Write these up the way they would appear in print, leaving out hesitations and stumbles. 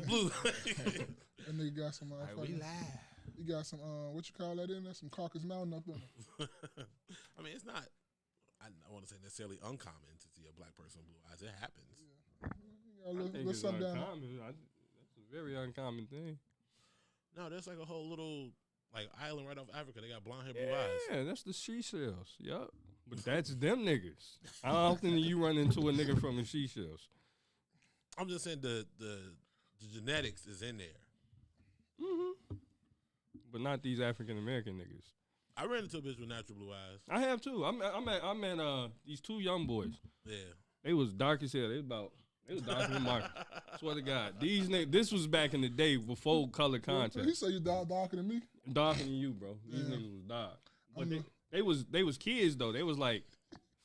blue. That nigga got some. We live. You got some. What you call that in there? Some Caucasus Mountain up in there. I mean, it's not. I want to say necessarily uncommon to see a black person with blue eyes. It happens. Yeah. I think it's uncommon. That's a very uncommon thing. No, there's like a whole little like island right off Africa. They got blonde hair, blue eyes. Yeah, that's the Seychelles. Yup. But that's them niggas. How often do you run into a nigga from the Seychelles? I'm just saying the genetics is in there. Mm-hmm. But not these African American niggas. I ran into a bitch with natural blue eyes. I have too. I met these two young boys. Yeah. They was dark as hell. They was darker than Mark. Swear to God. These niggas, this was back in the day before color contact. You say you darker than me? Darker than you, bro. These niggas was dark. But they was kids though. They was like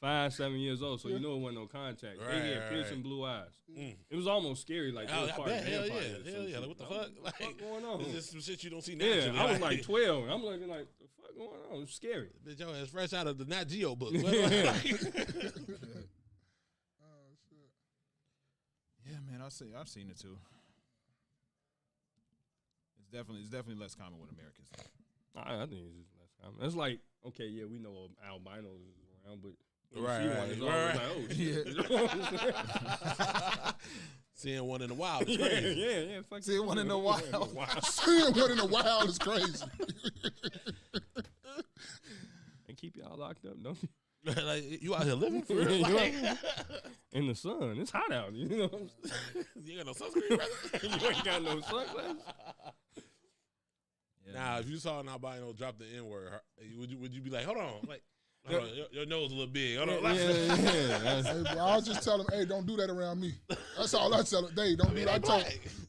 5, 7 years old, so you know it wasn't no contact. Right, they had piercing blue eyes. Mm. It was almost scary. Like, hell yeah. Like, what the fuck? What the fuck going on? Is this some shit you don't see naturally? Yeah, I was like 12. I'm looking like, the fuck going on? It's scary. Bitch, your ass fresh out of the Nat Geo book. Yeah, man, I've seen it too. It's definitely less common with Americans. I think it's just less common. It's like, okay, yeah, we know albinos is around, but Seeing one in the wild is crazy. Yeah. Seeing one in the wild. Seeing one in the wild is crazy. And keep y'all locked up, don't you? Like, you out here living for real? Like, in the sun. It's hot out. You know what I'm saying? You ain't got no sunscreen, brother? You ain't got no sunglasses. Yeah. Now, if you saw an albino drop the N-word, would you be like, hold on, like, hold on, your nose a little big. Hold on. Hey, bro, I'll just tell them, hey, don't do that around me. That's all I tell them. Hey, don't do that.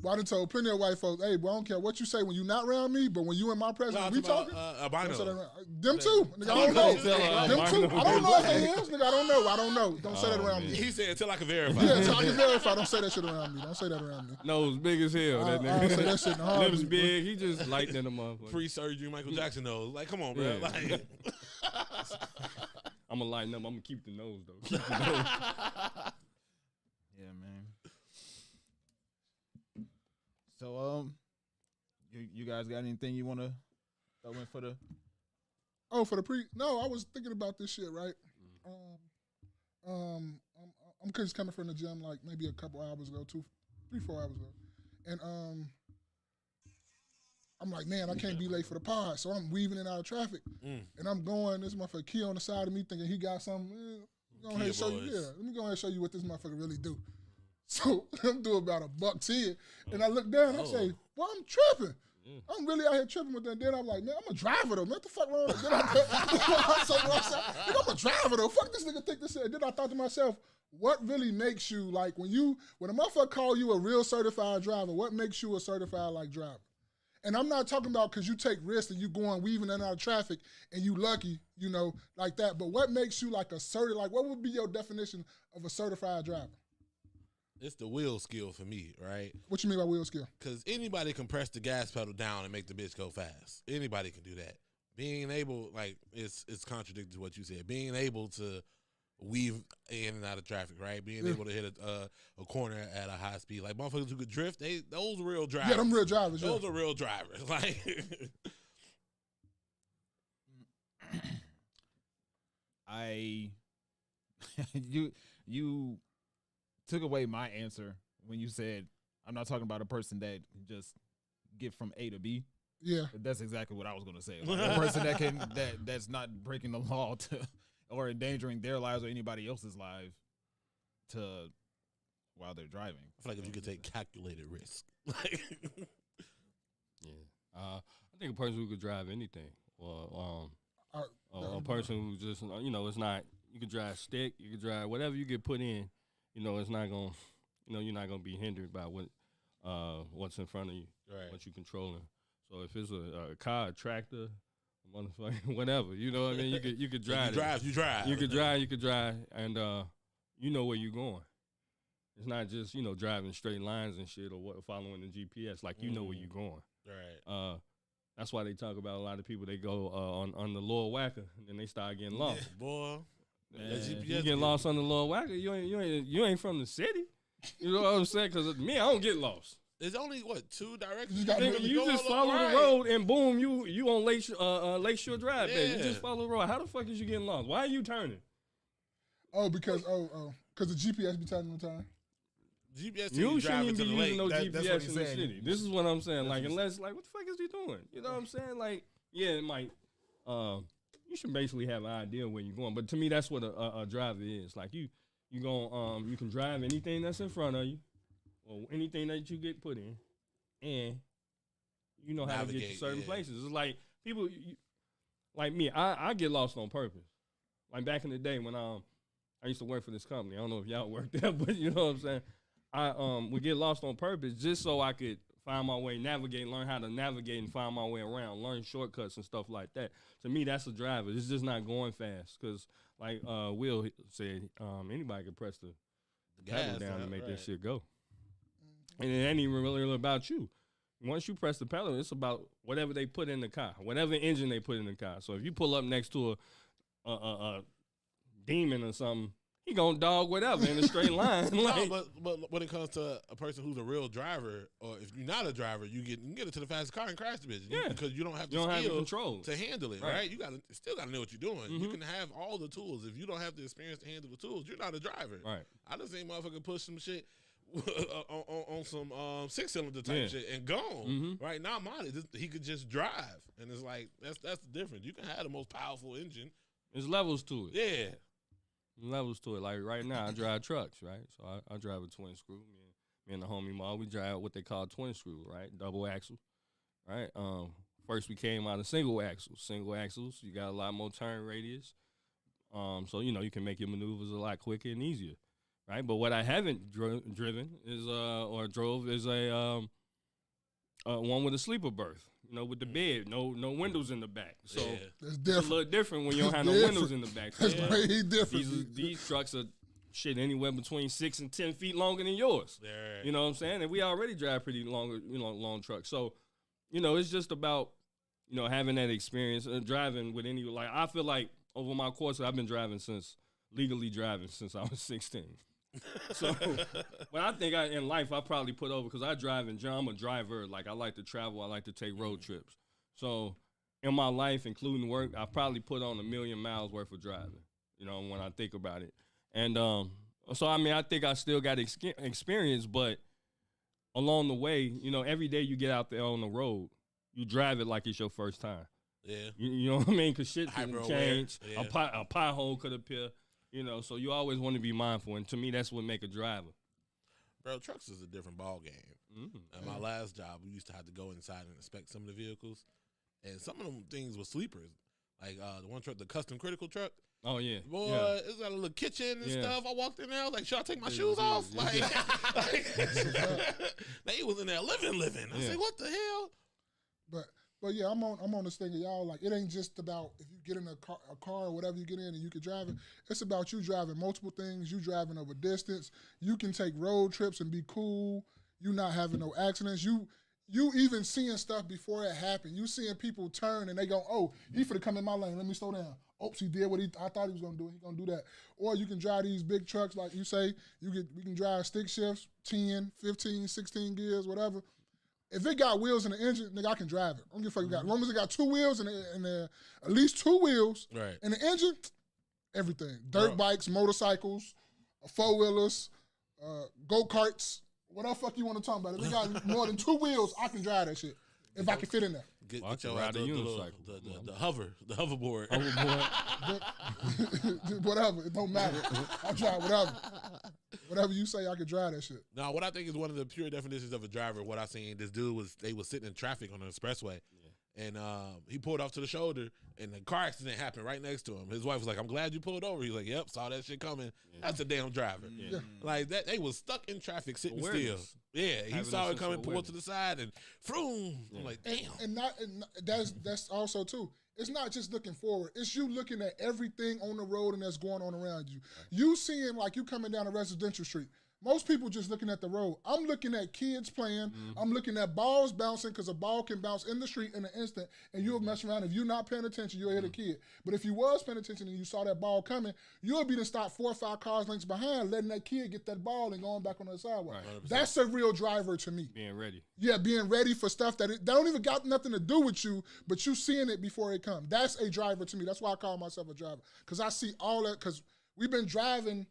I done told plenty of white folks, hey, bro, I don't care what you say when you not around me, but when you in my presence, we talking. Albino. Them too. Nigga, I don't know. Them too. I don't know if they is. Nigga, I don't know. Don't say that around me. He said until I can verify. Yeah, until I can verify. Don't say that shit around me. Don't say that around me. Nose big as hell. That I don't say that shit in a lips big. He just light in the motherfucker. Pre-surgery Michael Jackson nose. Like, come on, bro. Yeah. Like, I'm going to lighten up. I'm going to keep the nose, though. Keep the nose. Yeah, man. So, you guys got anything you want to throw in for the? Oh, for the No, I was thinking about this shit, right? I'm just coming from the gym like maybe a couple hours ago, 3, 4 hours ago, and I'm like, man, I can't be late for the pod, so I'm weaving in out of traffic, and I'm going. This motherfucker Key on the side of me, thinking he got something. Go ahead and show you. Yeah, let me go ahead and show you what this motherfucker really do. So I'm doing about $110, and I look down and I say, well, I'm tripping. I'm really out here tripping with that. Then I'm like, man, I'm a driver though. Man, what the fuck wrong with that? I'm a driver though. Fuck this nigga think this. And then I thought to myself, what really makes you like when a motherfucker call you a real certified driver, what makes you a certified like driver? And I'm not talking about because you take risks and you going weaving in and out of traffic and you lucky, you know, like that. But what makes you like a like what would be your definition of a certified driver? it's the wheel skill for me, right? What you mean by wheel skill? Because anybody can press the gas pedal down and make the bitch go fast. Anybody can do that. Being able, like, it's contradicted to what you said. Being able to weave in and out of traffic, right? Being able to hit a corner at a high speed. Like, motherfuckers who could drift, those are real drivers. Yeah, them real drivers. Those are real drivers. Like, you took away my answer when you said I'm not talking about a person that can just get from A to B. Yeah, but that's exactly what I was going to say. Like a person that's not breaking the law or endangering their lives or anybody else's life while they're driving. I feel like if you could take calculated risk. Like, yeah, I think a person who could drive anything, or a person who just it's not. You could drive stick, you could drive whatever you get put in. It's not gonna, you're not gonna be hindered by what's in front of you, right. What you're controlling. So if it's a car, a tractor, a motherfucker, whatever, you know what I mean? You could drive. You drive. You could drive, and you know where you're going. It's not just driving straight lines and shit or following the GPS. Like you know where you're going. Right. That's why they talk about a lot of people. They go on the Lower Wacker and then they start getting lost. Yeah, boy. You get lost on the Lower Wacker. You ain't from the city. You know what I'm saying? Because me, I don't get lost. There's only what 2 directions. You just follow the road and boom, you on Lakeshore Drive. Yeah. You just follow the road. How the fuck is you getting lost? Why are you turning? Oh, because the GPS be telling them the time. GPS. You shouldn't even be using no that's GPS in the city. This is what I'm saying. Like, unless what the fuck is he doing? You know what I'm saying? Like, yeah, it might. You should basically have an idea where you're going. But to me, that's what a driver is. Like you can drive anything that's in front of you. Or anything that you get put in, and you know how to get to certain places. It's like people, like me, I get lost on purpose. Like back in the day when I used to work for this company. I don't know if y'all worked there, but you know what I'm saying. I would get lost on purpose just so I could find my way, learn how to navigate and find my way around, learn shortcuts and stuff like that. To me, that's a driver. It's just not going fast because, like Will said, anybody can press the pedal down and make that shit go. And it ain't even really about you. Once you press the pedal, it's about whatever they put in the car, whatever engine they put in the car. So if you pull up next to a demon or something, he gonna dog whatever in a straight line. Like, no, but when it comes to a person who's a real driver, or if you're not a driver, you can get into the fastest car and crash the bitch. Because you don't have the control to handle it, right? You still gotta know what you're doing. Mm-hmm. You can have all the tools. If you don't have the experience to handle the tools, you're not a driver. Right. I done seen motherfucker push some shit on some 6-cylinder type shit and gone. Mm-hmm. Right now, he could just drive, and it's like that's the difference. You can have the most powerful engine. There's levels to it. Yeah, levels to it. Like right now, I drive trucks, right? So I drive a twin screw. Me and the homie Ma, we drive what they call twin screw, right? Double axle, right? First we came out of single axles. Single axles, you got a lot more turn radius. So you can make your maneuvers a lot quicker and easier. Right, but what I haven't driven is or drove is a one with a sleeper berth, with the bed, no windows in the back. So it's a little different when you don't have no windows in the back. So, that's way different. These trucks are anywhere between 6 and 10 feet longer than yours. Yeah. You know what I'm saying? And we already drive pretty long trucks. So, it's just about having that experience driving with any. Like I feel like over my course, I've been legally driving since I was 16. So, but I think in life I probably put over because I drive and I'm a driver. Like I like to travel, I like to take road trips. So, in my life, including work, I probably put on 1 million miles worth of driving. When I think about it, and so I think I still got experience, but along the way, every day you get out there on the road, you drive it like it's your first time. Yeah, you know what I mean? Because shit can change. Yeah. A pothole could appear. So you always want to be mindful, and to me, that's what make a driver. Bro, trucks is a different ball game. Mm-hmm. At my last job, we used to have to go inside and inspect some of the vehicles, and some of them things were sleepers. Like the one truck, the custom critical truck. Oh yeah, boy, it's got a little kitchen and stuff. I walked in there, I was like, "Should I take my shoes off?" Like, they was in there living. I said, "What the hell?" But yeah, I'm on this thing of y'all. Like, it ain't just about if you get in a car or whatever you get in and you can drive it. It's about you driving multiple things. You driving over distance. You can take road trips and be cool. You not having no accidents. You even seeing stuff before it happened. You seeing people turn and they go, "Oh, he finna come in my lane. Let me slow down." Oops, he did what I thought he was gonna do. He gonna do that. Or you can drive these big trucks like you say. We can drive stick shifts, 10, 15, 16 gears, whatever. If it got wheels in the engine, nigga, I can drive it. I don't give a fuck. As long as it got 2 wheels and at least 2 wheels in the engine, everything. Dirt bikes, motorcycles, 4-wheelers, go-karts, whatever fuck you want to talk about. If it got more than 2 wheels, I can drive that shit. If I can fit in there. Get your ride the hoverboard. Whatever, it don't matter. I drive whatever. Whatever you say, I can drive that shit. Now, what I think is one of the pure definitions of a driver, what I seen, this dude they was sitting in traffic on the expressway. And he pulled off to the shoulder, and the car accident happened right next to him. His wife was like, "I'm glad you pulled over." He's like, "Yep, saw that shit coming." That's a damn driver. Yeah. Like that, they was stuck in traffic sitting still. Yeah, he saw it coming, pulled to the side, and vroom. I'm like, damn. And that's also too. It's not just looking forward. It's you looking at everything on the road and that's going on around you. You seeing like you coming down a residential street. Most people just looking at the road. I'm looking at kids playing. I'm looking at balls bouncing because a ball can bounce in the street in an instant, and you'll mess around. If you're not paying attention, you'll hit a kid. But if you was paying attention and you saw that ball coming, you'll be to stop 4 or 5 cars lengths behind, letting that kid get that ball and going back on the sidewalk. Right. That's a real driver to me. Being ready. Yeah, being ready for stuff that don't even got nothing to do with you, but you seeing it before it comes. That's a driver to me. That's why I call myself a driver, because I see all that. Because we've been driving.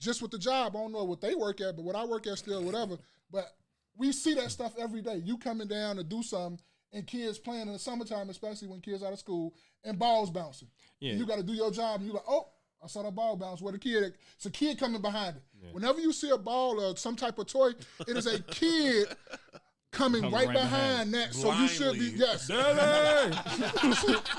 Just with the job, I don't know what they work at, but what I work at still, whatever. But we see that stuff every day. You coming down to do something, and kids playing in the summertime, especially when kids out of school, and balls bouncing. Yeah. And you got to do your job, and you're like, oh, I saw that ball bounce. Where the kid? It's a kid coming behind it. Yeah. Whenever you see a ball or some type of toy, it is a kid coming right behind that. So you should be, yes.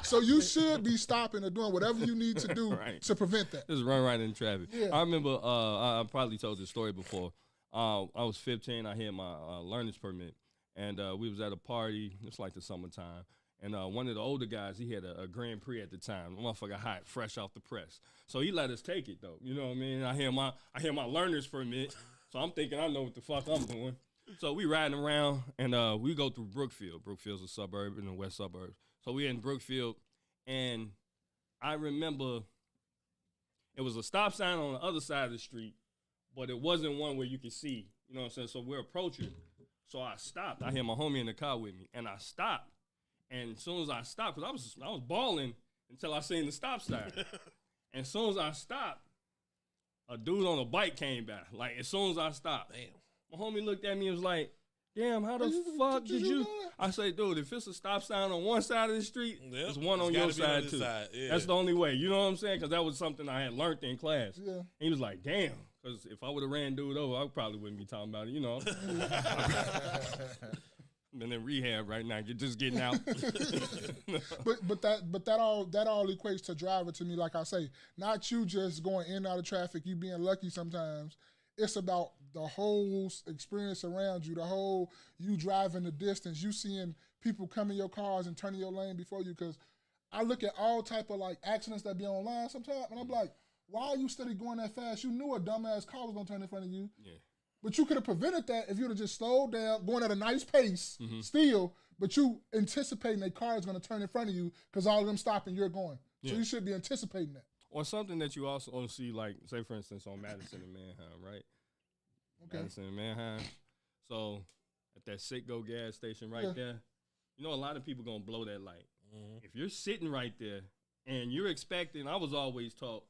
So you should be stopping or doing whatever you need to do to prevent that. Just run right in traffic. Yeah. I remember, I probably told this story before. I was 15. I had my learner's permit, and we was at a party. It's like the summertime. And one of the older guys, he had a Grand Prix at the time. The motherfucker hot, fresh off the press. So he let us take it, though. You know what I mean? I hear my learner's permit, so I'm thinking I know what the fuck I'm doing. So we riding around, and we go through Brookfield. Brookfield's a suburb in the west suburbs. So we in Brookfield, and I remember it was a stop sign on the other side of the street, but it wasn't one where you could see. You know what I'm saying? So we're approaching. So I stopped. I had my homie in the car with me, and I stopped. And as soon as I stopped, because I was balling until I seen the stop sign. And as soon as I stopped, a dude on a bike came by. Like, as soon as I stopped. Damn. My homie looked at me and was like, damn, how the fuck did you? I say, dude, if it's a stop sign on one side of the street, there's one on your side, too. Yeah. That's the only way. You know what I'm saying? Because that was something I had learned in class. Yeah. And he was like, damn. Because if I would have ran dude over, I probably wouldn't be talking about it, you know. I'm in rehab right now, just getting out. but that all equates to driver to me. Like I say, not you just going in and out of traffic, you being lucky sometimes. It's about the whole experience around you, the whole you driving the distance, you seeing people come in your cars and turning your lane before you. Because I look at all type of like accidents that be online sometimes, and I'm like, why are you steady going that fast? You knew a dumbass car was gonna turn in front of you. Yeah. But you could have prevented that if you would have just slowed down, going at a nice pace still, but you anticipating a car is going to turn in front of you because all of them stopping, you're going. Yeah. So you should be anticipating that. Or something that you also see, like, say, for instance, on Madison and Manheim, right? Okay. Madison and Manheim. So at that Citgo gas station right there, you know, a lot of people going to blow that light. Mm-hmm. If you're sitting right there and you're expecting, I was always taught,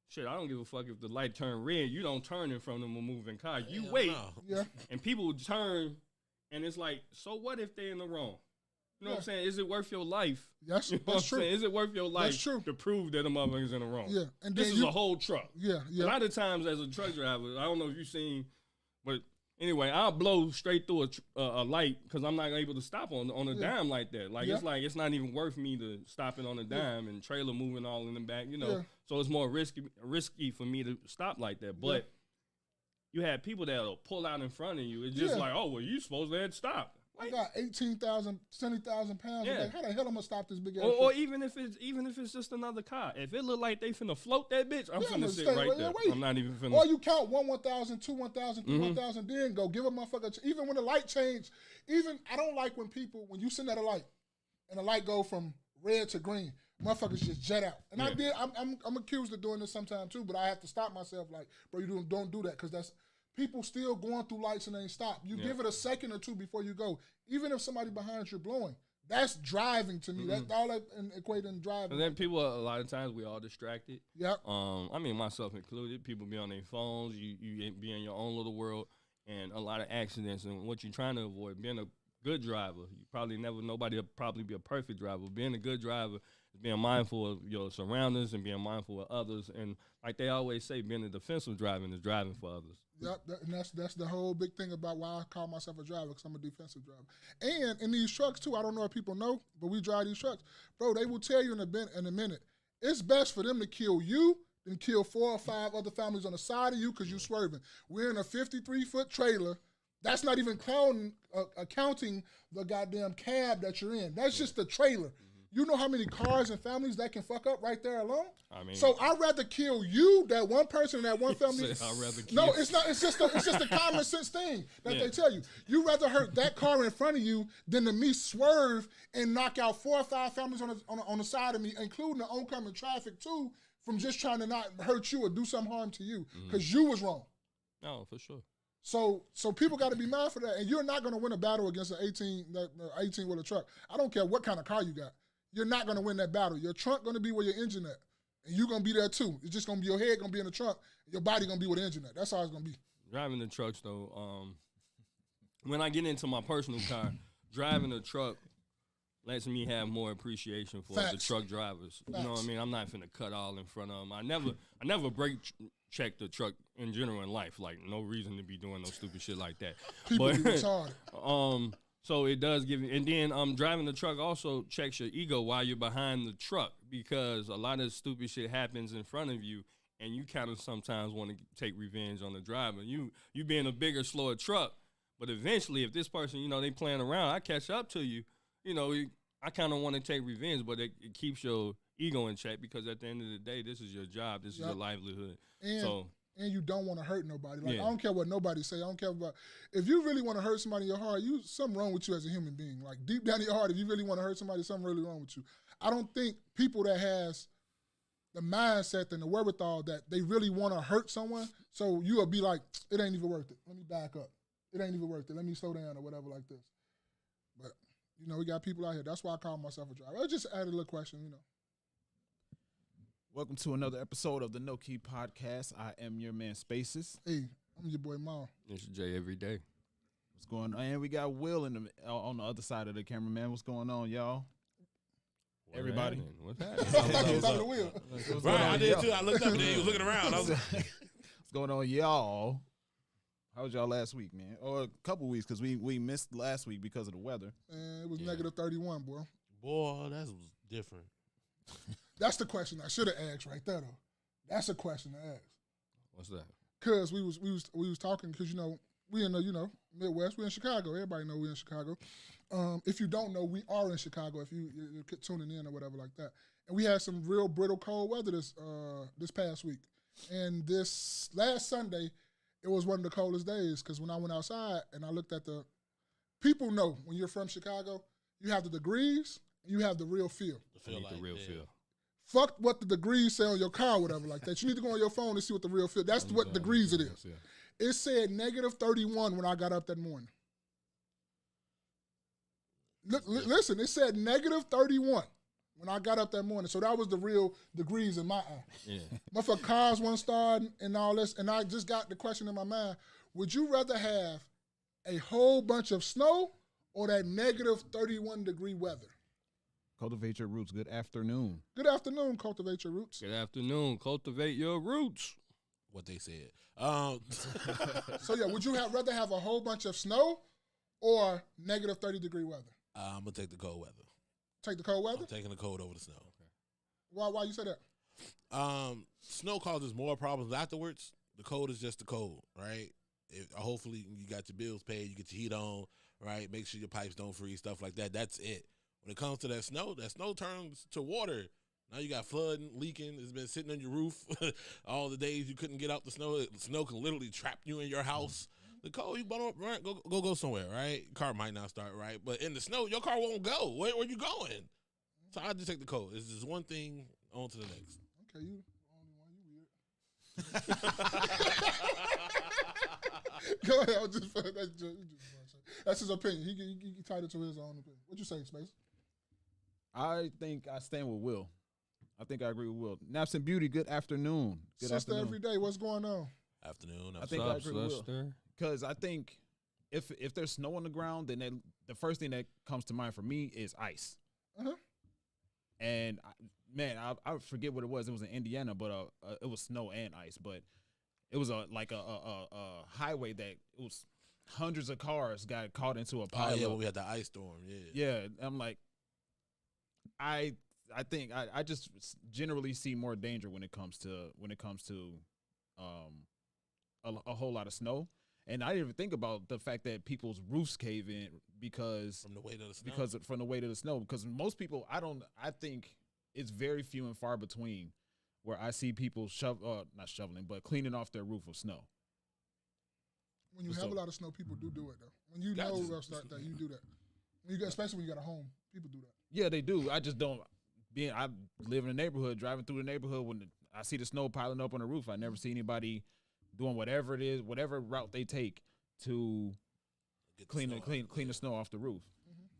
shit, I don't give a fuck if the light turn red. You don't turn in front of a moving car. You wait. Yeah. And people would turn, and it's like, so what if they're in the wrong? You know what I'm saying? Is it worth your life? That's, you know that's true. Is it worth your life to prove that a motherfucker's in the wrong? Yeah. And this is a whole truck. Yeah, yeah. A lot of times as a truck driver, I don't know if you've seen, but anyway, I'll blow straight through a light because I'm not able to stop on a dime like that. Like, it's not even worth me to stop it on a dime and trailer moving all in the back, you know. Yeah. So it's more risky for me to stop like that. But you had people that'll pull out in front of you. It's just like, oh, well, you supposed to have stopped. I got 18,000, 70,000 pounds. Yeah. Like, how the hell am I gonna stop this big ass? Or even if it's just another car. If it look like they finna float that bitch, I'm finna sit right there. I'm not even finna. Or you count 1,000, 2 1,000, 3 1,000, then go give a motherfucker. Even when the light change, I don't like when you send at a light and the light go from red to green. Motherfuckers just jet out. And I'm accused of doing this sometimes too, but I have to stop myself. Like, bro, you don't do that because that's people still going through lights and they ain't stop. You give it a second or two before you go. Even if somebody behind you blowing, that's driving to me. That's all that equating driving. And then people, a lot of times, we all distracted. Yep. I mean, myself included. People be on their phones. You be in your own little world, and a lot of accidents. And what you're trying to avoid, being a good driver, nobody will probably be a perfect driver. Being a good driver is being mindful of your surroundings and being mindful of others. And like they always say, being a defensive driver is driving for others. Yep, and that's the whole big thing about why I call myself a driver, because I'm a defensive driver. And in these trucks, too, I don't know if people know, but we drive these trucks. Bro, they will tell you in a minute, it's best for them to kill you than kill 4 or 5 other families on the side of you because you swerving. We're in a 53-foot trailer. That's not even accounting the goddamn cab that you're in. That's just the trailer. You know how many cars and families that can fuck up right there alone? I mean, so I'd rather kill you, that one person, and that one family. I'd rather kill. No, it's not. It's just a common sense thing that they tell you. You'd rather hurt that car in front of you than to me swerve and knock out 4 or 5 families on the side of me, including the oncoming traffic too, from just trying to not hurt you or do some harm to you because you was wrong. No, for sure. So people got to be mindful of that, and you're not going to win a battle against an 18 wheeler truck. I don't care what kind of car you got. You're not going to win that battle. Your trunk going to be where your engine at, and you're going to be there too. It's just going to be your head going to be in the trunk, your body going to be where the engine at. That's how it's going to be. Driving the trucks though, when I get into my personal car, driving a truck lets me have more appreciation for the truck drivers. You know what I mean? I'm not finna cut all in front of them. I never brake check the truck in general in life. Like, no reason to be doing no stupid shit like that. People be retarded. So it does give you, and then driving the truck also checks your ego while you're behind the truck, because a lot of stupid shit happens in front of you, and you kind of sometimes want to take revenge on the driver. You being a bigger, slower truck, but eventually, if this person, they playing around, I catch up to you. I kind of want to take revenge, but it keeps your ego in check, because at the end of the day, this is your job, this is your livelihood. And you don't want to hurt nobody. Like, I don't care what nobody say. I don't care about, if you really want to hurt somebody in your heart, something wrong with you as a human being. Like, deep down in your heart, if you really want to hurt somebody, something really wrong with you. I don't think people that has the mindset and the wherewithal that they really want to hurt someone, so you'll be like, it ain't even worth it. Let me back up. It ain't even worth it. Let me slow down or whatever like this. But, we got people out here. That's why I call myself a driver. I just added a little question, Welcome to another episode of the No Key Podcast. I am your man, Spaces. Hey, I'm your boy, Mal. It's Jay every day. What's going on? And we got Will on the other side of the camera, man. What's going on, y'all? Everybody. What's happening? Right, I did too. I looked up and he was looking around. I was What's going on, y'all? How was y'all last week, man? Or a couple weeks, because we missed last week because of the weather. And it was negative 31, boy. Boy, that was different. That's the question I should have asked right there, though. That's a question to ask. What's that? Cause we was talking, because we in the Midwest. We in Chicago. Everybody know we in Chicago. If you don't know, we are in Chicago. If you're tuning in or whatever like that. And we had some real brittle cold weather this past week. And this last Sunday, it was one of the coldest days, because when I went outside and I looked at people know when you're from Chicago, you have the degrees and you have the real feel. The real feel. Fuck what the degrees say on your car or whatever like that. You need to go on your phone and see what the real feel. That's what degrees it is. Yeah. It said negative 31 when I got up that morning. Listen, it said negative 31 when I got up that morning. So that was the real degrees in my eye. Yeah. Motherfucker, cars weren't starting and all this. And I just got the question in my mind, would you rather have a whole bunch of snow or that negative 31 degree weather? Cultivate your roots. Good afternoon. Good afternoon, cultivate your roots. Good afternoon, cultivate your roots. What they said. So, would you rather have a whole bunch of snow or negative 30 degree weather? I'm going to take the cold weather. Take the cold weather? I'm taking the cold over the snow. Okay. Why you say that? Snow causes more problems afterwards. The cold is just the cold, right? Hopefully you got your bills paid, you get your heat on, right? Make sure your pipes don't freeze, stuff like that. That's it. When it comes to that snow turns to water. Now you got flooding, leaking. It's been sitting on your roof all the days you couldn't get out the snow. The snow can literally trap you in your house. The cold, you bundle up, right? Go somewhere, right? Car might not start, right? But in the snow, your car won't go. Where you going? So I just take the cold. It's just one thing on to the next. Okay, you the only one. You weird. Go ahead. That's his opinion. He tied it to his own opinion. What you say, Space? I think I stand with Will. I think I agree with Will. Naps and Beauty, good afternoon. Good Sister afternoon. every day, what's going on? Afternoon. I think I agree with Will. Because I think if there's snow on the ground, then the first thing that comes to mind for me is ice. Uh-huh. And, I forget what it was. It was in Indiana, but it was snow and ice. But it was a highway that it was hundreds of cars got caught into a pile. Oh, yeah, when we had the ice storm, yeah. Yeah, I'm like, I think I just generally see more danger when it comes to a whole lot of snow. And I didn't even think about the fact that people's roofs cave in because from the weight of the snow. From the weight of the snow. Because most people, I think it's very few and far between where I see people not shoveling, but cleaning off their roof of snow. When you have a lot of snow, people do it though. When you know that you do that. Especially when you got a home, people do that. Yeah, they do. I just don't. I live in a neighborhood, driving through the neighborhood when I see the snow piling up on the roof. I never see anybody doing whatever it is, whatever route they take to clean the snow off the roof.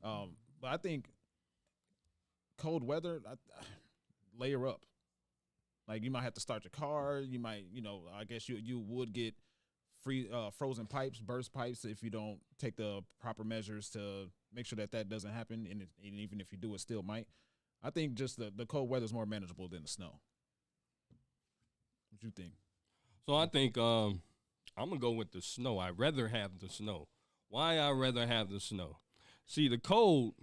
Mm-hmm. But I think cold weather, layer up. Like you might have to start your car. You might, I guess you would get frozen pipes, burst pipes if you don't take the proper measures to make sure that doesn't happen. And even if you do, it still might. I think just the cold weather is more manageable than the snow. What you think? So I think I'm going to go with the snow. I'd rather have the snow. Why I'd rather have the snow? See, the cold,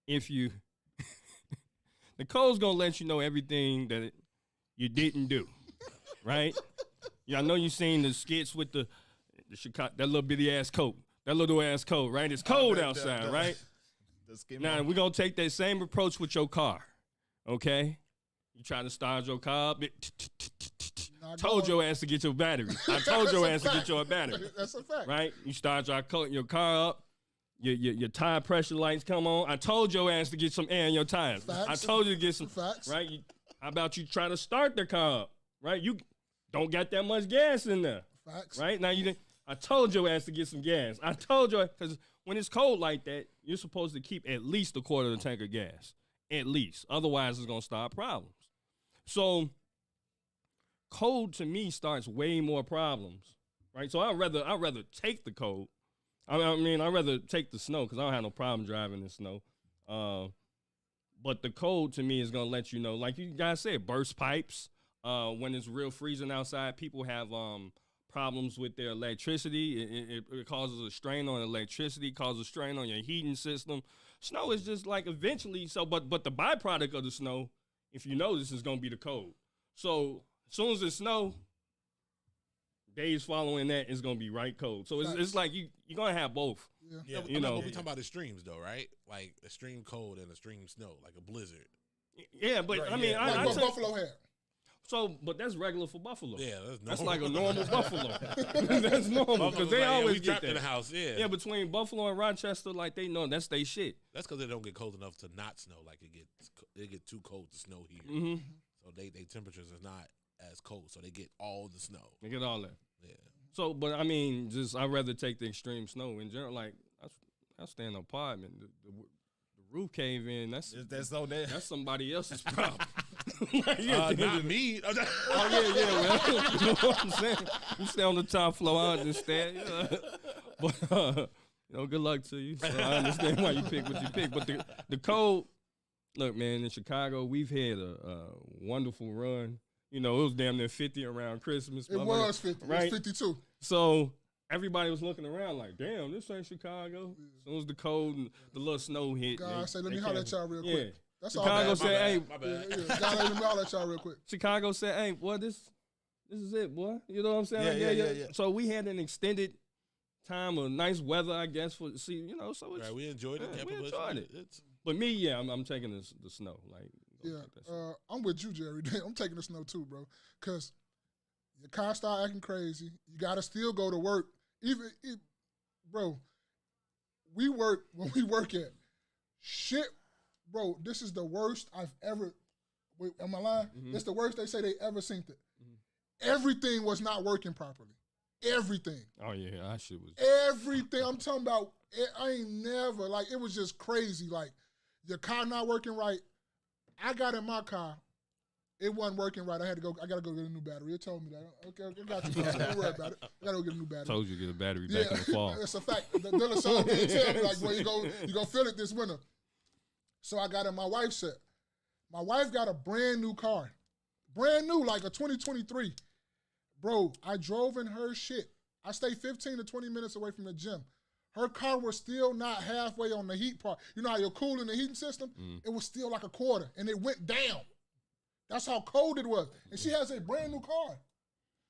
the cold's going to let you know everything that you didn't do, right? Yeah, I know you seen the skits with the Chicago, that little bitty ass coat. That little ass coat, right? It's cold outside, right? Now, we're going to take that same approach with your car, okay? You try to start your car up. Told your ass to get your battery. I told your ass to get your battery. That's a fact. Right? You start your car up. Your tire pressure lights come on. I told your ass to get some air in your tires. Facts. I told you to get some. Facts. Right? How about you try to start the car up? Right? You don't got that much gas in there. Facts. Right? Now I told your ass to get some gas. I told you, because when it's cold like that, you're supposed to keep at least a quarter of the tank of gas. At least. Otherwise, it's going to start problems. So cold to me starts way more problems, right? So I'd rather take the cold. I mean, I'd rather take the snow because I don't have no problem driving in snow. But the cold to me is gonna let you know, like you guys said, burst pipes. When it's real freezing outside, people have problems with their electricity. It causes a strain on electricity, causes a strain on your heating system. Snow is just like eventually but the byproduct of the snow, if you notice, is gonna be the cold. So as soon as it snow, days following that is gonna be right cold. So it's like you're gonna have both. Yeah. You know, we're talking about extremes though, right? Like extreme cold and extreme snow, like a blizzard. Yeah, but right, I mean, like what Buffalo had. So, but that's regular for Buffalo. Yeah, that's like a normal Buffalo. That's normal because they always get that. In the house. Yeah, between Buffalo and Rochester, like they know that's they shit. That's because they don't get cold enough to not snow. Like it get too cold to snow here. Mm-hmm. So they temperatures is not as cold, so they get all the snow. They get all that. Yeah. So, but I mean, I'd rather take the extreme snow in general. Like I stay in an apartment. The roof cave in. That's somebody else's problem. Not me. Oh yeah, man. You know what I'm saying? You stay on the top floor instead. But good luck to you. So I understand why you pick what you pick. But the cold. Look, man, in Chicago, we've had a wonderful run. It was damn near 50 around Christmas. It was 50. Right? It was 52. So everybody was looking around like, damn, this ain't Chicago. As soon as the cold and the little snow hit. God, let me holler at y'all real quick. That's Chicago all said, hey. My bad. God, let me holler at y'all real quick. Chicago said, hey, boy, this is it, boy. You know what I'm saying? Yeah. So we had an extended time of nice weather, I guess, so it's right, we enjoyed it. Yeah, we enjoyed it. But me, I'm taking the snow. Like, I'm with you, Jerry. I'm taking the snow too, bro. Cause your car start acting crazy. You gotta still go to work. Bro, when we work at shit, bro. This is the worst I've ever. Wait, am I lying? Mm-hmm. It's the worst they say they ever seen it. Mm-hmm. Everything was not working properly. Everything. Oh yeah, that shit was. Everything. I'm talking about. I ain't never it was just crazy. Like your car not working right. I got in my car. It wasn't working right. I gotta go get a new battery. It told me that. Okay, I got you. Don't worry about it. I gotta go get a new battery. Told you to get a battery back in the fall. It's a fact. The dealer sold me and tell me like, well, you gonna feel it this winter. So I got in my wife's set. My wife got a brand new car. Brand new, like a 2023. Bro, I drove in her shit. I stayed 15 to 20 minutes away from the gym. Her car was still not halfway on the heat part. You know how you're cooling the heating system? It was still like a quarter, and it went down. That's how cold it was. And she has a brand new car.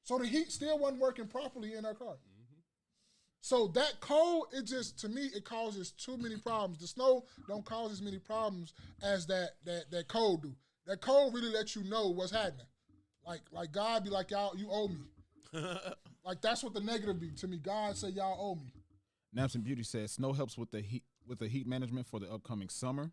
So the heat still wasn't working properly in her car. So that cold, it just, to me, it causes too many problems. The snow don't cause as many problems as that cold do. That cold really lets you know what's happening. Like God be like, y'all, you owe me. Like that's what the negative be to me. God say y'all owe me. Naps and Beauty says snow helps with the heat management for the upcoming summer.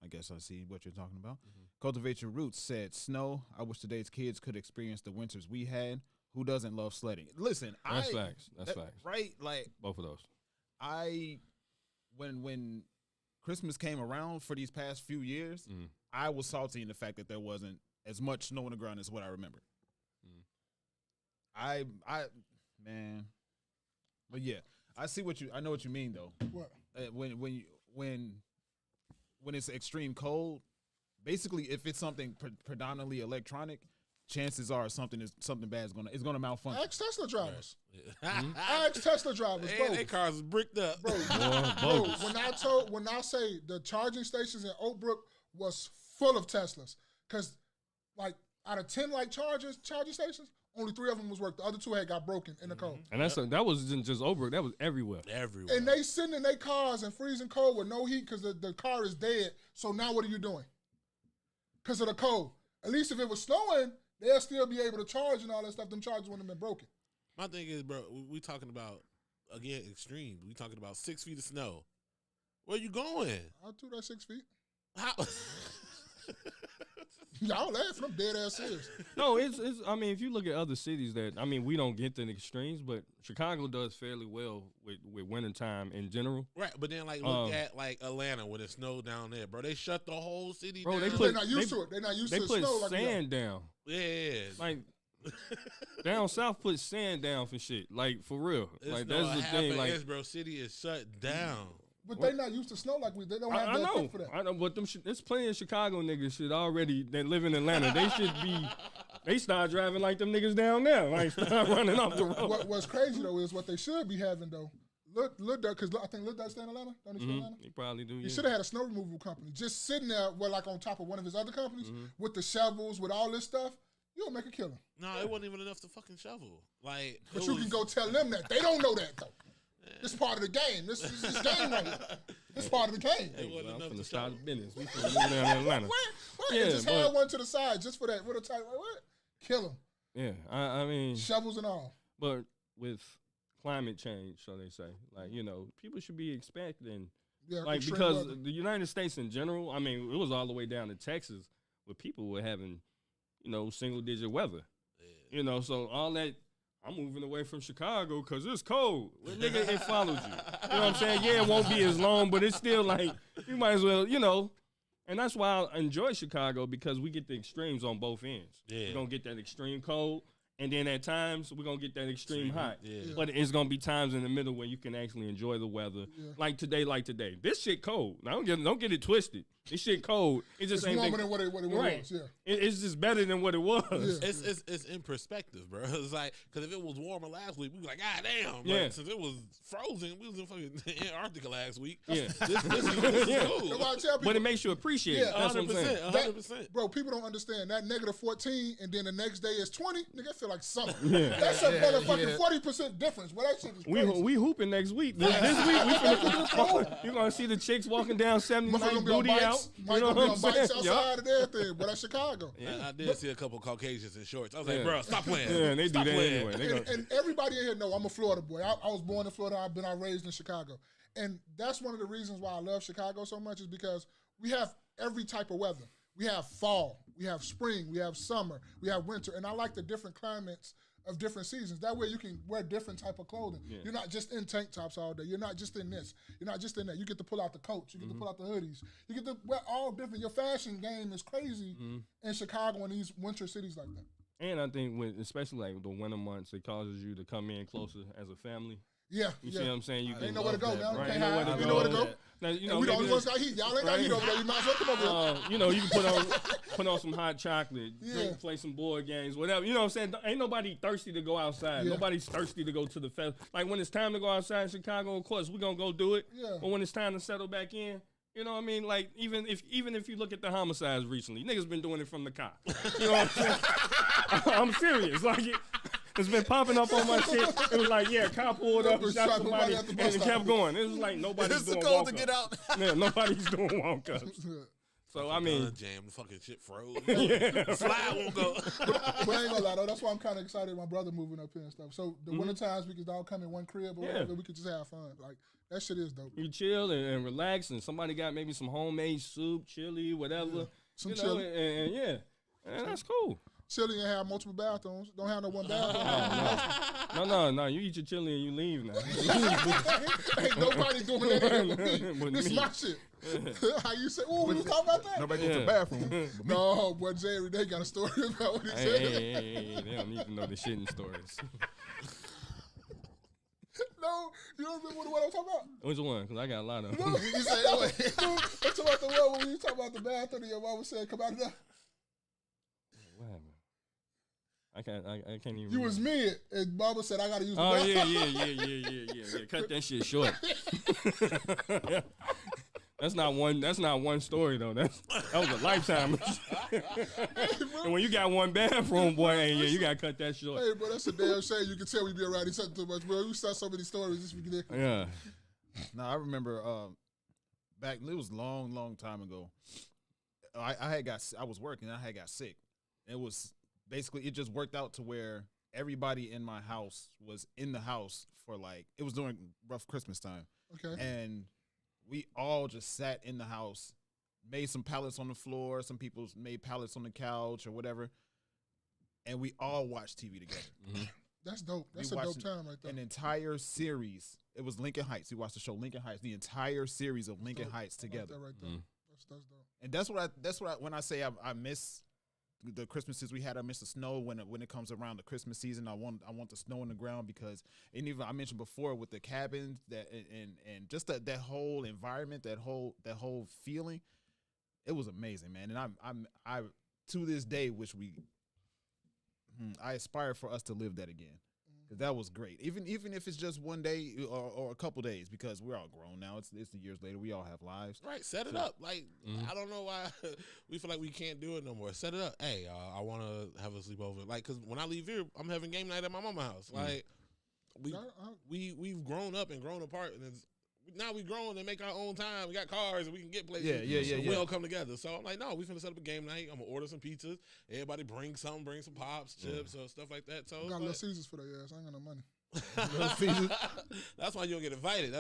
I guess I see what you're talking about. Mm-hmm. Cultivate Your Roots said snow. I wish today's kids could experience the winters we had. Who doesn't love sledding? Listen, that's facts. That's facts. Right? Like both of those. When Christmas came around for these past few years, I was salty in the fact that there wasn't as much snow on the ground as what I remember. Man, but yeah, I know what you mean though. What? When it's extreme cold, basically if it's something predominantly electronic, chances are something bad is gonna malfunction. Ask Tesla drivers. Ask Tesla drivers, bro. Their cars is bricked up, bro. When I say the charging stations in Oak Brook was full of Teslas, because like out of 10 charging stations, only 3 of them was worked. The other 2 had got broken in the cold. And that wasn't just Oak Brook. That was everywhere. Everywhere. And they sitting in their cars in freezing cold with no heat because the car is dead. So now what are you doing? Because of the cold. At least if it was snowing, they'll still be able to charge and all that stuff. Them chargers wouldn't have been broken. My thing is, bro, we talking about, again, extreme. We talking about 6 feet of snow. Where you going? I'll do that 6 feet. How? Y'all laughing. I'm dead ass serious. No, it's. I mean, if you look at other cities we don't get to the extremes, but Chicago does fairly well with wintertime in general. Right, but then look at Atlanta when it snowed down there, bro. They shut the whole city down. They're not used to it. They're not used to snow. They put sand down. Yeah. Like down south put sand down for shit. Like for real. Like that's the thing. Like bro, city is shut down. But they not used to snow like we. They don't have that thing for that. I know, but there's plenty of Chicago niggas shit already that live in Atlanta. They should be. They start driving like them niggas down there. Like start running off the road. What's crazy though is what they should be having though. Look, because I think Lil Durk stay in Atlanta. Don't he stay in Atlanta? He probably do. He should have had a snow removal company just sitting there, on top of one of his other companies with the shovels, with all this stuff. You'll make a killing. No, it wasn't even enough to fucking shovel. But you can go tell them that they don't know that though. This part of the game. This game right here. This part of the game. It wasn't enough to start the business. We finna move down to Atlanta. What? Yeah, just had one to the side just for that. What a type? What? Kill him. Yeah, I mean shovels and all. But with climate change, so they say, people should be expecting, because weather. The United States in general. I mean, it was all the way down to Texas where people were having, single digit weather. Yeah. So all that. I'm moving away from Chicago because it's cold. Well, nigga, it follows you. You know what I'm saying? Yeah, it won't be as long, but it's still you might as well, And that's why I enjoy Chicago because we get the extremes on both ends. Yeah. We're going to get that extreme cold, and then at times we're going to get that extreme hot. Yeah. But it's going to be times in the middle where you can actually enjoy the weather. Yeah. Like today. This shit cold. Now, don't get it twisted. This shit cold. It just ain't warmer than what it was. Yeah. It's just better than what it was. Yeah. It's in perspective, bro. It's because if it was warmer last week, we'd be like, God damn. Yeah. Since it was frozen, we was in fucking Antarctica last week. Yeah. This is cool. But it makes you appreciate it. That's 100%. What I'm saying. 100%. Bro, people don't understand that -14 and then the next day is 20. Nigga, I feel like summer. Yeah. That's a motherfucking 40% difference. Well, that shit is crazy. We hooping next week. This week we finna. You're gonna see the chicks walking down 79 booty out. You know what I'm saying? Bikes outside and everything, but that's Chicago. Yeah, I did see a couple Caucasians in shorts. I was like, bro, stop playing. Yeah, and they do that anyway. And everybody in here know I'm a Florida boy. I was born in Florida. I've been raised in Chicago. And that's one of the reasons why I love Chicago so much is because we have every type of weather. We have fall, we have spring, we have summer, we have winter. And I like the different climates of different seasons. That way you can wear different type of clothing. Yeah. You're not just in tank tops all day. You're not just in this. You're not just in that. You get to pull out the coats. You get to pull out the hoodies. You get to wear all different. Your fashion game is crazy in Chicago and these winter cities like that. And I think especially like the winter months, it causes you to come in closer as a family. Yeah, you see what I'm saying? You ain't nowhere to go now. Right? Can't hide. You know where to go. Now, and we the only ones got heat. Y'all ain't got heat over there. You might as well come over here. You can put on some hot chocolate, drink, play some board games, whatever. You know what I'm saying? Ain't nobody thirsty to go outside. Yeah. Nobody's thirsty to go to the fest. Like when it's time to go outside in Chicago, of course, we're going to go do it. Yeah. But when it's time to settle back in, you know what I mean? Like even if you look at the homicides recently, niggas been doing it from the car. You know what I'm saying? I'm serious. It's been popping up on my shit. It was like, yeah, cop pulled up and shot somebody, and it kept going. It was like nobody's doing walk-ups. It's the code to get out. Yeah, nobody's doing walk-ups. So I mean, jam, the fucking shit froze. Fly won't go. But I ain't gonna lie though, that's why I'm kind of excited. My brother moving up here and stuff. So the winter times we can all come in one crib or whatever. We could just have fun. Like that shit is dope. You chill and relax, and somebody got maybe some homemade soup, chili, whatever. Yeah. Some chili, and that's cool. Chili and have multiple bathrooms. Don't have no one bathroom. No. You eat your chili and you leave now. Ain't nobody doing that with me. This is my shit. How you say? Oh, we was talking about that. Nobody goes to the bathroom. No, boy, Jerry, they got a story about what he said. Hey, they don't need to know the shitting stories. No, you don't remember what I was talking about? Which one? Because I got a lot of them. No, you said, I'm talking about the one when you talking about the bathroom and your mama said, come out of there. What happened? I can't even. You was mid, and Mama said I gotta use the bathroom. Yeah. Cut that shit short. That's not one story though. That was a lifetime. And when you got one bathroom, boy, you gotta cut that short. Hey, bro, that's a damn shame. You can tell we be around each other too much, bro. You start so many stories just ridiculous. Yeah. No, I remember back. It was long time ago. I was working. I had got sick. It was. Basically, it just worked out to where everybody in my house was in the house for it was during rough Christmas time. Okay. And we all just sat in the house, made some pallets on the floor. Some people made pallets on the couch or whatever. And we all watched TV together. Mm-hmm. That's dope. That's a dope time right there. An entire series. It was Lincoln Heights. We watched the show Lincoln Heights, the entire series of Lincoln Heights together. That right there. Mm-hmm. That's dope. And that's what when I say I miss the Christmases we had. I miss the snow when it comes around the Christmas season. I want the snow in the ground because, and even I mentioned before with the cabins that and just that whole environment, that whole feeling, it was amazing, man. And I to this day wish I aspire for us to live that again. Because that was great. Even if it's just one day or a couple days, because we're all grown now. It's the years later. We all have lives. Right. Set it up. Like, I don't know why we feel like we can't do it no more. Set it up. Hey, I want to have a sleepover. Like, because when I leave here, I'm having game night at my mama's house. Like, we've grown up and grown apart, and now we grown and make our own time. We got cars and we can get places. Yeah. We all come together. So I'm like, no, we finna set up a game night. I'm gonna order some pizzas. Everybody bring some pops, chips, or stuff like that. So I got Little Caesars for that ass. I ain't got no money. That's why you don't get invited.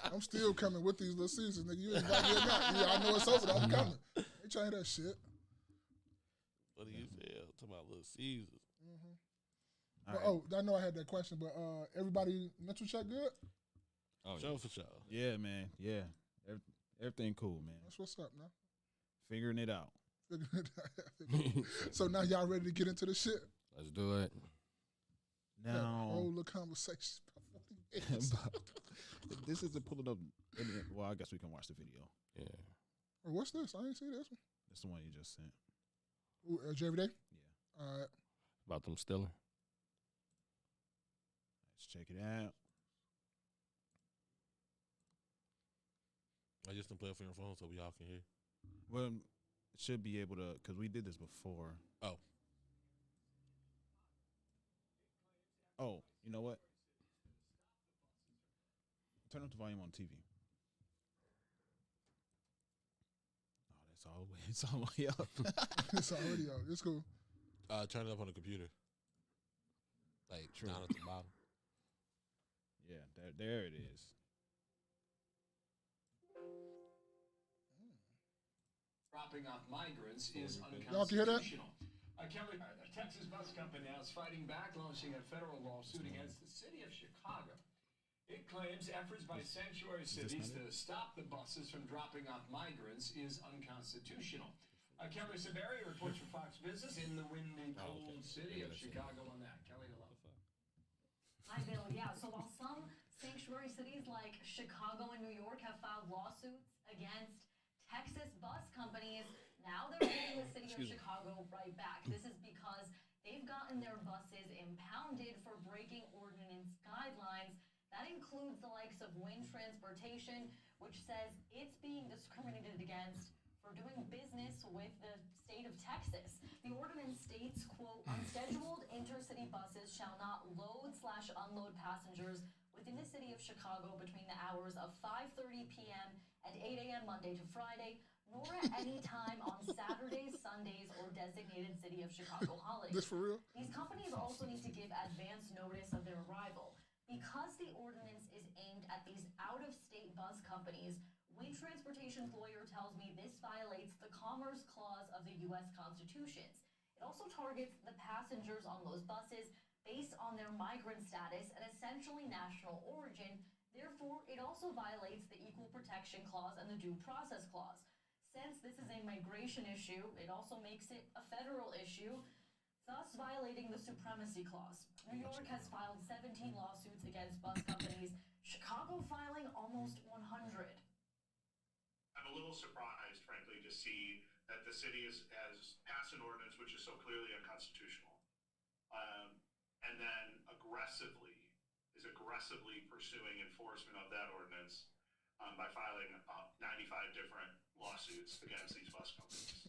I'm still coming with these Little Caesars, nigga. You invite me or not? Yeah, I know it's over. I'm coming. They trying that shit. What do you feel? Talking about Little Caesars. But, right. I know I had that question, but everybody mental check good? Oh, show for sure. Yeah, man. Yeah. Everything cool, man. That's what's up, man. Figuring it out. So now y'all ready to get into the shit? Let's do it. Now. Whole little conversation. This isn't pulling up. Well, I guess we can watch the video. Yeah. Oh, what's this? I ain't see this one. That's the one you just sent. Ooh, every day? Yeah. All right. About them stealing. Let's check it out. I just didn't play it for your phone so we all can hear. Well, it should be able to, because we did this before. Oh, you know what? Turn up the volume on TV. Oh, it's all the way up. It's already up. It's cool. Turn it up on the computer. Like, down at the bottom. Yeah, there it is. Dropping off migrants is Y'all can hear that? unconstitutional. Kelly, a Texas bus company now is fighting back, launching a federal lawsuit against the city of Chicago. It claims efforts by sanctuary cities to stop the buses from dropping off migrants is unconstitutional. Kelly Saberi reports for Fox Business in the windy, cold city of Chicago on that. Kelly, hello. Hi, Bill. Yeah, so while some sanctuary cities like Chicago and New York have filed lawsuits against Texas bus companies, now they're hitting the city of Chicago right back. This is because they've gotten their buses impounded for breaking ordinance guidelines. That includes the likes of wind transportation, which says it's being discriminated against for doing business with the state of Texas. The ordinance states, quote, unscheduled intercity buses shall not load/unload passengers within the city of Chicago between the hours of 5:30 p.m. and 8 a.m. Monday to Friday, nor at any time on Saturdays, Sundays, or designated City of Chicago holidays. This for real? These companies also need to give advance notice of their arrival. Because the ordinance is aimed at these out-of-state bus companies, Wind Transportation's lawyer tells me this violates the Commerce Clause of the U.S. Constitutions. It also targets the passengers on those buses based on their migrant status and essentially national origin. Therefore, it also violates the Equal Protection Clause and the Due Process Clause. Since this is a migration issue, it also makes it a federal issue, thus violating the Supremacy Clause. New York has filed 17 lawsuits against bus companies, Chicago filing almost 100. I'm a little surprised, frankly, to see that the city has passed an ordinance which is so clearly unconstitutional, and then is aggressively pursuing enforcement of that ordinance by filing 95 different lawsuits against these bus companies.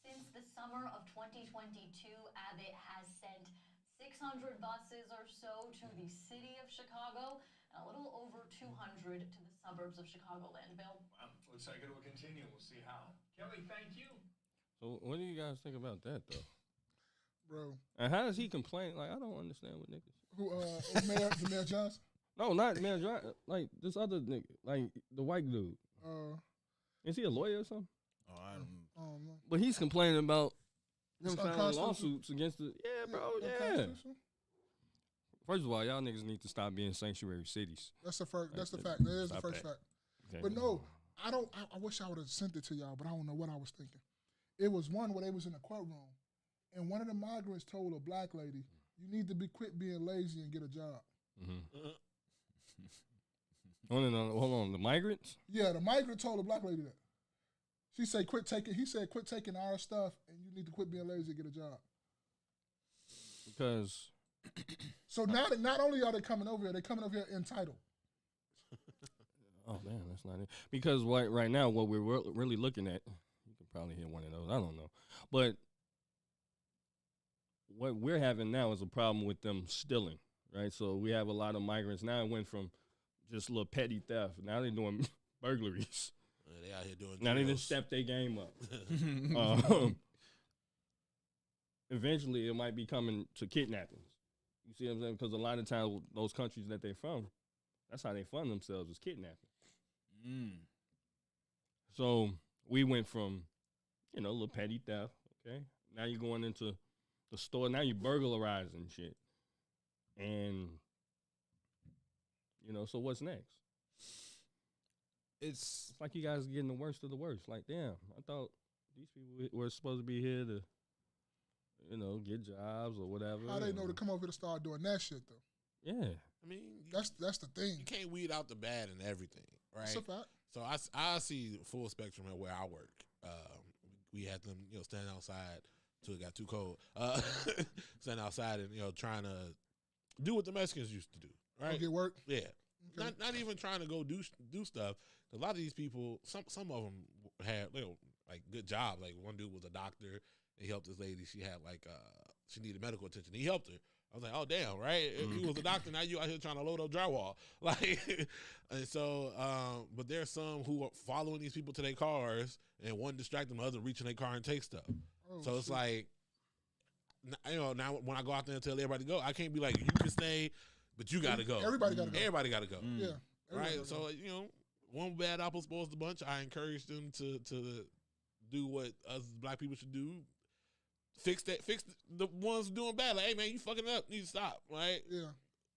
Since the summer of 2022, Abbott has sent 600 buses or so to the city of Chicago, and a little over 200 to the suburbs of Chicagoland. Bill? Well, looks like it will continue. We'll see how. Kelly, thank you. So what do you guys think about that, though? Bro. And how does he complain? Like, I don't understand what niggas. Who, Mayor Johnson? No, not Mayor Johnson. Like, this other nigga. Like, the white dude. Is he a lawyer or something? Oh, I don't know. But he's complaining about him It's filing unconstitutional. lawsuits against the. Yeah, bro, yeah. First of all, y'all niggas need to stop being sanctuary cities. That's the first. That's the fact. That is the Stop first that. fact. Okay. But no, I don't. I wish I would have sent it to y'all, but I don't know what I was thinking. It was one where they was in a courtroom, and one of the migrants told a black lady, "You need to quit being lazy and get a job." Mm-hmm. Hold on. The migrants? Yeah, the migrant told the black lady that. She said, "Quit taking." He said, "Quit taking our stuff, and you need to quit being lazy and get a job." Because. So now that not only are they coming over here, they're coming over here entitled. Oh man, that's not it. Because right now, what we're really looking at, you can probably hear one of those. I don't know, but what we're having now is a problem with them stealing, right? So we have a lot of migrants now. It went from just a little petty theft. Now they're doing burglaries. They out here doing. Now they drills. just step their game up. Eventually, it might be coming to kidnappings. You see what I'm saying? Because a lot of times, those countries that they're from, that's how they fund themselves, is kidnapping. So we went from, a little petty theft, okay? Now you're going into the store. Now you're burglarizing shit. And, so what's next? It's like you guys are getting the worst of the worst. Like, damn, I thought these people were supposed to be here to, get jobs or whatever. How they know to come over here to start doing that shit, though? Yeah. I mean, that's the thing. You can't weed out the bad in everything, right? That's a fact. So I see full spectrum at where I work. We had them, standing outside till it got too cold. Standing outside and trying to do what the Mexicans used to do, right? Go get work. Yeah. Okay. Not even trying to go do stuff. A lot of these people, some of them had like good jobs. Like one dude was a doctor. He helped this lady. She had she needed medical attention. He helped her. I was like, oh damn, right? If he was a doctor, now you out here trying to load up drywall, and so. But there's some who are following these people to their cars, and one distract them, the other reach in their car and take stuff. Oh, so it's like, now when I go out there and tell everybody to go, I can't be like, you can stay, but you gotta go. Everybody gotta go. Everybody gotta go. Yeah. Right. So one bad apple spoils the bunch. I encourage them to do what us black people should do. Fix the ones doing bad. Like, hey man, you fucking up. You need to stop. Right. Yeah.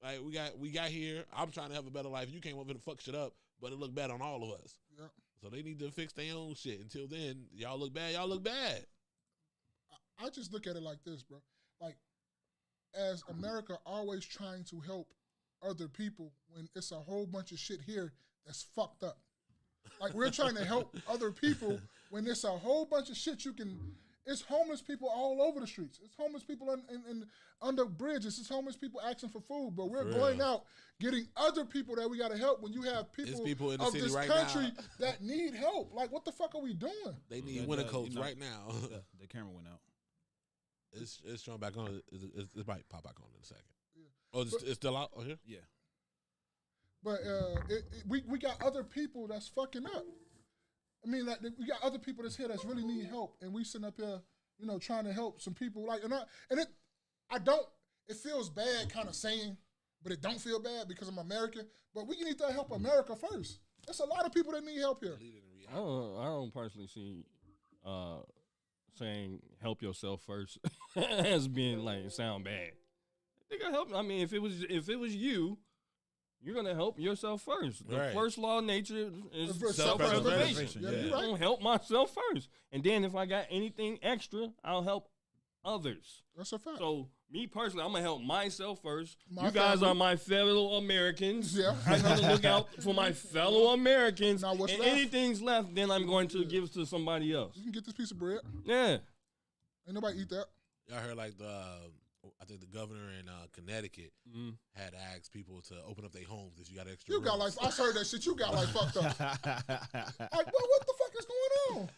Like we got here. I'm trying to have a better life. You came over to fuck shit up, but it looked bad on all of us. Yeah. So they need to fix their own shit. Until then, y'all look bad. Y'all look bad. I just look at it like this, bro. Like, as America always trying to help other people when it's a whole bunch of shit here that's fucked up. Like, we're trying to help other people when it's a whole bunch of shit It's homeless people all over the streets. It's homeless people in under bridges. It's homeless people asking for food. But we're going out getting other people that we got to help when you have people in the of city this right country now that need help. Like, what the fuck are we doing? They need winter coats right now. The camera went out. It's showing back on. It might pop back on in a second. Yeah. Oh, it's still out here? Yeah. But we got other people that's fucking up. I mean, like, we got other people that's here that's really need help, and we sitting up here, you know, trying to help some people. Like, it feels bad kind of saying, but it don't feel bad because I'm American. But we need to help America first. There's a lot of people that need help here. I don't personally see saying help yourself first as being like sound bad. They gotta help. I mean, if it was you, you're gonna help yourself first. The first law of nature is self-preservation. Yeah. I'm gonna help myself first, and then if I got anything extra, I'll help others. That's a fact. So me personally, I'm gonna help myself first. My you guys family. are my fellow Americans. Yeah. I'm gonna look out for my fellow Americans. Now what's and left? anything's left, then I'm going to give to somebody else. You can get this piece of bread. Yeah. Ain't nobody eat that. Y'all heard like I think the governor in Connecticut had asked people to open up their homes if you got extra. You got like, I heard that shit. You got like fucked up. Like, what the fuck is going on?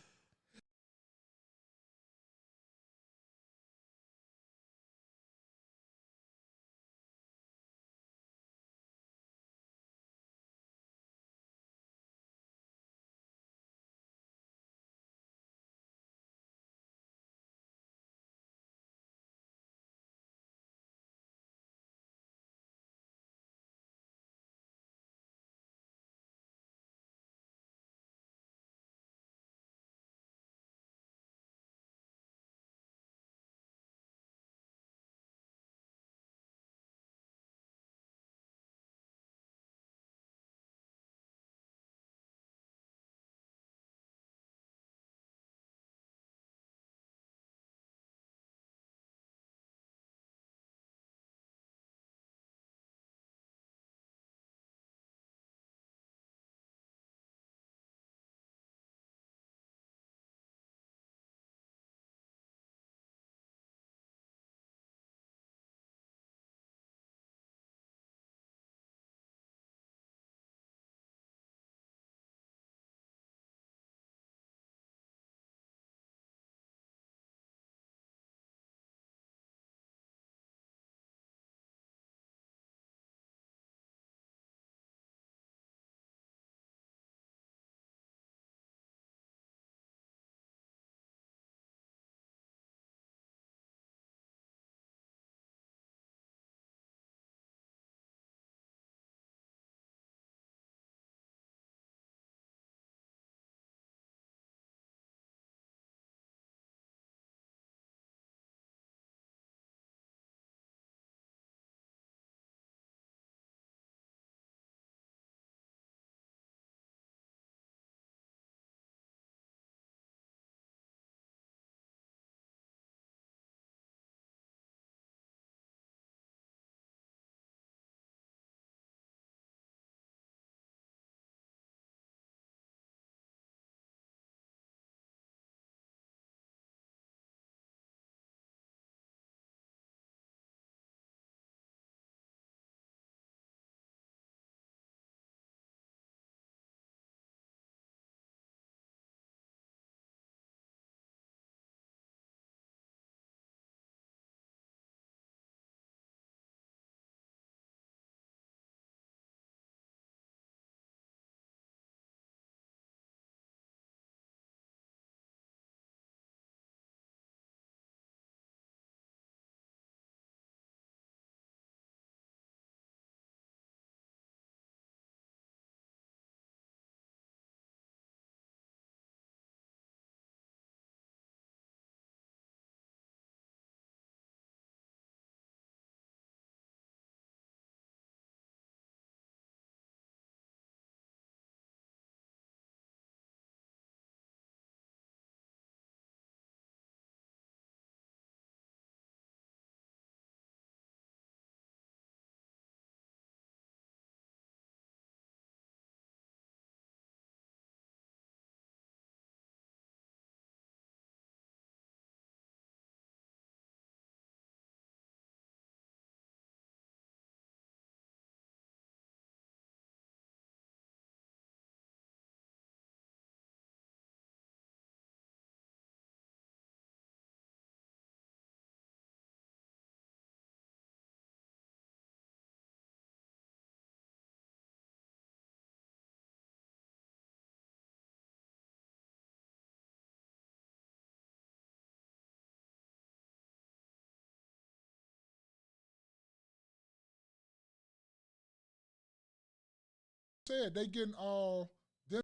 said they getting all them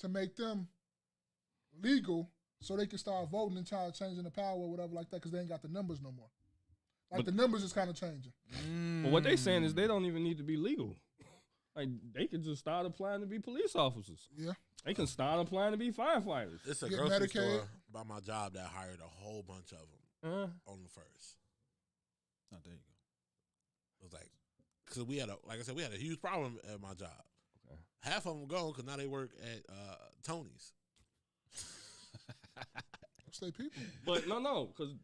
to make them legal so they can start voting and try changing the power or whatever like that because they ain't got the numbers no more. Like the numbers is kind of changing. But what they saying is they don't even need to be legal. Like they could just start applying to be police officers. Yeah. They can start applying to be firefighters. It's a Get grocery Medicaid. store by my job that hired a whole bunch of them on the first. Oh, there you go. It was like, because we had a huge problem at my job. Okay. Half of them gone because now they work at Tony's. Stay people. But no, because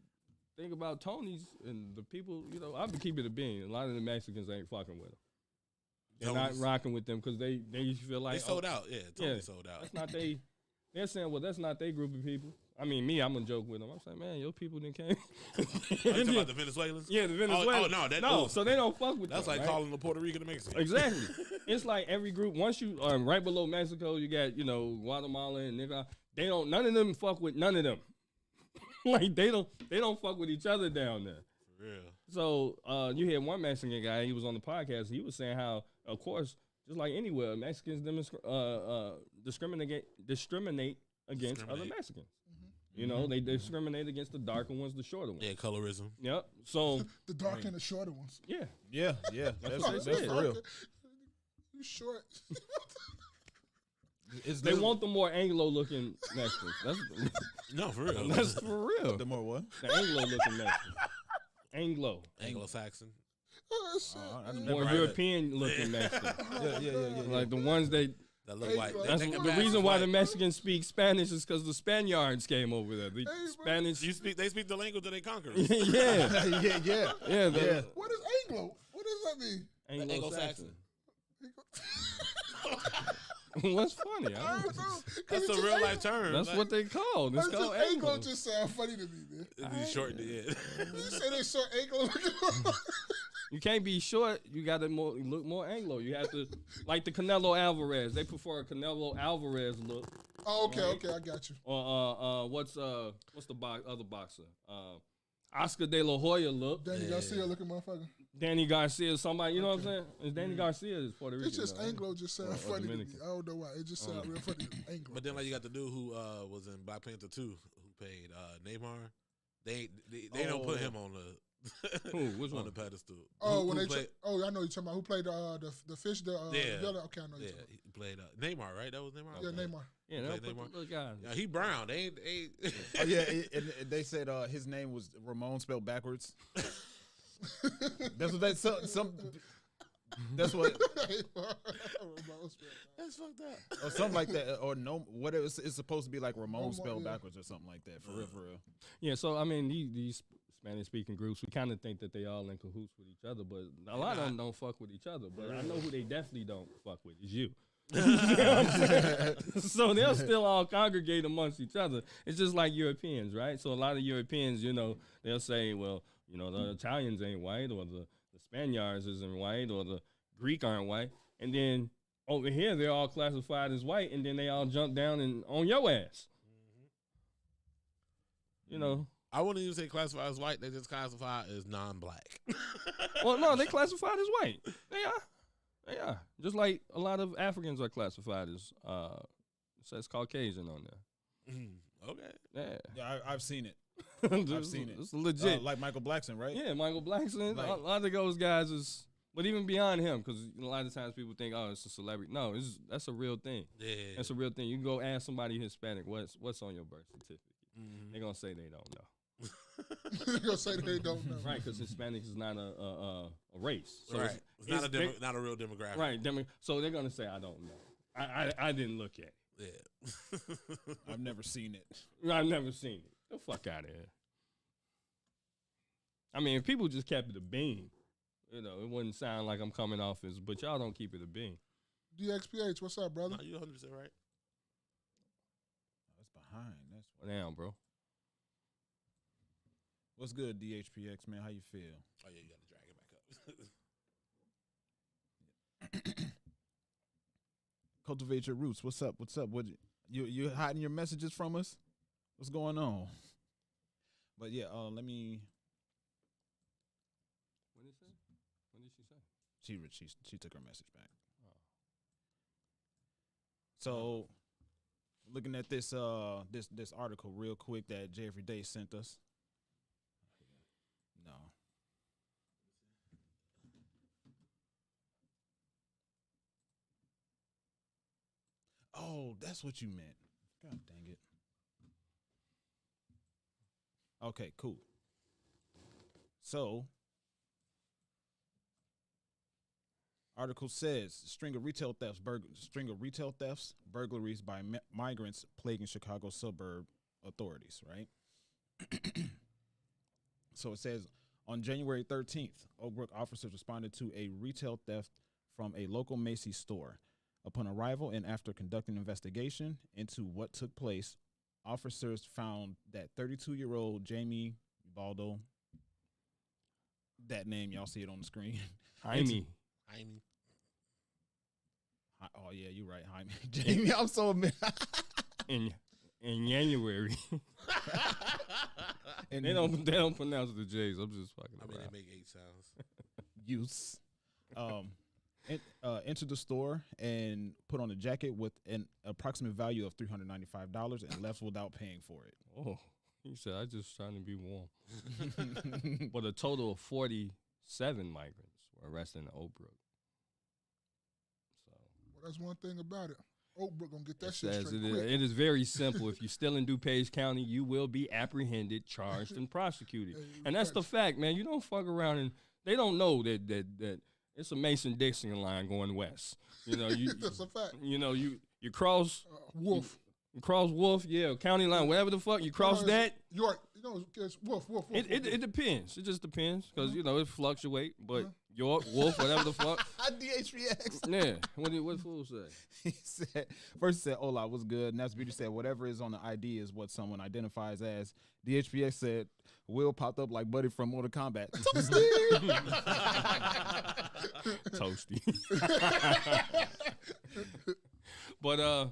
think about Tony's and the people, I've been keeping it a bean. A lot of the Mexicans ain't fucking with them. They're not rocking with them because they feel like they sold out. Yeah, Tony sold out. That's not they. They're saying, well, that's not their group of people. I mean, I'm gonna joke with them. I'm saying, man, your people didn't came. You talking about the Venezuelans? Yeah, the Venezuelans. No, so they don't fuck with that's them. like calling the Puerto Rican to Mexico. Exactly. It's like every group. Once you right below Mexico, you got Guatemala and Nicaragua. None of them fuck with none of them. Like they don't fuck with each other down there. For real. So you had one Mexican guy. He was on the podcast. He was saying how, of course, just like anywhere, Mexicans discriminate against other Mexicans. Mm-hmm. They discriminate against the darker ones, the shorter ones. Yeah, colorism. Yep. So the dark and the shorter ones. Yeah. Yeah. That's said. for real. You short. They want the more Anglo-looking Mexicans. No, for real. That's for real. The more what? The Anglo-looking Mexicans. Anglo-Saxon. More European-looking Mexicans. Yeah. Like the ones that look like. That's the reason why the Mexicans speak Spanish is because the Spaniards came over there. The Spanish. They speak the language that they conquered. yeah. What is Anglo? What does that mean? Anglo-Saxon. What's funny? I don't know. That's a real life term. That's what they call. It's called Anglo. Just sound funny to me, man. You shortened it. You say they short Anglo. You can't be short. You got to look more Anglo. You have to, like the Canelo Alvarez. They prefer a Canelo Alvarez look. Oh, okay, I got you. Or what's the other boxer? Oscar De La Hoya look. Danny Garcia looking motherfucker. Danny Garcia, somebody, you know what I'm saying? It's Danny Garcia is Puerto Rican. It's just Anglo just sound funny to me. I don't know why. It just sounds real funny. Anglo. But then like you got the dude who was in Black Panther 2 who played Neymar. They don't put him on the Which on one? the pedestal. Oh, when they I know you're talking about who played the fish. Okay, I know you're talking about. He played Neymar, right? That was Neymar. Yeah, Neymar. Yeah, Neymar. Look, guys. Yeah, he brown. They ain't. And they said his name was Ramon spelled backwards. That's what that's that's what That's fucked up. or something like that, or no, what it's supposed to be like Ramon spelled backwards or something like that. For real. Yeah, so I mean these Spanish speaking groups, we kind of think that they all in cahoots with each other, but a lot of them don't fuck with each other. But I know who they definitely don't fuck with is you. So they'll still all congregate amongst each other. It's just like Europeans, right? So a lot of Europeans, they'll say, well, the Italians ain't white, or the Spaniards isn't white, or the Greek aren't white. And then over here, they're all classified as white, and then they all jump down and on your ass. I wouldn't even say classified as white. They just classify as non-black. Well, no, they classified as white. They are. Just like a lot of Africans are classified as, it says Caucasian on there. Okay. Yeah. I've seen it. I've seen it. It's legit. Like Michael Blackson, right? Yeah, Michael Blackson. Like, a lot of those guys is, but even beyond him, because a lot of times people think, oh, it's a celebrity. No, that's a real thing. Yeah. That's a real thing. You can go ask somebody Hispanic, what's on your birth certificate? They're gonna say they don't know. They're gonna say they don't know. Right, because Hispanic is not a race. So right. It's not a real demographic. Right. So they're gonna say I don't know. I didn't look at it. Yeah. I've never seen it. I've never seen it. The fuck out of here. I mean, if people just kept it a bean, it wouldn't sound like I'm coming off as, but y'all don't keep it a bean. DXPH, what's up, brother? No, you 100% right. That's behind. That's Damn, bro. What's good, DHPX, man? How you feel? Oh, yeah, you got to drag it back up. Cultivate your roots. What's up? What you hiding your messages from us? What's going on? But yeah, let me. What did she say? She took her message back. So, looking at this this article real quick that Jeffrey Day sent us. No. Oh, that's what you meant. God dang it. Okay, cool. So, article says string of retail thefts, burglaries by migrants plaguing Chicago suburb authorities. Right. So it says on January 13th, Oak Brook officers responded to a retail theft from a local Macy's store. Upon arrival and after conducting an investigation into what took place, officers found that 32-year-old Jamie Baldo, that name, y'all see it on the screen. Jaime. Oh, yeah, you're right, Jaime. Jamie, I'm so mad. In January. And they don't pronounce the J's. I'm just fucking around. I mean, they make 8 sounds. Use. Entered the store and put on a jacket with an approximate value of $395 and left without paying for it. Oh, he said, I just trying to be warm. But a total of 47 migrants were arrested in Oak Brook. So, Well, that's one thing about it. Oak Brook gonna get that it shit says straight it, quick. it is very simple. If you're still in DuPage County, you will be apprehended, charged, and prosecuted. And that's the fact, man. You don't fuck around and they don't know that it's a Mason-Dixon line going west. You know, That's a fact. You know, you cross Wolf. you cross Wolf, yeah, county line, whatever the fuck. You cross that. York. You know, it's Wolf. It depends. It just depends because you know it fluctuate. But York, Wolf, whatever the fuck. DHPX. Yeah. What fool say? He said, first he said, Ola, what's good? And that's Beauty said, whatever is on the ID is what someone identifies as. DHPX said, Will popped up like Buddy from Mortal Kombat. Toasty. But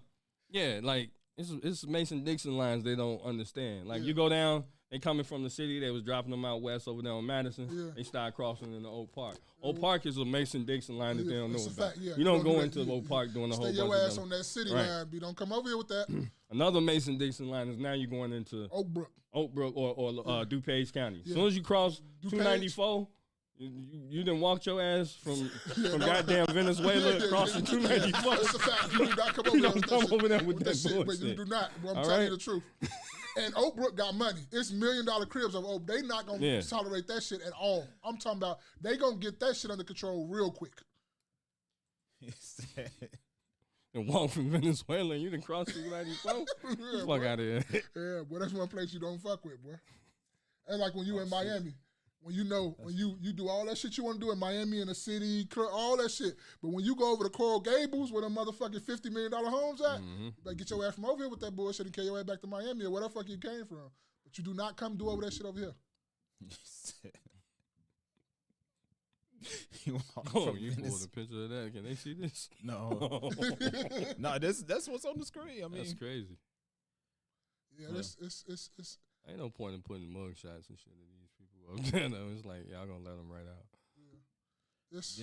yeah, like it's Mason-Dixon lines they don't understand. Like you go down, they coming from the city, they was dropping them out west over there on Madison. Yeah. They start crossing into Oak Park. Oak Park is a Mason-Dixon line that they don't know It's a about. fact, yeah. You don't go into Oak Park doing a whole Stay bunch your of ass them. on that city Right. line, B. Don't come over here with that. Another Mason-Dixon line is now you're going into Oak Brook. or DuPage County. Yeah. As soon as you cross DuPage. 294, you done walked your ass from goddamn Venezuela crossing 294. That's a fact. You do not come over You there don't with come that over shit. there with that shit. But bullshit. you do not. Well, I'm All telling right? you the truth. And Oak Brook got money. It's $1 million cribs of Oak. They not going to tolerate that shit at all. I'm talking about they going to get that shit under control real quick. He said, And walk from Venezuela and you done crossed 294? Yeah, Fuck out of here. Yeah, boy, that's one place you don't fuck with, boy. And like when you in Miami, when you know, when you do all that shit you want to do in Miami, in the city, all that shit. But when you go over to Coral Gables, where the motherfucking $50 million homes at, you better get your ass from over here with that bullshit and carry your ass back to Miami or where the fuck you came from. But you do not come do over that shit over here. he said, he walked Oh, from you Venice- pulled a picture of that. Can they see this? No. No, that's what's on the screen. I mean, That's crazy. Yeah, it's Ain't no point in putting mug shots and shit of these people up there. Though. It's like, y'all gonna let them right out. it's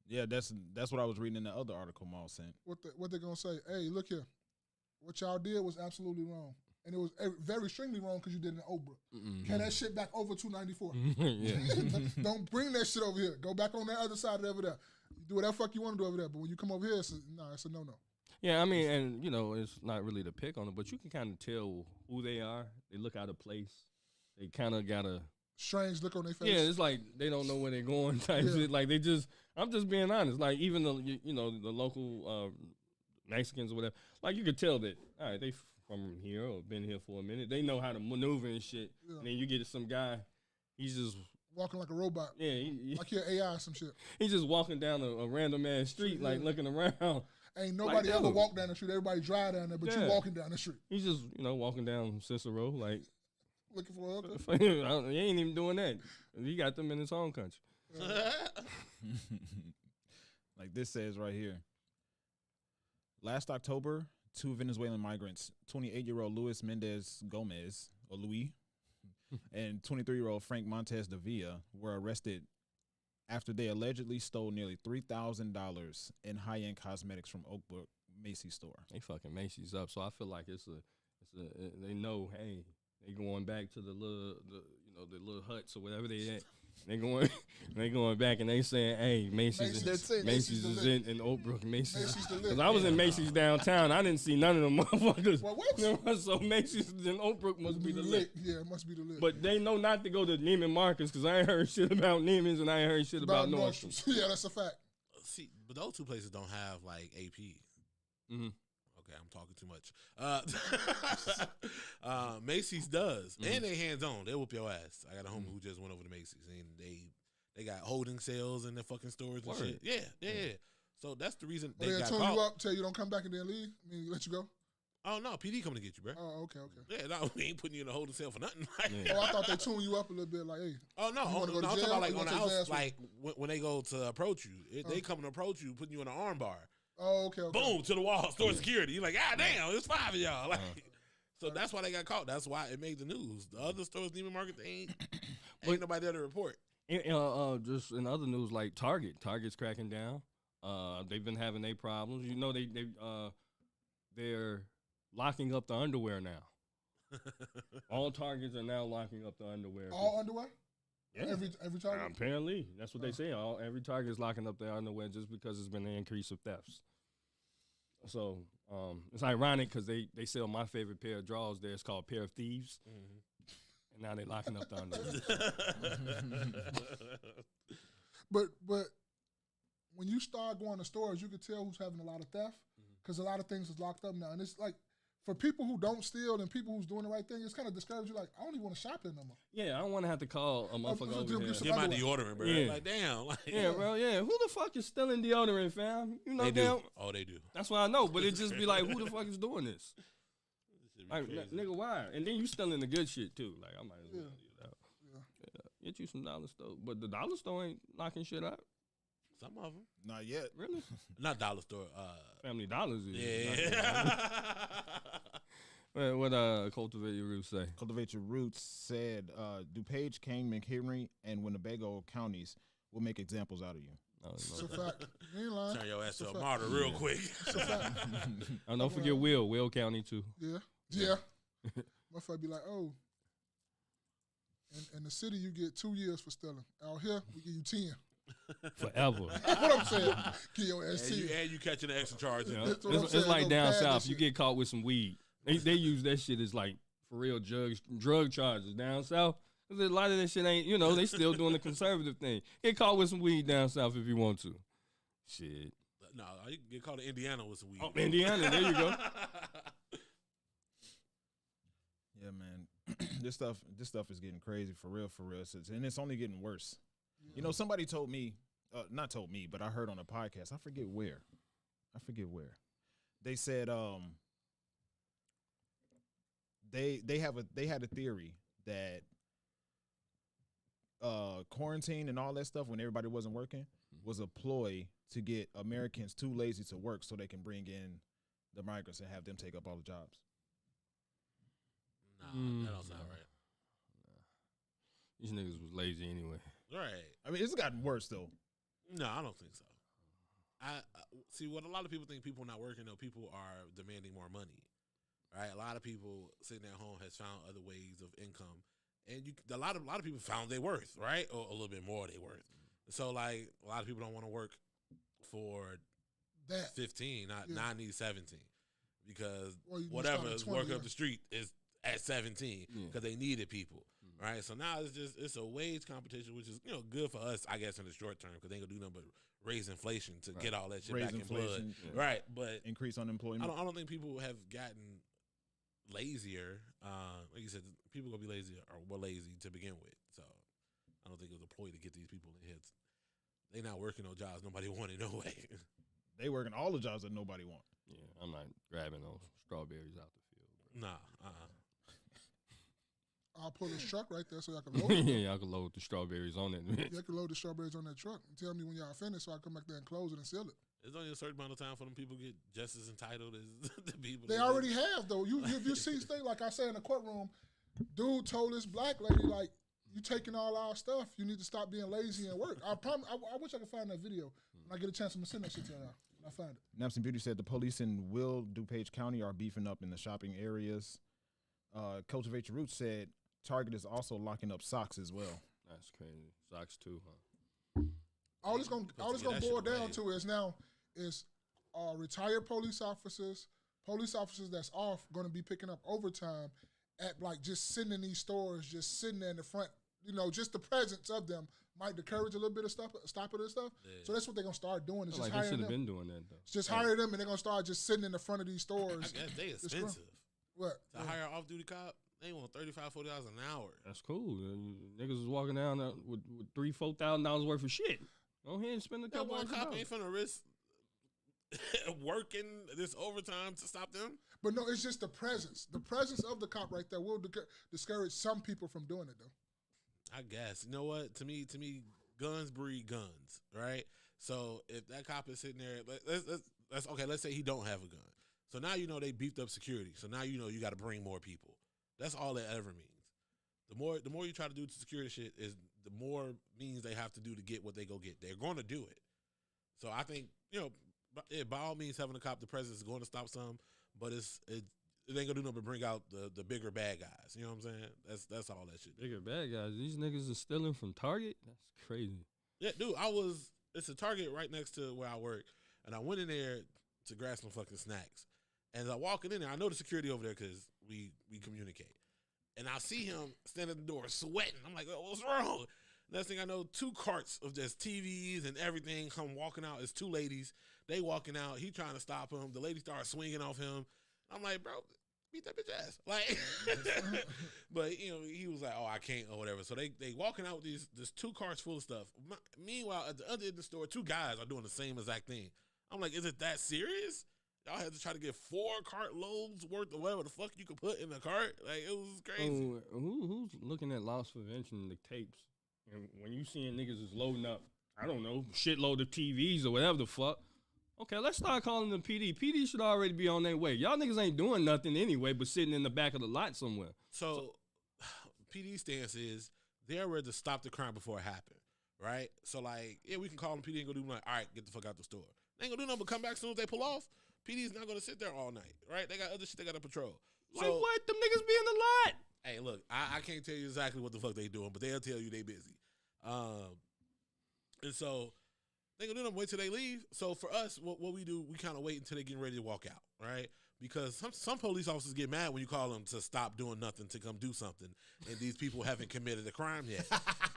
yeah, that's what I was reading in the other article Maul sent. what they gonna say. Hey, look here, what y'all did was absolutely wrong, and it was very extremely wrong because you did it in Oak Brook. Carry that shit back over 294. Yeah. Don't bring that shit over here. Go back on that other side over there. You do whatever fuck you want to do over there, but when you come over here, it's a no. Yeah, I mean, and you know, it's not really to pick on them, but you can kind of tell who they are. They look out of place. They kind of got a Strange look on their face. yeah. It's like they don't know where they're going type shit. Like they just, I'm just being honest. Like even the the local Mexicans or whatever. Like you could tell that all right, they from here or been here for a minute. They know how to maneuver and shit. Yeah. And then you get some guy, he's just walking like a robot. yeah, Like you're AI or some shit. he's just walking down a random ass street, like looking around. Ain't nobody Like, ever dude. walk down the street. Everybody drive down there, but you Yeah. walking down the street. He's just walking down Cicero, like Looking for a hooker. he ain't even doing that. He got them in his home country. Like this says right here. Last October, 2 Venezuelan migrants, 28-year-old Luis Mendez Gomez, or Luis, and 23-year-old Frank Montes de Villa were arrested after they allegedly stole nearly $3,000 in high-end cosmetics from Oak Brook, Macy's store. They fucking Macy's up. So I feel like they know, hey, they going back to the little huts or whatever they at. They going back and they saying, hey, Macy's is in Oak Brook. Macy's. Because I was in Macy's downtown. I didn't see none of them motherfuckers. Well, what? So Macy's in Oak Brook must be the lick. Yeah, it must be the lick. But they know not to go to Neiman Marcus because I ain't heard shit about Neiman's and I ain't heard shit about Nordstrom's. Yeah, that's a fact. See, but those two places don't have like AP. Mm-hmm. Okay, I'm talking too much. Macy's does, and they hands on. They whoop your ass. I got a homie who just went over to Macy's, and they got holding sales in their fucking stores and shit. Yeah. So that's the reason they got tune caught. you up, tell you don't come back and then leave. I mean, let you go. Oh no, PD coming to get you, bro. Oh, okay. Yeah, no, we ain't putting you in a holding cell for nothing. Oh, I thought they tune you up a little bit, like, hey. Oh no, I'm talking about like on the house, like when they go to approach you, they come to approach you, putting you in an arm bar. Oh, okay. Boom, to the wall, store security. You're like, God damn, it's 5 of y'all. Like, so that's why they got caught. That's why it made the news. The other stores, Neiman Market, they ain't nobody there to report. Just in other news, like Target's cracking down. They've been having their problems. You know, they're locking up the underwear now. All Targets are now locking up the underwear. All underwear? Yeah. Every Target? Apparently. That's what they say. Every Target is locking up their underwear just because there's been an increase of thefts. So it's ironic because they sell my favorite pair of drawers there. It's called Pair of Thieves. Mm-hmm. And now they're locking up the underwear. But when you start going to stores, you can tell who's having a lot of theft because a lot of things is locked up now. And it's like, for people who don't steal and people who's doing the right thing, it's kind of discouraging. Like, I don't even want to shop here no more. Yeah, I don't want to have to call a motherfucker over here. Get my deodorant, bro. Yeah. Like, damn. Like, yeah, bro, yeah. Who the fuck is stealing deodorant, fam? You know, they do. Oh, they do. That's what I know. But it just be like, who the fuck is doing this? Like, nigga, why? And then you stealing the good shit, too. Like, I might as well get it out. Yeah. Get you some dollar store. But the dollar store ain't locking shit up. Some of them. Not yet. Really? Not dollar store. Family Dollars is. Yeah. What Cultivate Your Roots say? Cultivate Your Roots said, DuPage, Kane, McHenry, and Winnebago counties will make examples out of you. It's a fact. You ain't lying. Turn your ass to a martyr real quick. It's a fact. Don't forget Will County, too. Yeah. Motherfucker be like, oh. In the city, you get 2 years for stealing. Out here, we give you 10. Forever. That's what I'm saying. Give your ass 10. And you catching the extra charge. Yeah. It's like down south. You get caught with some weed. They use that shit as like for real drug charges down south. Cause a lot of that shit ain't, they still doing the conservative thing. Get caught with some weed down south if you want to. Shit. No, you can get caught in Indiana with some weed. Oh, Indiana, there you go. Yeah, man. This stuff is getting crazy for real, and it's only getting worse. Yeah. Somebody told me, not told me, but I heard on a podcast. I forget where. They said they had a theory that quarantine and all that stuff when everybody wasn't working was a ploy to get Americans too lazy to work so they can bring in the migrants and have them take up all the jobs. Nah, that don't sound right. These niggas was lazy anyway. Right. I mean, it's gotten worse though. No, I don't think so. I see what a lot of people think. People not working though. People are demanding more money. Right. A lot of people sitting at home has found other ways of income, and a lot of people found their worth, right, or a little bit more their worth. So like a lot of people don't want to work for that 15, not need 17, because whatever is work up the street is at 17 because they needed people. Right, so now it's a wage competition, which is good for us, I guess, in the short term, because they ain't gonna do nothing but raise inflation to get all that shit back in blood. Yeah. Right, but increase unemployment. I don't think people have gotten lazier. Like you said, people gonna be lazy or were lazy to begin with. So I don't think it was a ploy to get these people in here. They not working no jobs nobody wanted no way. They working all the jobs that nobody want. Yeah, I'm not grabbing those strawberries out the field. Bro. Nah. I'll pull this truck right there so y'all can load it. Yeah, y'all can load the strawberries on it. Y'all can load the strawberries on that truck and tell me when y'all finish so I come back there and close it and seal it. There's only a certain amount of time for them people to get just as entitled as the people. They already have, though. You see things like I said in the courtroom, dude told this black lady, like, you taking all our stuff. You need to stop being lazy and work. I wish I could find that video. When I get a chance, I'm going to send that shit to y'all. I found it. Naps and Beauty said the police in Will DuPage County are beefing up in the shopping areas. Cultivate Your Roots said Target is also locking up socks as well. That's crazy. Socks too, huh? All it's gonna boil down to is retired police officers that's off gonna be picking up overtime at like just sitting in these stores, just sitting there in the front. You know, just the presence of them might encourage a little bit of stopping this stuff. Yeah. So that's what they're gonna start doing. Is just like hiring they should them. have been doing that though. Just hire them, and they're gonna start just sitting in the front of these stores. I guess they expensive. What? To hire an off-duty cop, they want $35-$40 an hour. That's cool. Niggas is walking down with $3,000-$4,000 worth of shit. Go ahead and spend a couple one cop dollars. ain't finna risk working this overtime to stop them. But no, it's just the presence. The presence of the cop right there will discourage some people from doing it, though. I guess. You know what? To me, guns breed guns, right? So if that cop is sitting there, let's okay. Let's say he don't have a gun. So now you know they beefed up security. So now you know you got to bring more people. That's all that ever means. The more you try to do to security shit is the more means they have to do to get what they go get. They're going to do it. So I think by all means having a cop, the presence is going to stop some, but it ain't gonna do nothing but bring out the bigger bad guys. You know what I'm saying? That's all that shit. Bigger bad guys. These niggas are stealing from Target. That's crazy. Yeah, dude. It's a Target right next to where I work, and I went in there to grab some fucking snacks. And as I walking in there, I know the security over there because we communicate. And I see him standing at the door sweating. I'm like, oh, what's wrong? Next thing I know, 2 carts of just TVs and everything come walking out. It's 2 ladies. They walking out. He trying to stop him. The lady starts swinging off him. I'm like, bro, beat that bitch ass. Like, but he was like, oh, I can't or whatever. So they walking out with this 2 carts full of stuff. Meanwhile, at the other end of the store, 2 guys are doing the same exact thing. I'm like, is it that serious? Y'all had to try to get 4 cart loads worth of whatever the fuck you could put in the cart. Like, it was crazy. Who's looking at loss prevention, the tapes? And when you seeing niggas is loading up, I don't know, shitload of TVs or whatever the fuck. Okay, let's start calling them PD. PD should already be on their way. Y'all niggas ain't doing nothing anyway but sitting in the back of the lot somewhere. So PD stance is they're ready to stop the crime before it happened, right? So, like, yeah, we can call them PD and go do like, all right, get the fuck out the store. They ain't gonna do nothing but come back as soon as they pull off. PD's not gonna sit there all night, right? They got other shit they got to patrol. Like what? Them niggas be in the lot. Hey, look, I can't tell you exactly what the fuck they doing, but they'll tell you they busy. And so they gonna do them wait till they leave. So for us, what we do, we kind of wait until they get ready to walk out, right? Because some police officers get mad when you call them to stop doing nothing to come do something, and these people haven't committed a crime yet.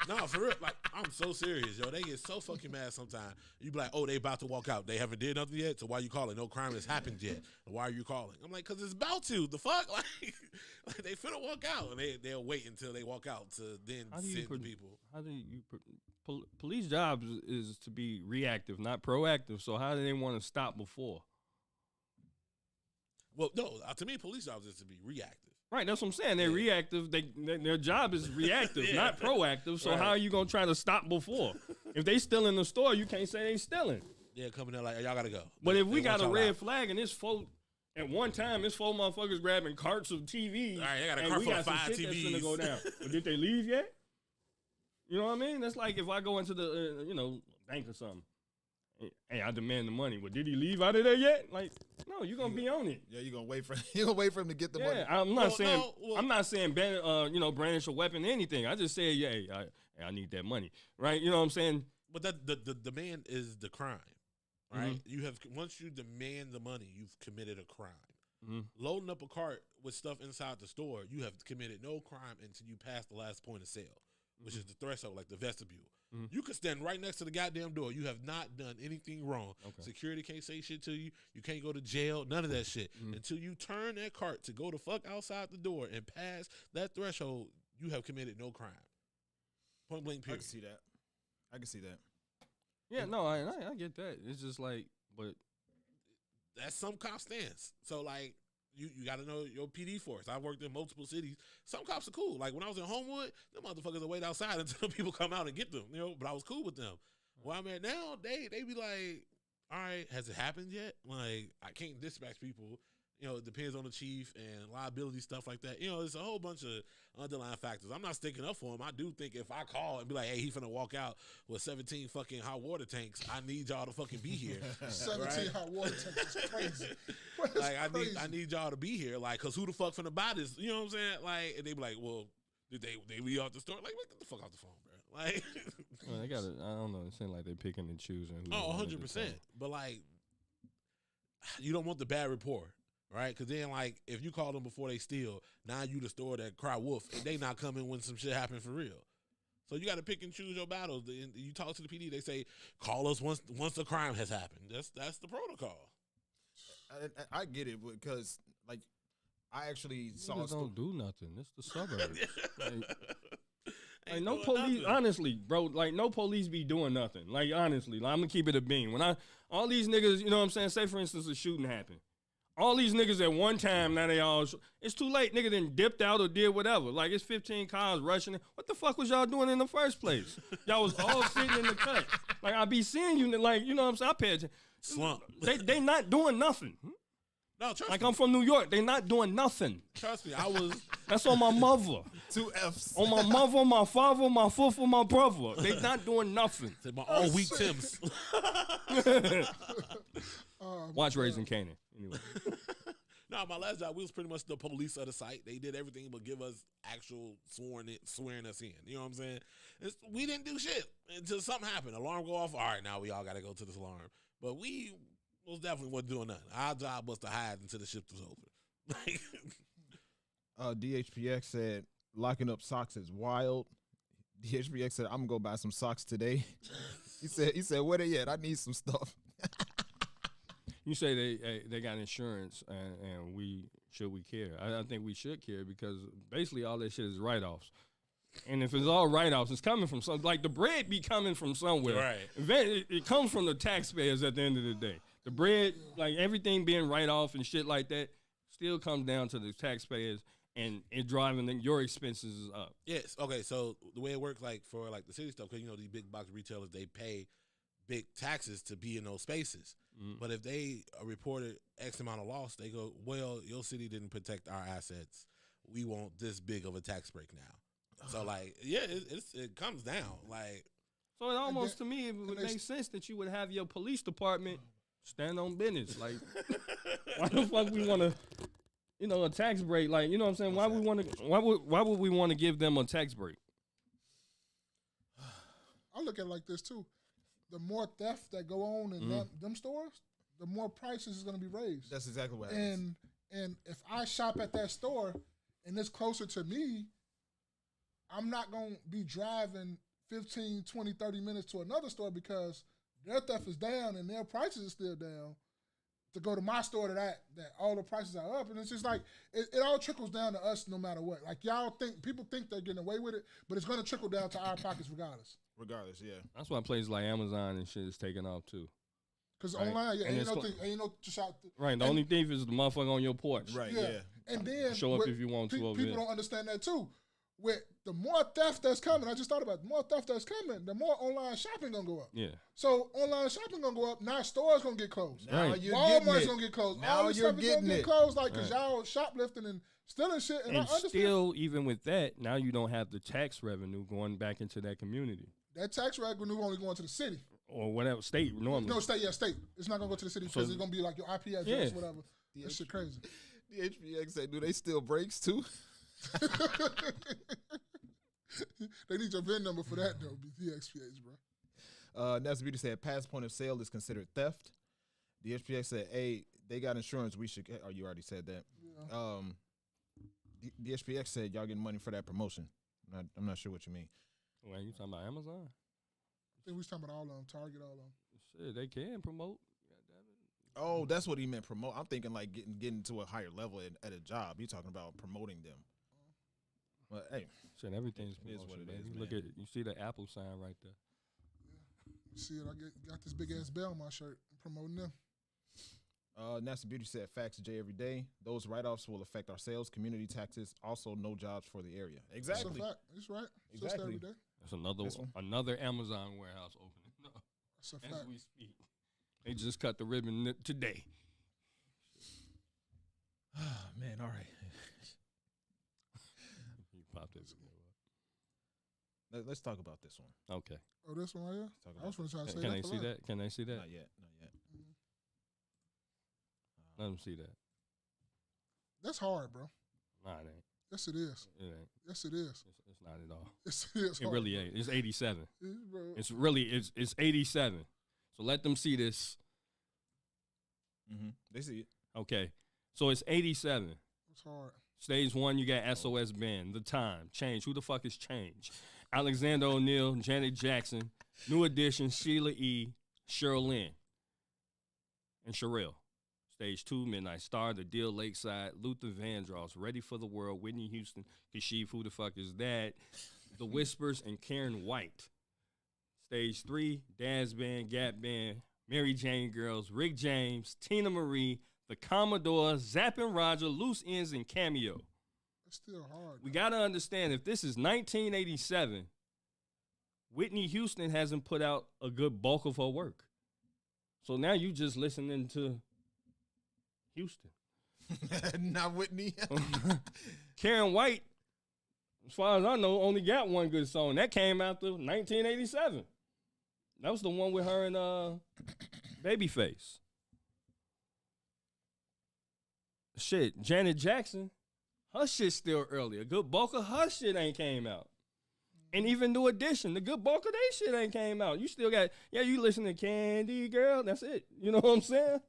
No, for real, like, I'm so serious, yo. They get so fucking mad sometimes. You be like, oh, they about to walk out. They haven't did nothing yet, so why you calling? No crime has happened yet. Why are you calling? I'm like, because it's about to. The fuck? Like they finna walk out, and they'll wait until they walk out to then send the people. How do you police jobs is to be reactive, not proactive. So how do they want to stop before? Well, no, to me, police jobs is to be reactive. Right, that's what I'm saying. They're reactive. Their job is reactive, not proactive. So how are you gonna try to stop before? If they still in the store, you can't say they stealing. Yeah, coming in like, y'all gotta go. But if we got a red flag and it's folk, at one time it's 4 motherfuckers grabbing carts of TVs. All right, they got a cart full of 5 TVs. That's gonna go down. But did they leave yet? You know what I mean? That's like if I go into the bank or something. Hey, I demand the money. Well, did he leave out of there yet? Like, no, you're gonna be on it. Yeah, you're gonna wait for him to get the money. I'm not saying I'm not saying brandish a weapon or anything. I just say, yeah, I need that money, right? You know what I'm saying? But that the demand is the crime, right? Mm-hmm. You have once you demand the money, you've committed a crime. Mm-hmm. Loading up a cart with stuff inside the store, you have committed no crime until you pass the last point of sale, which is the threshold, like the vestibule. Mm-hmm. You could stand right next to the goddamn door. You have not done anything wrong. Okay. Security can't say shit to you. You can't go to jail. None of that shit. Mm-hmm. Until you turn that cart to go the fuck outside the door and pass that threshold, you have committed no crime. Point blank period. I can see that. Yeah, no, I get that. It's just like, but that's some cop stance. So, like, you got to know your PD force. I worked in multiple cities. Some cops are cool. Like when I was in Homewood, them motherfuckers would wait outside until people come out and get them. But I was cool with them. Where I'm at now, they be like, all right, has it happened yet? Like I can't dispatch people. it depends on the chief and liability stuff like that. It's a whole bunch of underlying factors. I'm not sticking up for him. I do think if I call and be like, hey, he finna walk out with 17 fucking hot water tanks, I need y'all to fucking be here. 17 hot water tanks is crazy. Like, I need y'all to be here. Like, cause who the fuck finna buy this? You know what I'm saying? Like, and they be like, well, did they be off the store? Like, get the fuck off the phone, bro. Like, well, they got it. I don't know. It seems like they're picking and choosing. Who 100%. But like, you don't want the bad report. Right, because then like if you call them before they steal, now you the store that cry wolf, and they not coming when some shit happen for real. So you got to pick and choose your battles. You talk to the PD, they say call us once the crime has happened. That's the protocol. I get it because like I actually saw. Don't do nothing. It's the suburbs. Like no police, nothing. Honestly, bro. Like no police be doing nothing. Like honestly, like, I'm gonna keep it a bean. When all these niggas, you know what I'm saying? Say for instance, a shooting happened. All these niggas at one time, now they all, it's too late. Nigga done dipped out or did whatever. Like, it's 15 cars rushing. What the fuck was y'all doing in the first place? Y'all was all sitting in the cut. Like, I be seeing you, like, you know what I'm saying? I pay attention. Slump. They not doing nothing. No, trust like, me. I'm from New York. They not doing nothing. Trust me, I was. That's on my mother. 2 Fs. On my mother, my father, my football, my brother. They not doing nothing. Say my all weak Tims. Watch Raising Canaan. Anyway. No, my last job, we was pretty much the police of the site. They did everything but give us actual swearing us in. You know what I'm saying? We didn't do shit until something happened. Alarm go off. All right, now we all got to go to this alarm. But we most definitely wasn't doing nothing. Our job was to hide until the shift was over. DHPX said locking up socks is wild. DHPX said I'm gonna go buy some socks today. He said where they at? I need some stuff. You say they got insurance and we care? I think we should care because basically all that shit is write-offs. And if it's all write-offs, it's coming from some, like the bread be coming from somewhere. Right. It comes from the taxpayers at the end of the day. The bread, like everything being write-off and shit like that, still comes down to the taxpayers and it driving your expenses up. Yes. Okay. So the way it works, like for like the city stuff, because these big box retailers, they pay big taxes to be in those spaces. Mm-hmm. But if they reported X amount of loss, they go, well, your city didn't protect our assets. We want this big of a tax break now. So like, yeah, it comes down like. So it almost to me it would make sense that you would have your police department stand on business. Like, why the fuck we want to, a tax break? Like, you know what I'm saying? Why would we want to give them a tax break? I look at it like this too. The more theft that go on in them stores, the more prices is going to be raised. That's exactly what happens. And if I shop at that store and it's closer to me, I'm not going to be driving 15, 20, 30 minutes to another store because their theft is down and their prices are still down to go to my store that all the prices are up. And it's just like, it all trickles down to us no matter what. Like people think they're getting away with it, but it's going to trickle down to our pockets regardless. Regardless, yeah. That's why places like Amazon and shit is taking off too. Because online, ain't no shop. Right, the only thief is the motherfucker on your porch. Right, yeah. And then show up if you want to over there. People don't understand that too. With the more theft that's coming, I just thought about it, the more theft that's coming, the more online shopping gonna go up. Yeah. So online shopping gonna go up. Now stores gonna get closed. Now you're Walmart's gonna get closed. Now all this you're stuff is gonna get closed, like because right. y'all shoplifting and stealing shit. And I understand. Still, even with that, now you don't have the tax revenue going back into that community. That tax revenue only going to the city. Or whatever, state, normally. No, state. It's not going to go to the city because it's going to be like your IP address, whatever. That shit crazy. The HPX said, do they steal brakes too? They need your VIN number for that, though, the HPX, bro. Nasty Beauty said, past point of sale is considered theft. The HPX said, hey, they got insurance. We should, oh, you already said that. Yeah. The HPX said, y'all getting money for that promotion. I'm not sure what you mean. Wait, you talking about Amazon? I think we was talking about all of them, Target, all of them. Shit, they can promote. Oh, that's what he meant, promote. I'm thinking like getting to a higher level at a job. You're talking about promoting them. But hey, shit, everything's promotion, what it is. You look at it. You see the Apple sign right there. Yeah, you see it. I got this big ass bell on my shirt promoting them. Nasty Beauty said, facts J every day. Those write-offs will affect our sales, community taxes, also no jobs for the area. Exactly. That's a fact. That's right. Exactly. Just every day. That's another Amazon warehouse opening. No. That's a As fact. we speak. They just cut the ribbon today. Let's talk about this one. Okay. Oh, this one right here? I was going to try to say Can that they for see life. that? Can they see that? Not yet. Let them see that. That's hard, bro. Nah, it ain't. Yes, it is. It ain't. Yes, it is. It's not at all. Yes, it is. It hard, really bro. ain't. It's 87. Bro. It's 87. So let them see this. They see it. Okay. So it's 87. It's hard. Stage 1, you got SOS Band, The Time, Change. Who the fuck is Change? Alexander O'Neal, Janet Jackson, New Edition, Sheila E., Cheryl Lynn, and Sherelle. Stage 2, Midnight Star, The Deal, Lakeside, Luther Vandross, Ready for the World, Whitney Houston, Kashif, Who the Fuck Is That, The Whispers, and Karen White. Stage 3, Daz Band, Gap Band, Mary Jane Girls, Rick James, Tina Marie, The Commodores, Zapp and Roger, Loose Ends, and Cameo. It's still hard. We got to understand, if this is 1987, Whitney Houston hasn't put out a good bulk of her work. So now you just listening to Houston. Not Whitney. Karen White, as far as I know, only got one good song. That came out to 1987. That was the one with her and Babyface. Shit, Janet Jackson, her shit's still early. A good bulk of her shit ain't came out. And even New Edition, the good bulk of they shit ain't came out. You still got, you listen to Candy Girl, that's it. You know what I'm saying?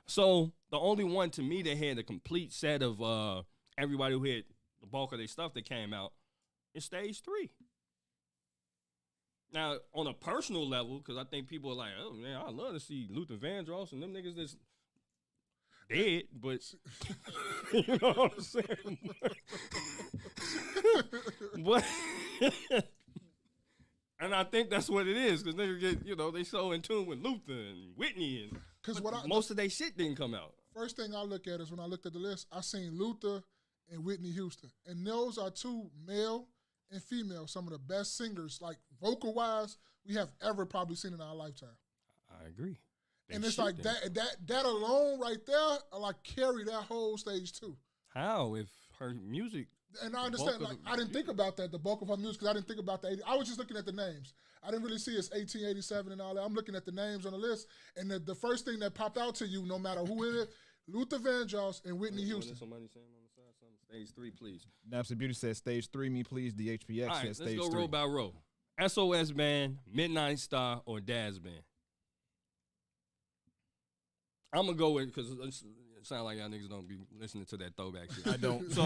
So the only one to me that had a complete set of everybody who had the bulk of their stuff that came out is Stage 3. Now, on a personal level, because I think people are like, oh, man, I love to see Luther Vandross and them niggas that's dead, but you know what I'm saying? But and I think that's what it is, because niggas get, they so in tune with Luther and Whitney, and most of their shit didn't come out. First thing I look at is when I looked at the list, I seen Luther and Whitney Houston. And those are two male and female, some of the best singers, like vocal-wise, we have ever probably seen in our lifetime. I agree. And it's like that alone right there, like carry that whole Stage 2. How? If her music... And I understand, like, I didn't think about that, the bulk of her music, because I didn't think about the 80s. I was just looking at the names. I didn't really see it's 1887 and all that. I'm looking at the names on the list, and the first thing that popped out to you, no matter who it is, Luther Vandross and Whitney Houston. Somebody saying on the side something. Stage 3, please. Napster Beauty says Stage 3, me please. DHPX All right, says Stage 3. let's go row by row. SOS Band, Midnight Star, or Daz Band? I'm going to go with, because it sounds like y'all niggas don't be listening to that throwback shit. I don't. So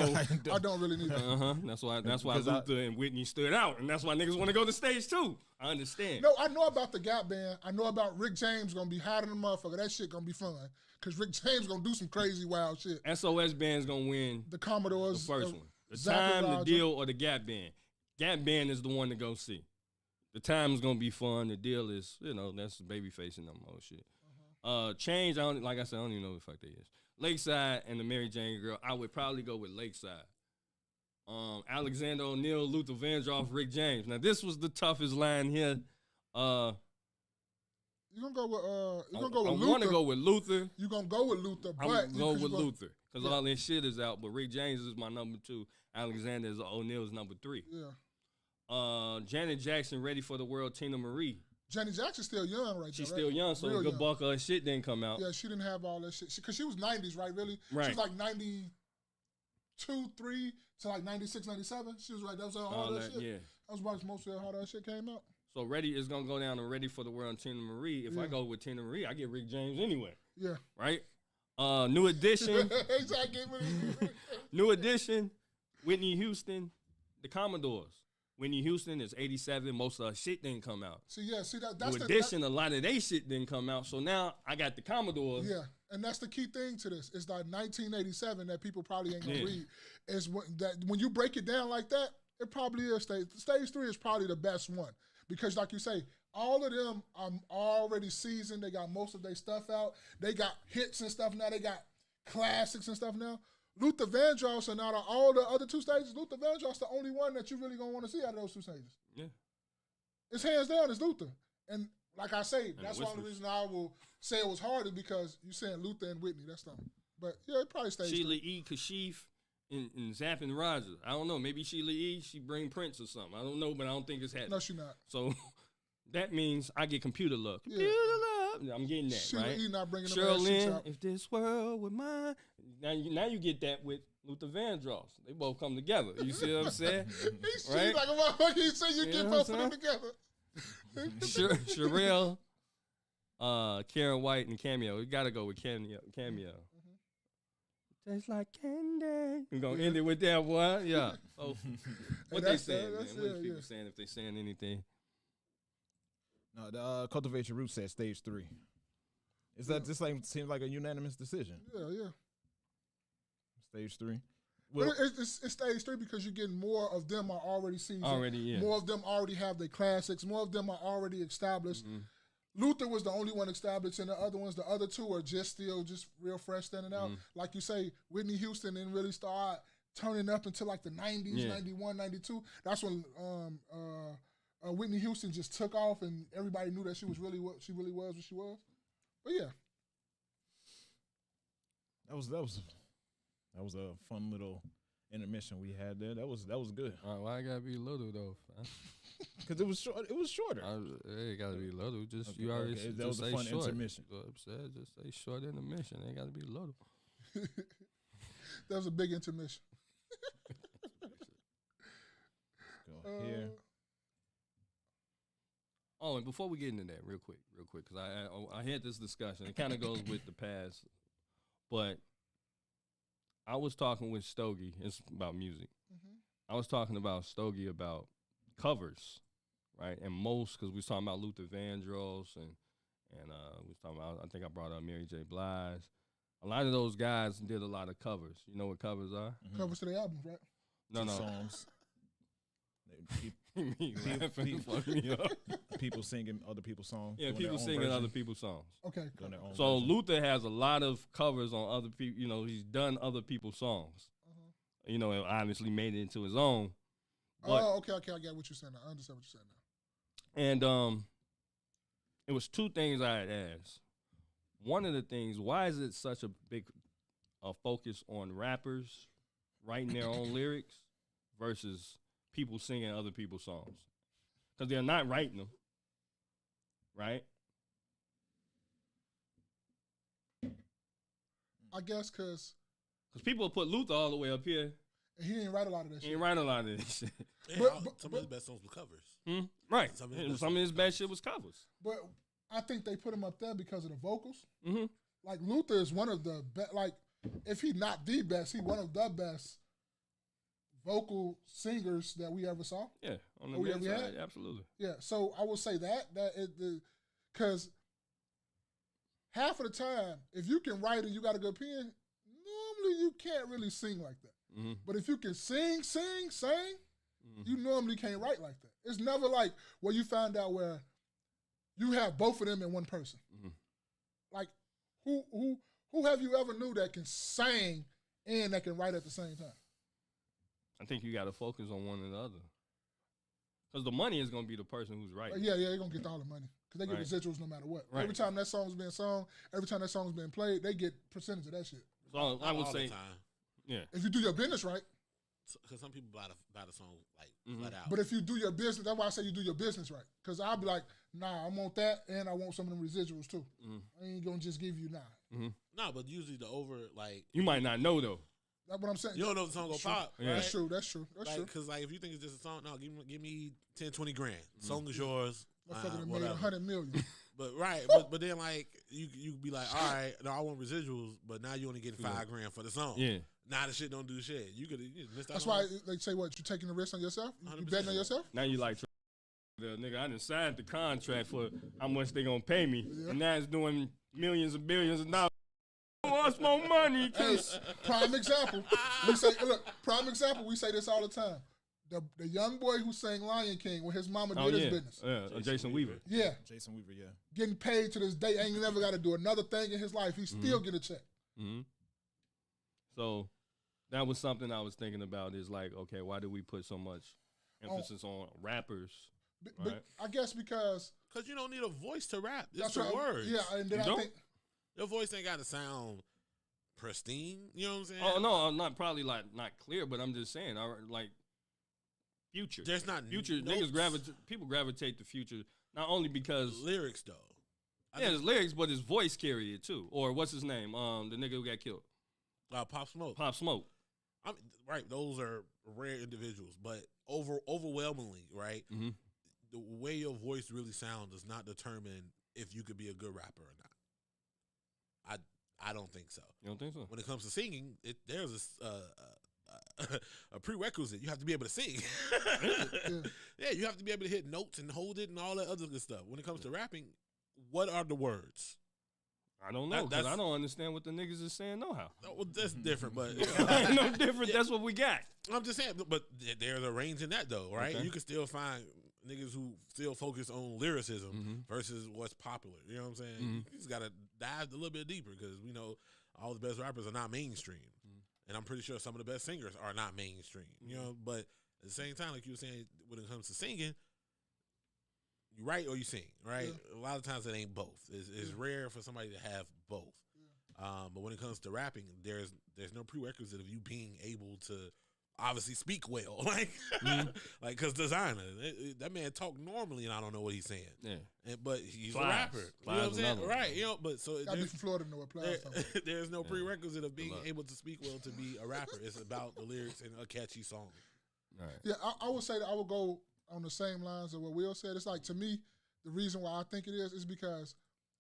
I don't really need that. That's why Luther and Whitney stood out, and that's why niggas want to go to Stage 2. I understand. No, I know about the Gap Band. I know about Rick James going to be hot in the motherfucker. That shit going to be fun. Because Rick James going to do some crazy wild shit. SOS Band's going to win the Commodores. The first one. The Zapp and Time, The Roger. Deal, or the Gap Band. Gap Band is the one to go see. The Time is going to be fun. The Deal is, that's Babyface and them old shit. Change, like I said, I don't even know who the fuck they is. Lakeside and the Mary Jane Girl, I would probably go with Lakeside. Alexander O'Neal, Luther Vandross, Rick James. Now, this was the toughest line here. You're gonna go with Luther. I want to go with Luther. You're gonna go with Luther, but I'm going with Luther because all this shit is out. But Rick James is my number 2. Alexander O'Neal is number 3. Yeah. Janet Jackson, Ready for the World. Tina Marie. Janet Jackson's still young, right? She's there, still young, so a good bulk of her shit didn't come out. Yeah, she didn't have all that shit because she was 90s, right? Really? Right. She was like 92, 3 to like 96, 97. She was right. That was all that shit. Yeah. That was why most of how that shit came out. So Ready is gonna go down to Ready for the World and Tina Marie. If I go with Tina Marie, I get Rick James anyway. Yeah. Right? New Edition. Exactly. New Edition, Whitney Houston, the Commodores. Whitney Houston is 87. Most of her shit didn't come out. That's New Edition, a lot of they shit didn't come out. So now I got the Commodores. Yeah, and that's the key thing to this. It's like 1987 that people probably ain't gonna read. Is when you break it down like that, it probably is Stage 3 is probably the best one because, like you say, all of them are already seasoned. They got most of their stuff out. They got hits and stuff now. They got classics and stuff now. Luther Vandross and out of all the other 2 stages, Luther Vandross the only one that you really gonna want to see out of those 2 stages. Yeah. It's hands down, it's Luther. And like I say, that's one of the reasons I will say it was hard is because you saying Luther and Whitney, that's something. But yeah, it probably stays. Sheila E., Kashif, in Zapping Rogers. I don't know. Maybe Sheila E. She bring Prince or something. I don't know, but I don't think it's happening. No, she not. So that means I get computer love. Yeah. Computer love. I'm getting that, Sheila right? E. not bringing them Cheryl ass Lynn, shit out. if this world were mine. Now you get that with Luther Vandross. They both come together. You see what I'm saying? He's Right? like a motherfucker. He said you You get know both what of I'm them together. Sherelle, Karen White, and Cameo. We gotta go with Cameo. Tastes like candy. We're gonna end it with that one. Yeah. Oh, what they saying, man? What are people saying if they saying anything? No, the Cultivate Your Roots said stage 3. Is that this like seems like a unanimous decision? Yeah. Stage 3. Well, it's stage 3 because you're getting more of them are already seasoned. Yeah. More of them already have their classics. More of them are already established. Mm-hmm. Luther was the only one established, and the other ones, the other two are just real fresh standing out. Like you say, Whitney Houston didn't really start turning up until like the 90s, 91, 92. That's when Whitney Houston just took off, and everybody knew that she was really what she was. But yeah, That was a fun little intermission we had there. That was good. Why I gotta be little though? Because it was short. It was shorter. It gotta be little. Just Okay, you already okay. just That was a say fun short. intermission. You know what I'm saying? Just say short intermission. It gotta be little. that was a big intermission. Go here. Oh, and before we get into that, real quick, because I had this discussion. It kind of goes with the past, but I was talking with Stogie. It's about music. I was talking about Stogie about covers, right? And most, because we was talking about Luther Vandross and we was talking about, I think I brought up Mary J. Blige. A lot of those guys did a lot of covers. You know what covers are? Covers to the albums, right? No. Songs. People singing other people's songs. Yeah, people singing other people's songs. Okay. So Luther has a lot of covers on other people. You know, he's done other people's songs. You know, and obviously made it into his own. But, okay. I get what you're saying now. I understand what you're saying now. And it was two things I had asked. One of the things, why is it such a big focus on rappers writing their own lyrics versus people singing other people's songs? Because they're not writing them, right? I guess because people put Luther all the way up here. And he didn't write a lot of that shit. He ain't write a lot of that shit. Some of his best songs were covers. Right. Some of his best shit was covers. But I think they put him up there because of the vocals. Mm-hmm. Like Luther is one of the best. Like if he not the best, he one of the best vocal singers that we ever saw. Yeah, on the we men's ever side, had. absolutely. Yeah, so I will say that because half of the time, if you can write and you got a good pen, normally you can't really sing like that. Mm-hmm. But if you can sing, you normally can't write like that. It's never like where you find out where you have both of them in one person. Mm-hmm. Like who have you ever knew that can sing and that can write at the same time? I think you got to focus on one or the other. Because the money is going to be the person who's writing. Yeah, they're going to get all the money. Because they get residuals no matter what. Right. Every time that song's being sung, every time that song's being played, they get percentage of that shit. So I would say, yeah. If you do your business right. Because some people buy the song like flat out. But if you do your business, that's why I say you do your business right. Because I'll be like, nah, I want that and I want some of them residuals too. I ain't going to just give you nine. No, but usually the over, like. You might not know though. That's what I'm saying. You don't know if the song gonna pop. Yeah. Right? That's true. Because like if you think it's just a song, no, give me 10, 20 grand. Song is yours. Motherfucker made 100 million. But but then like you be like, all right, no, I want residuals, but now you only getting $5 grand for the song. Yeah. Now the shit don't do shit. You could missed out. That's why they say what, you taking the risk on yourself? You betting on yourself? Now you like the nigga, I done signed the contract for how much they gonna pay me. Yeah. And now it's doing millions and billions of dollars. Wants more money. Hey, prime example. Prime example, we say this all the time. The young boy who sang Lion King when his mama did his business. Yeah, Jason Weaver. Yeah. Jason Weaver, yeah. Getting paid to this day. Ain't never got to do another thing in his life. He still get a check. Mm-hmm. So that was something I was thinking about is like, okay, why do we put so much emphasis on rappers? Right? I guess because you don't need a voice to rap. It's that's the right. words. Yeah, and then I think your voice ain't got to sound pristine. You know what I'm saying? Oh no, I'm not probably like not clear, but I'm just saying, like Future. There's not Future notes. niggas people gravitate to Future not only because lyrics though. his lyrics, but his voice carry it too. Or what's his name? The nigga who got killed. Pop Smoke. Pop Smoke. I mean, right, those are rare individuals, but overwhelmingly, right, the way your voice really sounds does not determine if you could be a good rapper or not. I don't think so. You don't think so? When it comes to singing, there's a prerequisite. You have to be able to sing. Yeah, you have to be able to hit notes and hold it and all that other good stuff. When it comes to rapping, what are the words? I don't know, because I don't understand what the niggas is saying no how. Well, that's different, but Ain't no different. That's what we got. I'm just saying, but there's a range in that though, right? Okay. You can still find niggas who still focus on lyricism versus what's popular. You know what I'm saying? You just gotta dive a little bit deeper because we know all the best rappers are not mainstream, and I'm pretty sure some of the best singers are not mainstream. You know, but at the same time, like you were saying, when it comes to singing, you write or you sing, right? A lot of times it ain't both. It's rare for somebody to have both. But when it comes to rapping, there's no prerequisite of you being able to obviously speak well, like because Designer, that man talk normally and I don't know what he's saying. Yeah, but he's a rapper. You know what I'm saying? Right? You know, but so I'd be from Florida, no applause. There's no prerequisite of being able to speak well to be a rapper. It's about the lyrics and a catchy song. Right. Yeah, I would say that I would go on the same lines of what Will said. It's like, to me, the reason why I think it is because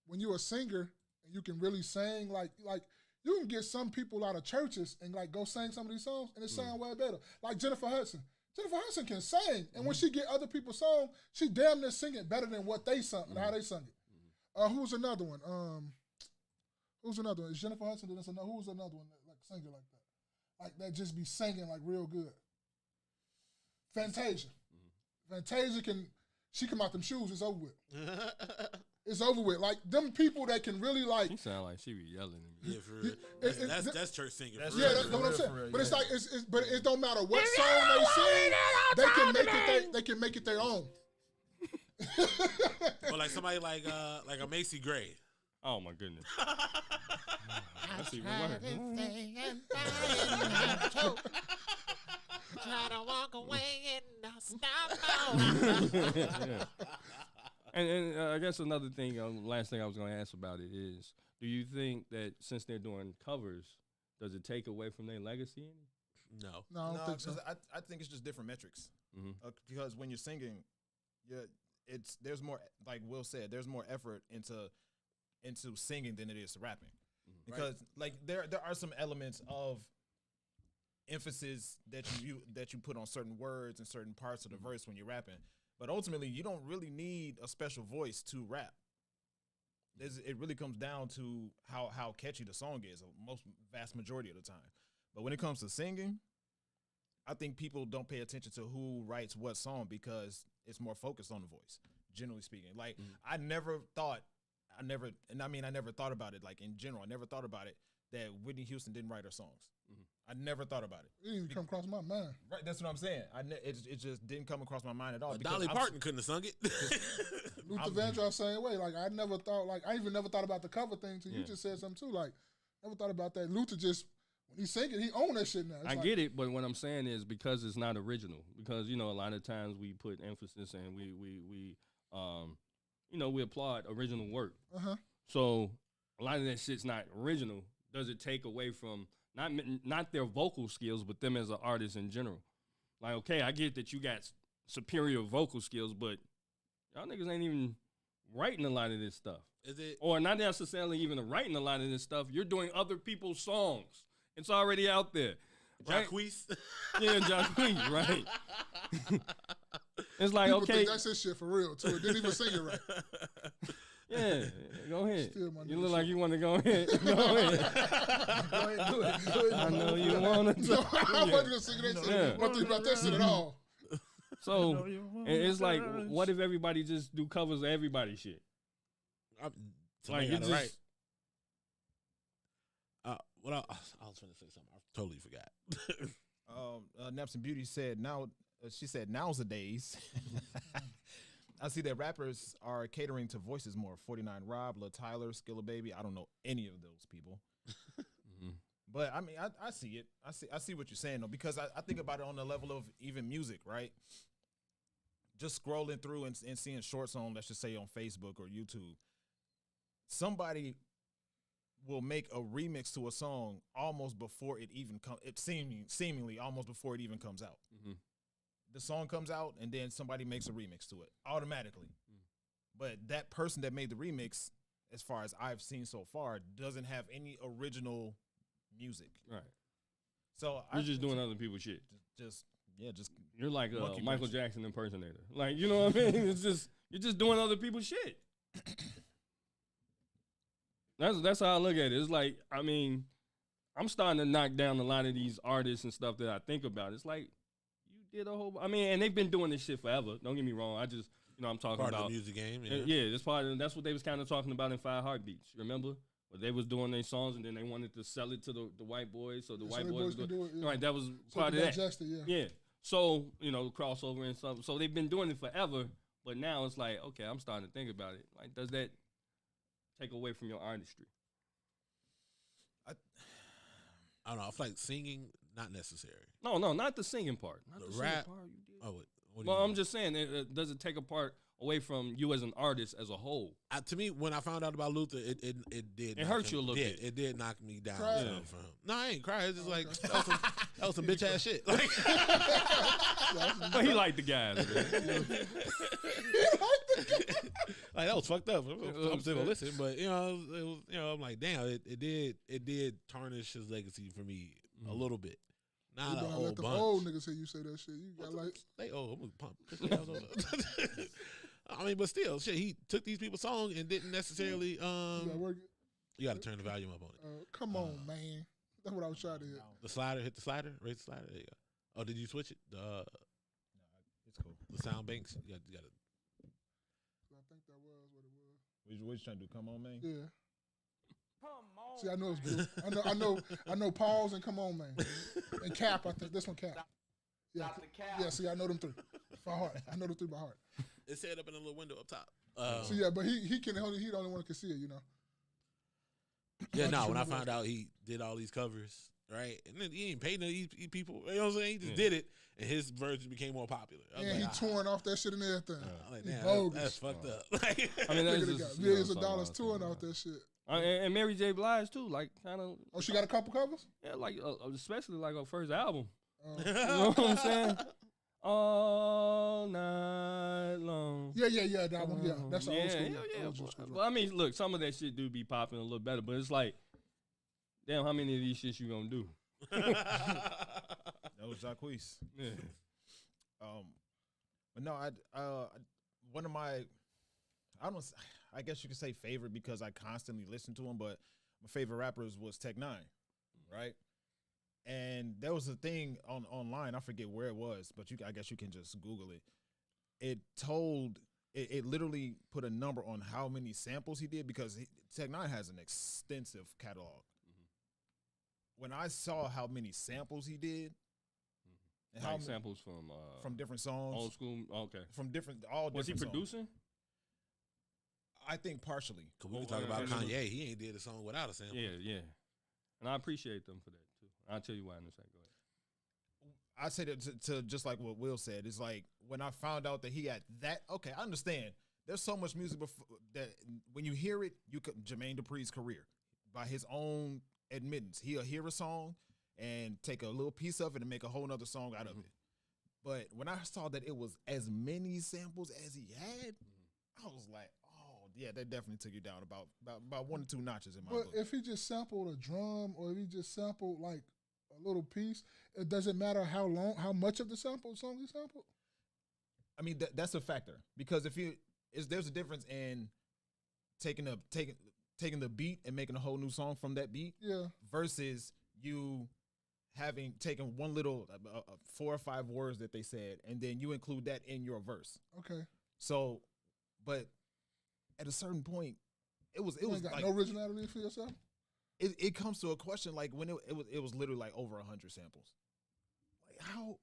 when you're a singer and you can really sing, like you can get some people out of churches and like go sing some of these songs and it sound way better. Like Jennifer Hudson. Jennifer Hudson can sing, and when she get other people's songs, she damn near sing it better than what they sung and how they sung it. Who's another one? Who's another one? Is Jennifer Hudson? Who's another one that like singer like that? Like that just be singing like real good. Fantasia. Fantasia she come out them shoes, it's over with. It's over with. Like, them people that can really, like... She sound like she be yelling at me. Yeah, for real. That's church singing. That's what I'm saying. But it's like, but it don't matter what song they sing, they can make it their own. Or like somebody like a Macy Gray. Oh, my goodness. That's even worse. Try to walk away and stop. Yeah. And I guess another thing, last thing I was going to ask about it is, do you think that since they're doing covers, does it take away from their legacy? No, I don't think so. I think it's just different metrics. Because when you're singing, there's more, like Will said, there's more effort into singing than it is to rapping. Because like there are some elements of emphasis that you put on certain words and certain parts of the verse when you're rapping. But ultimately, you don't really need a special voice to rap. It really comes down to how catchy the song is, vast majority of the time. But when it comes to singing, I think people don't pay attention to who writes what song because it's more focused on the voice, generally speaking. Like, I never thought about it, like, in general. I never thought about it that Whitney Houston didn't write her songs. I never thought about it. It didn't even come across my mind. Right, that's what I'm saying. It just didn't come across my mind at all. Dolly Parton couldn't have sung it. Luther Vandross same way. Like, I never thought, like, I even never thought about the cover thing until you just said something too. Like, never thought about that. Luther just, when he sing it, he own that shit now. I get it, but what I'm saying is because it's not original. Because, you know, a lot of times we put emphasis and we applaud original work. So a lot of that shit's not original. Does it take away from not their vocal skills, but them as an artist in general? Like, okay, I get that you got superior vocal skills, but y'all niggas ain't even writing a lot of this stuff. Is it? Or not necessarily even writing a lot of this stuff. You're doing other people's songs. It's already out there. Right? Jacquees? Yeah, Jacquees, right. It's like, People okay. think that's his shit for real, too. It didn't even sing it right. Yeah, go ahead. You look shit. like you want to go ahead. Go ahead. Go ahead, do it. I know you want to. No, I wasn't going to sing that shit. I don't think about that shit at all. So, and it's like, what if everybody just do covers of everybody's shit? Like, you just... right. What I was trying to say something. I totally forgot. Naps and Beauty said, she said, now's the days. I see that rappers are catering to voices more. 49 Rob, Lil Tyler, Skilla Baby. I don't know any of those people. But I mean, I see it. I see what you're saying though, because I think about it on the level of even music, right? Just scrolling through and seeing shorts on, let's just say on Facebook or YouTube, somebody will make a remix to a song almost before it even comes. It seemingly almost before it even comes out. Mm-hmm. The song comes out and then somebody makes a remix to it automatically. But that person that made the remix, as far as I've seen so far, doesn't have any original music. Right. So you're just doing other people's shit. Just you're like a Michael Jackson impersonator. Like, you know what I mean? It's just you're just doing other people's shit. That's how I look at it. It's like, I mean, I'm starting to knock down a lot of these artists and stuff that I think about. It's like you did a whole. I mean, and they've been doing this shit forever. Don't get me wrong. I just, I'm talking part about of the music game. Yeah, that's what they was kind of talking about in 5 Heartbeats. Remember? Where they was doing their songs and then they wanted to sell it to the white boys, so the white boys can do it. Yeah. Right, that was so part of that. Yeah. So, crossover and stuff. So they've been doing it forever, but now it's like, okay, I'm starting to think about it. Like, does that take away from your artistry? I don't know. I feel like singing, not necessary. No, not the singing part. Not the rap. singing part you did. Oh, what Well, I'm just saying, does it take a part away from you as an artist as a whole? To me, when I found out about Luther, it did. It hurt you a little bit. It did knock me down. Cry. From him. No, I ain't cry. It's just like that was some bitch ass shit. Like, But he liked the guys, man. Like, that was fucked up. I'm still gonna listen, but it was, I'm like, damn, it did tarnish his legacy for me a little bit. Not a whole let the bunch. old niggas hear you say that shit. You got like they old. I'm gonna pump. I mean, but still, shit. He took these people's song and didn't necessarily. You got to turn the volume up on it. Come on, man. That's what I was trying to hit. The slider, hit the slider, raise the slider. There you go. Oh, did you switch it? No, it's cool. The sound banks. You got to. I think that was what it was. What you trying to do? Come on, man. Yeah. Come on. See, I know it's blue. I know. Pause and come on, man. And Cap. I think this one Cap. Yeah. Yeah. See, I know them 3 by heart. I know them 3 by heart. It's set up in a little window up top. So yeah, but he the only one who can see it. Yeah. No. When I found out he did all these covers, right, and then he ain't paid these people. You know what I'm saying? He just did it, and his version became more popular. And he torn off that shit and everything. Like, damn, that's fucked up. I mean, that's just got millions of dollars touring off that shit. And Mary J. Blige too, like kind of. Oh, she got a couple covers. Yeah, like especially like her first album. You know what I'm saying? All night long. Yeah. That one. Yeah, that's old school. Yeah. Well, I mean, look, some of that shit do be popping a little better, but it's like, damn, how many of these shits you gonna do? That was Jacquees. Yeah. But no, one of my, I guess you could say favorite because I constantly listen to him, but my favorite rappers was Tech 9, right? And there was a thing online, I forget where it was, but I guess you can just Google it. It literally put a number on how many samples he did because Tech 9 has an extensive catalog. Mm-hmm. When I saw how many samples he did, and like samples from different songs, old school, okay, from all different. Was he producing? Songs. I think partially. Cause we can talk about Kanye. He ain't did a song without a sample. Yeah. And I appreciate them for that too. I'll tell you why in a second. Go ahead. I say that to just like what Will said. It's like when I found out that he had that. Okay, I understand. There's so much music that when you hear it, Jermaine Dupri's career, by his own admittance, he'll hear a song and take a little piece of it and make a whole nother song out of it. But when I saw that it was as many samples as he had, I was like, oh yeah, that definitely took you down about 1 or 2 notches in my book. But if he just sampled a drum or if he just sampled like a little piece, it doesn't matter how much of the song he sampled. I mean, that's a factor because there's a difference in taking the beat and making a whole new song from that beat, versus you having taken one little 4 or 5 words that they said and then you include that in your verse. Okay. So, but at a certain point, it was got like no originality for yourself. It comes to a question like when it was literally like over 100 samples. Like how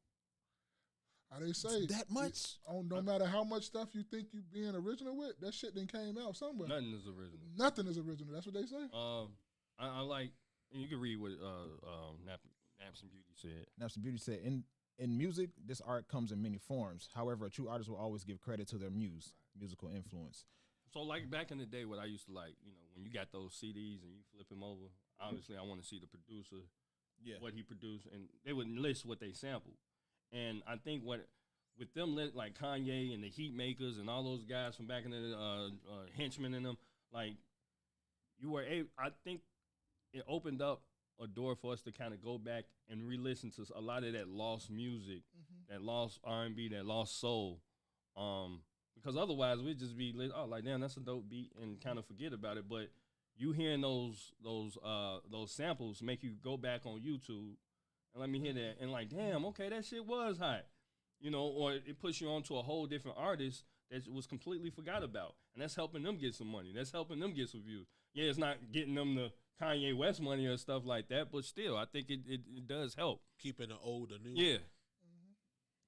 they say that much? No matter how much stuff you think you being original with, that shit then came out somewhere. Nothing is original. Nothing is original. That's what they say. I like And you can read what Naps and Beauty said. Naps and Beauty said, in music, this art comes in many forms. However, a true artist will always give credit to their musical influence. So, like back in the day, what I used to like, when you got those CDs and you flip them over, obviously I want to see the producer, what he produced, and they would list what they sampled. And I think with them, like Kanye and the Heat Makers and all those guys from back in the Henchmen and them, like I think it opened up a door for us to kind of go back and re-listen to a lot of that lost music, that lost R&B, that lost soul. Because otherwise we'd just be like, damn, that's a dope beat, and kind of forget about it. But you hearing those samples make you go back on YouTube and let me hear that, and like, damn, okay, that shit was hot, or it puts you onto a whole different artist that was completely forgot about, and that's helping them get some money. That's helping them get some views. Yeah, it's not getting them the Kanye West money or stuff like that, but still, I think it does help. Keeping the old the new. Yeah.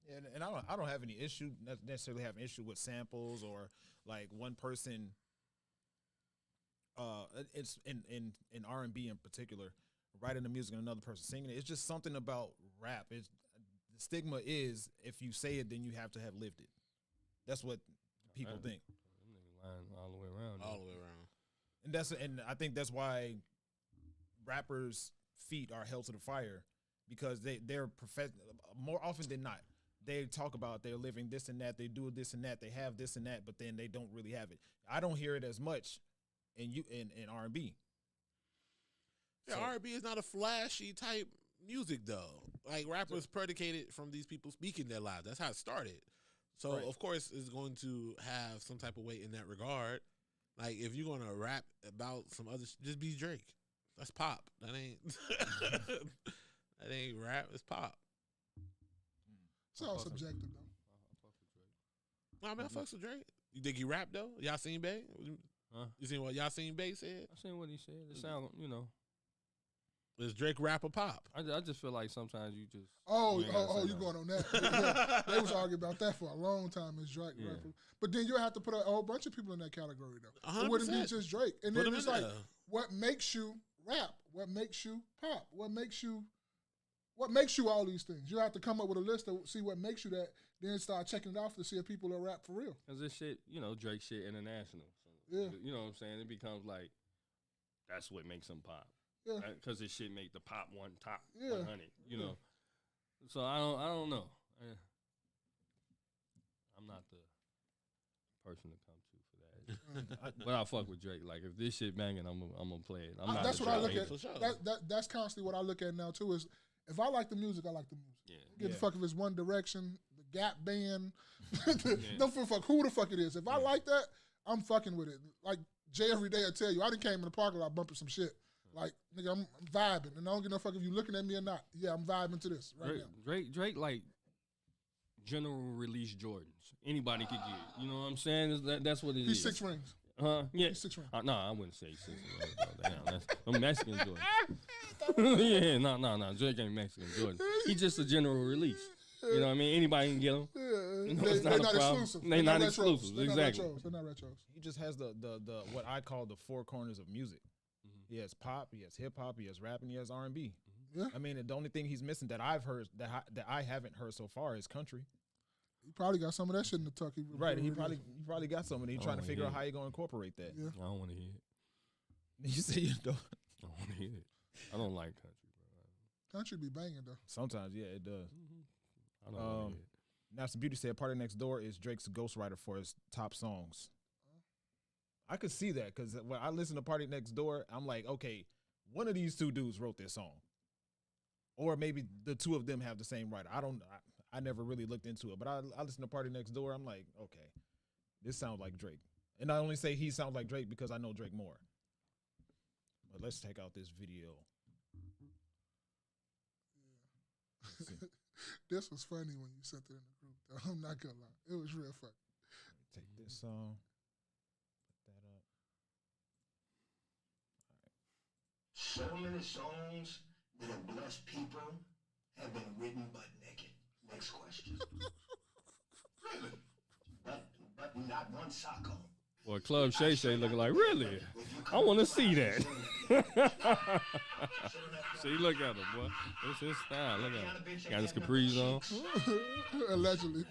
Yeah, and I don't have any issue, necessarily have an issue with samples or like one person. It's in R&B in particular, writing the music and another person singing it. It's just something about rap. The stigma is if you say it, then you have to have lived it. That's what people think. Lying all the way around. All the way around. And I think that's why rappers' feet are held to the fire, because they're more often than not. They talk about they're living this and that, they do this and that, they have this and that, but then they don't really have it. I don't hear it as much in R&B. Yeah, R&B is not a flashy type music though. Like rappers predicated from these people speaking their lives. That's how it started. So of course it's going to have some type of weight in that regard. Like if you're gonna rap about some other, just be Drake. That's pop. That ain't that ain't rap. It's pop. It's all subjective though. Nah, man, I fucks with Drake. You think he rap though? Y'all seen Bay? Huh? You seen what y'all seen Bay said? I seen what he said. It sound, Is Drake rap or pop? I just feel like sometimes you just. You going on that? Yeah, they was arguing about that for a long time. Is Drake rapper? But then you have to put a whole bunch of people in that category though. 100%. It wouldn't be just Drake. And Put then him it's in like, there. what makes you rap? What makes you pop? What makes you all these things? You have to come up with a list to see what makes you that. Then start checking it off to see if people are rap for real. Because this shit, Drake shit international. So, Yeah. You know what I'm saying? It becomes like, that's what makes them pop. Yeah. Because this shit make the top 100, Yeah. you know. So I don't know. I'm not the person to come to for that. But I fuck with Drake. Like if this shit banging, I'm gonna play it. That's what I look at. For sure. That's constantly what I look at now too. Is if I like the music, I like the music. Yeah. Give the fuck if it's One Direction, the Gap Band. Don't give a fuck who the fuck it is. If I like that, I'm fucking with it. Like Jay every day I tell you, I done came in the parking lot bumping some shit. Like, nigga, I'm vibing, and I don't give no fuck if you looking at me or not. Yeah, I'm vibing to this right now. Drake like general release Jordans. Anybody could get it. You know what I'm saying? That's what it is. He's 6 rings. Yeah. He's 6 rings. No, I wouldn't say 6 rings. Damn, that's them Mexican Jordans. Yeah, no. Drake ain't Mexican Jordan. He's just a general release. You know what I mean? Anybody can get them. Yeah. It's not a problem. Exclusive. They're not exclusive. Exactly. They're not retros. He just has the what I call the 4 corners of music. He has pop, he has hip hop, he has rap, and he has R&B. Yeah. I mean, the only thing he's missing that I've heard that I haven't heard so far is country. He probably got some of that shit in the tuck. Right, he probably got some of it. He's trying to figure out how he gonna incorporate that. Yeah. I don't want to hear it. You say you don't. I don't want to hear it. I don't like country, bro. Country be banging though. Sometimes, yeah, it does. I don't want to hear it. Now, some Beauty said Party Next Door is Drake's ghostwriter for his top songs. I could see that because when I listen to Party Next Door, I'm like, okay, one of these 2 dudes wrote this song, or maybe the 2 of them have the same writer. I never really looked into it, but I listen to Party Next Door. I'm like, okay, this sounds like Drake, and I only say he sounds like Drake because I know Drake more. But let's check out this video. Yeah. This was funny when you sent it in the group, though. I'm not gonna lie, it was real funny. Take this song. So many songs that have blessed people have been written butt naked. Next question. Really? But not one sock on. Boy, Club Shay Shay looking like, really? I want to see that. See, look at him, boy. It's his style. Look at him. Got his capris on. Allegedly.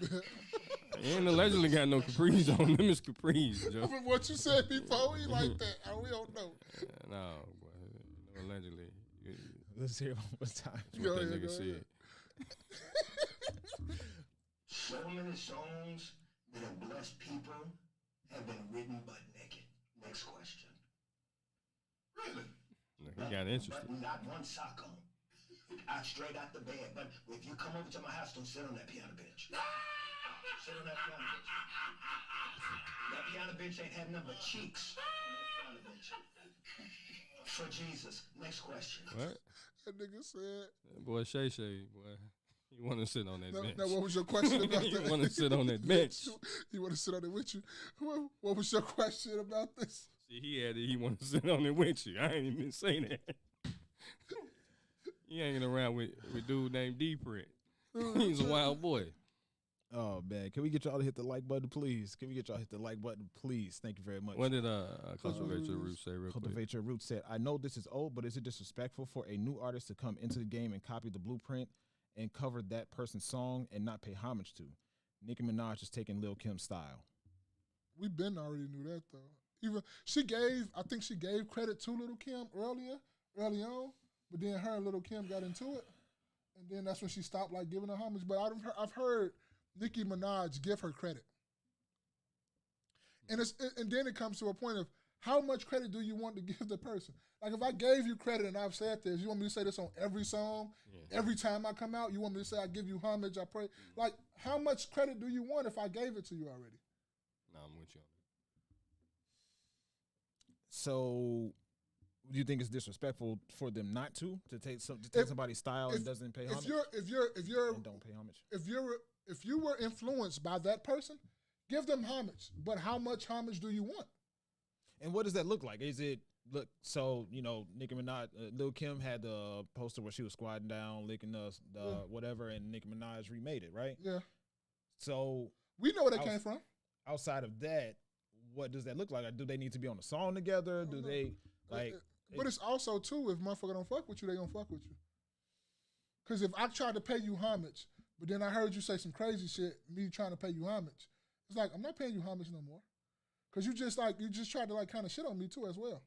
He ain't allegedly got no capris on. Them is capris, Joe. From what you said before, he like that. We don't know. No, boy. Allegedly. Let's hear it one more time. That's what that nigga said. So many songs that have blessed people have been written butt naked. Next question. Really? He got interested. But not one sock on. I straight out the bed. But if you come over to my house, don't sit on that piano bench. Sit on that piano bench. That piano bench ain't had nothing but cheeks. On that piano bench. For Jesus. Next question. What? That nigga said. Boy, Shay Shay, boy. You want to sit on that bench. Now, what was your question about that? You want to sit on that bench. You want to sit on it with you? What was your question about this? See, he want to sit on it with you. I ain't even say that. He hanging around with dude named D Print. He's a wild boy. Oh man, can we get y'all to hit the like button, please? Can we get y'all to hit the like button, please? Thank you very much. What did Cultivate Your Roots say real quick? Cultivate Your Roots said, I know this is old, but is it disrespectful for a new artist to come into the game and copy the blueprint and cover that person's song and not pay homage to? Nicki Minaj is taking Lil Kim's style. We been already knew that though. Even I think she gave credit to Lil Kim early on, but then her and Lil Kim got into it, and then that's when she stopped like giving her homage. But I've heard Nicki Minaj give her credit, and then it comes to a point of how much credit do you want to give the person? Like if I gave you credit and I've said this, you want me to say this on every song, every time I come out? You want me to say I give you homage, I pray? Like how much credit do you want if I gave it to you already? No, I'm with you on that. So, do you think it's disrespectful for them not to take somebody's style and doesn't pay homage? If you're and don't pay homage. If you were influenced by that person, give them homage. But how much homage do you want? And what does that look like? Is it so Nicki Minaj, Lil Kim had the poster where she was squatting down, licking the whatever, and Nicki Minaj remade it, right? Yeah. So we know where that came from. Outside of that, what does that look like? Do they need to be on a song together? Do they like? But it's also too, if motherfucker don't fuck with you, they gonna fuck with you. Because if I tried to pay you homage, but then I heard you say some crazy shit, me trying to pay you homage, it's like I'm not paying you homage no more. Because you just tried to like kind of shit on me too as well.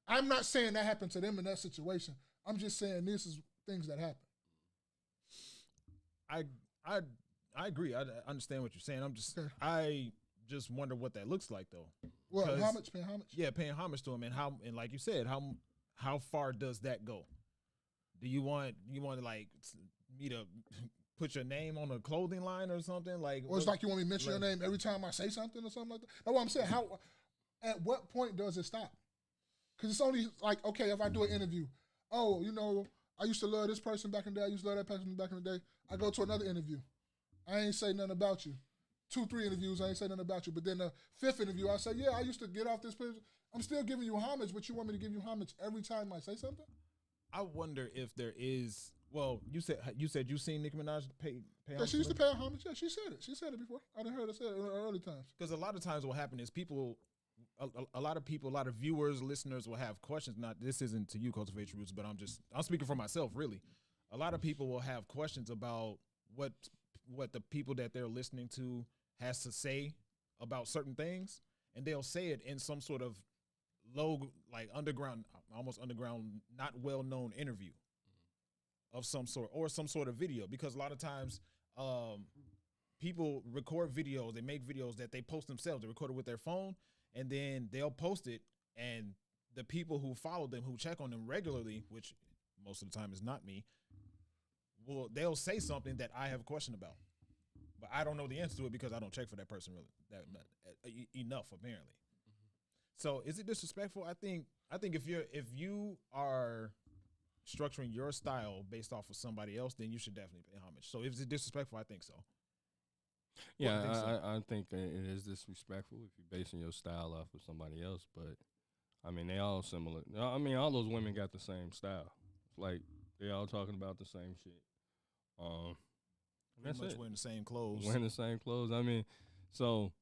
I'm not saying that happened to them in that situation. I'm just saying this is things that happen. I agree. I understand what you're saying. I just wonder what that looks like though. Well, paying homage. Yeah, paying homage to him, and like you said, how far does that go? Do you want like me to put your name on a clothing line or something like? Or it's like you want me to mention your name every time I say something or something like that. That's what I'm saying. At what point does it stop? Because it's only like, okay, if I do an interview, I used to love this person back in the day. I used to love that person back in the day. I go to another interview. I ain't say nothing about you. 2-3 interviews, I ain't say nothing about you. But then the 5th interview, I say, yeah, I used to get off this person. I'm still giving you homage, but you want me to give you homage every time I say something? I wonder if there is. Well, you said you seen Nicki Minaj pay homage. Yeah, she used to pay her homage. Yeah, she said it. She said it before. I didn't hear her say it in early times. Because a lot of times what happens is a lot of viewers, listeners will have questions. This isn't to you, Cultivate Your Roots, but I'm speaking for myself, really. A lot of people will have questions about what the people that they're listening to has to say about certain things, and they'll say it in some sort of low, like almost underground, not well-known interview of some sort, or some sort of video, because a lot of times people record videos, they make videos that they post themselves, they record it with their phone, and then they'll post it, and the people who follow them, who check on them regularly, which most of the time is not me, they'll say something that I have a question about. But I don't know the answer to it because I don't check for that person really enough, apparently. Mm-hmm. So is it disrespectful? I think if you are structuring your style based off of somebody else, then you should definitely pay homage. So if it's disrespectful, I think so. Yeah, I think it is disrespectful if you're basing your style off of somebody else. But I mean, they all similar. I mean, all those women got the same style. Like they all talking about the same shit. Pretty much wearing the same clothes. Wearing the same clothes. I mean, so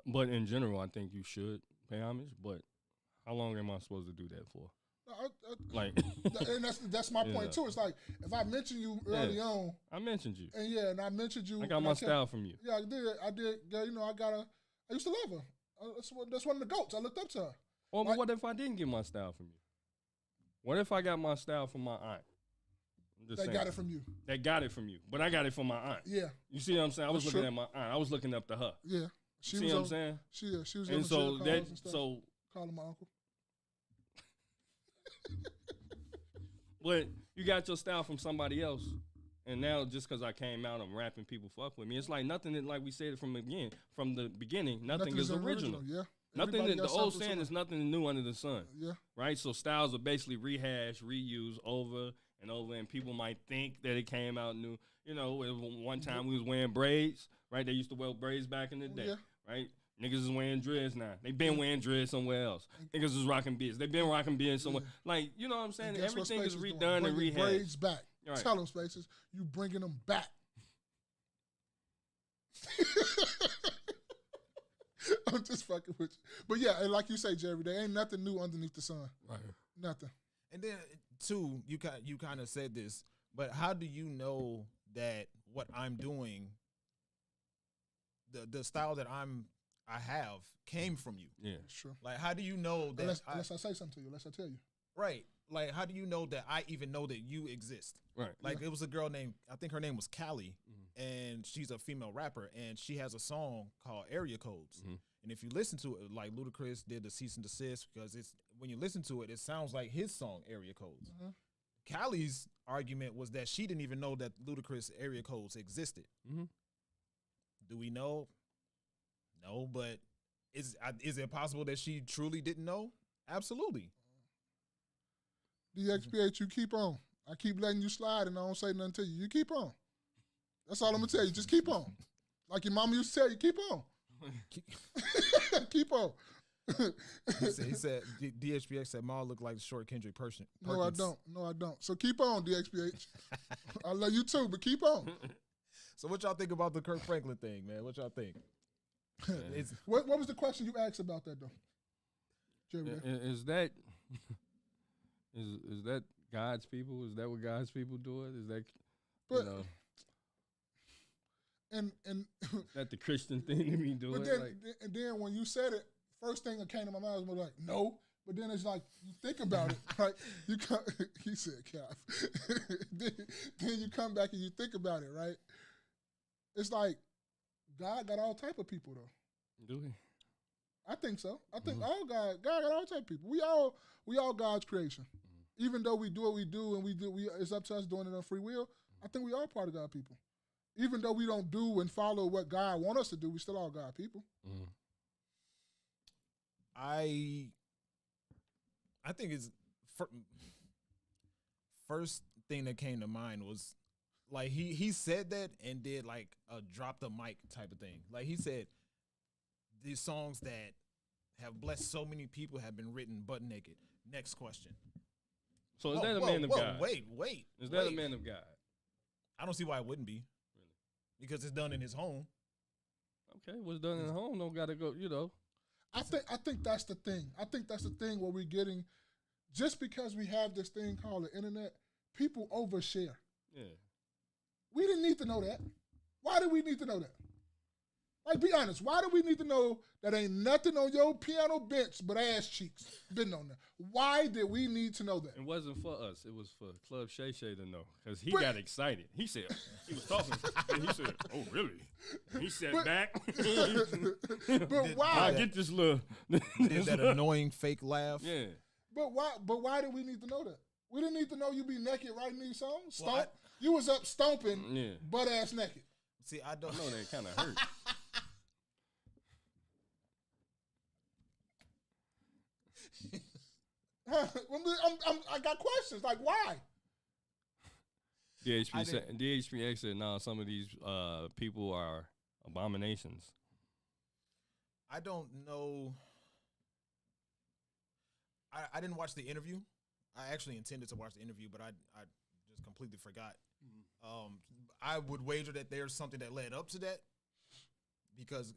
But in general, I think you should pay homage. But how long am I supposed to do that for? Like, and that's my point too. It's like if I mentioned you early on, I mentioned you, and I mentioned you. I got my style from you. Yeah, I did. Yeah, you know, I used to love her. That's one of the goats. I looked up to her. Well, but what if I didn't get my style from you? What if I got my style from my aunt? Got it from you. They got it from you, but I got it from my aunt. Yeah. You see what I'm saying? I was looking at my aunt. I was looking up to her. Yeah. See what I'm saying? She was. And so calling my uncle. But you got your style from somebody else, and now just because I came out, I'm rapping, people fuck with me. It's like nothing that, like we said from the beginning, nothing is original. Yeah. Nothing that the old saying is nothing new under the sun. Yeah. Right? So styles are basically rehashed, reused over and over, and people might think that it came out new. You know, one time we was wearing braids, right? They used to wear braids back in the day, right? Niggas is wearing dreads now. They been wearing dreads somewhere else. Niggas is rocking beards. They been rocking beards somewhere. Like, you know what I'm saying? Everything is redone and rehashed. Braids back. Right. Tell them, Spaces, you bringing them back. I'm just fucking with you. But yeah, and like you say, Jerry, there ain't nothing new underneath the sun. Right. Nothing. And then, too, you kind of said this, but how do you know that what I'm doing, the style that I have came from you? Yeah. Sure. Like, how do you know that? Unless I say something to you, unless I tell you. Right. Like, how do you know that I even know that you exist? Right. Like, it was a girl named, I think her name was Callie, and she's a female rapper, and she has a song called Area Codes. And if you listen to it, like Ludacris did the cease and desist, because it's when you listen to it, it sounds like his song Area Codes. Callie's argument was that she didn't even know that Ludacris Area Codes existed. Do we know? No, but is it possible that she truly didn't know? Absolutely. DXPH, you keep on. I keep letting you slide and I don't say nothing to you. You keep on. That's all I'm going to tell you. Just keep on. Like your mama used to tell you, keep on. Keep on. he said DHPX said Ma looked like the short Kendrick Perkins. No, I don't. So keep on, DXPH. I love you too, but keep on. So what y'all think about the Kirk Franklin thing, man? What y'all think? What was the question you asked about that, though? Jerry, is that is that God's people? Is that what God's people do it? Is that, you know? And that the Christian thing to be doing. But then, and then when you said it, first thing that came to my mind was like, no. But then it's like you think about it, right? He said, "Calf." then you come back and you think about it, right? It's like God got all type of people, though. Do he? I think so. I think all God got all type of people. We all God's creation. Even though we do what we do and it's up to us doing it on free will. I think we are part of God's people. Even though we don't do and follow what God wants us to do, we still are God people. I think it's first thing that came to mind was like he said that and did like a drop the mic type of thing. Like he said, these songs that have blessed so many people have been written butt naked. Next question. So is that a man of God? Wait. Is that a man of God? I don't see why it wouldn't be. Because it's done in his home. Okay, what's done in the home don't gotta go, you know. I think that's the thing. I think that's the thing where we're getting, just because we have this thing called the internet, people overshare. Yeah. We didn't need to know that. Why do we need to know that? Like, be honest, why do we need to know that ain't nothing on your piano bench but ass cheeks been on there? Why did we need to know that? It wasn't for us. It was for Club Shay Shay to know. Because he got excited. He said, he was talking, and he said, oh, really? And he sat back. But why? I get this little. Did that annoying fake laugh. Yeah. But why did we need to know that? We didn't need to know you be naked writing these songs. Well, you was up stomping butt ass naked. See, I don't know. That kind of hurt. I got questions. Like, why? DHPX said, no, some of these people are abominations. I don't know. I didn't watch the interview. I actually intended to watch the interview, but I just completely forgot. I would wager that there's something that led up to that, because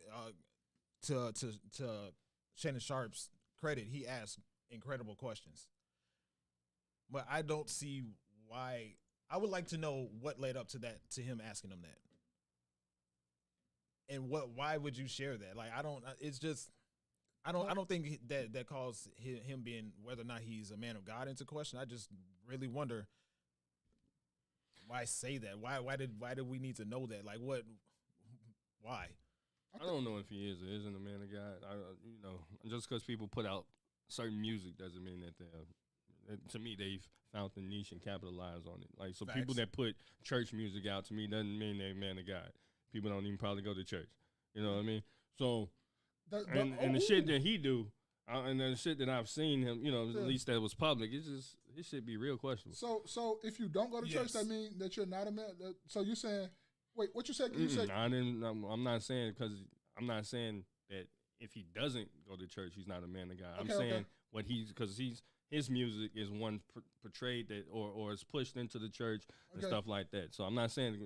to Shannon Sharp's credit, he asked incredible questions. But I don't see why. I would like to know what led up to that, to him asking him that. And why would you share that? Like, I don't, it's just, I don't think that calls him being, whether or not he's a man of God, into question. I just really wonder why say that? Why did we need to know that? Like, why? I don't know if he is or isn't a man of God. Just because people put out certain music doesn't mean that they're. To me, they've found the niche and capitalized on it. Like, so Facts. people that put church music out, to me, doesn't mean they're a man of God. People don't even probably go to church. You know what I mean? So, and the shit that he do, and the shit that I've seen him, at least that was public, it's just, it should be real questionable. So if you don't go to church, that means that you're not a man. So you're saying, wait, what you said? You said I'm not saying, because I'm not saying that if he doesn't go to church, he's not a man of God. I'm saying what because his music is one portrayed that or is pushed into the church and stuff like that. So I'm not saying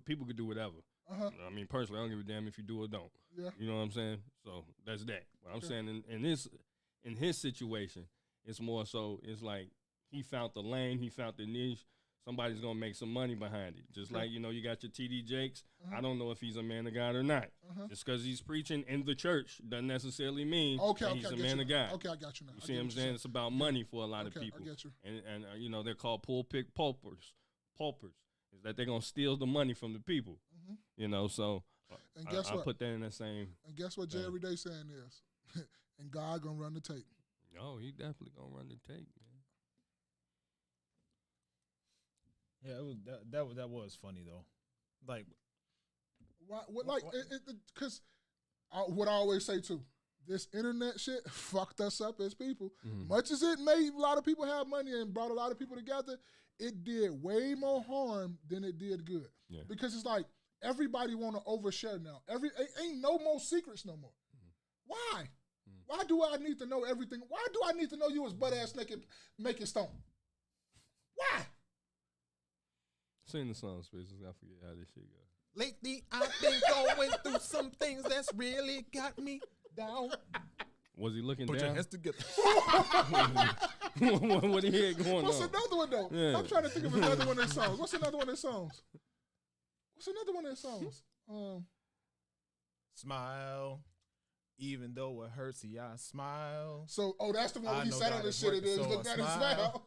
people could do whatever. I mean, personally, I don't give a damn if you do or don't. Yeah. You know what I'm saying? So that's that. But I'm saying in his situation, it's more so, it's like he found the lane, he found the niche. Somebody's gonna make some money behind it. Just like, you got your TD Jakes. I don't know if he's a man of God or not. Just because he's preaching in the church doesn't necessarily mean that he's a man of God. Okay, I got you now. You see what I'm saying? It's about money for a lot of people. I get you. And they're called pulpit paupers. Is that they're gonna steal the money from the people. So and guess what? I put that in the same. And guess what Jay every day saying is, and God gonna run the tape. No, he definitely gonna run the tape, man. Yeah, that was funny though. Like, why? Because what I always say too, this internet shit fucked us up as people. Much as it made a lot of people have money and brought a lot of people together, it did way more harm than it did good. Yeah. Because it's like everybody want to overshare now. Ain't no more secrets no more. Why? Why do I need to know everything? Why do I need to know you was butt ass naked making stone? Why? Sing the song, Spaces. I forget how this shit goes. Lately, I've been going through some things that's really got me down. Was he looking Put down? your hands together. What he had going What's on? another one though? Yeah. I'm trying to think of another one of their songs. What's another one of their songs? Smile. Even though it hurts, I smile. So, that's the one where he know sat on God this is shit and working, then so looked I at and smiled.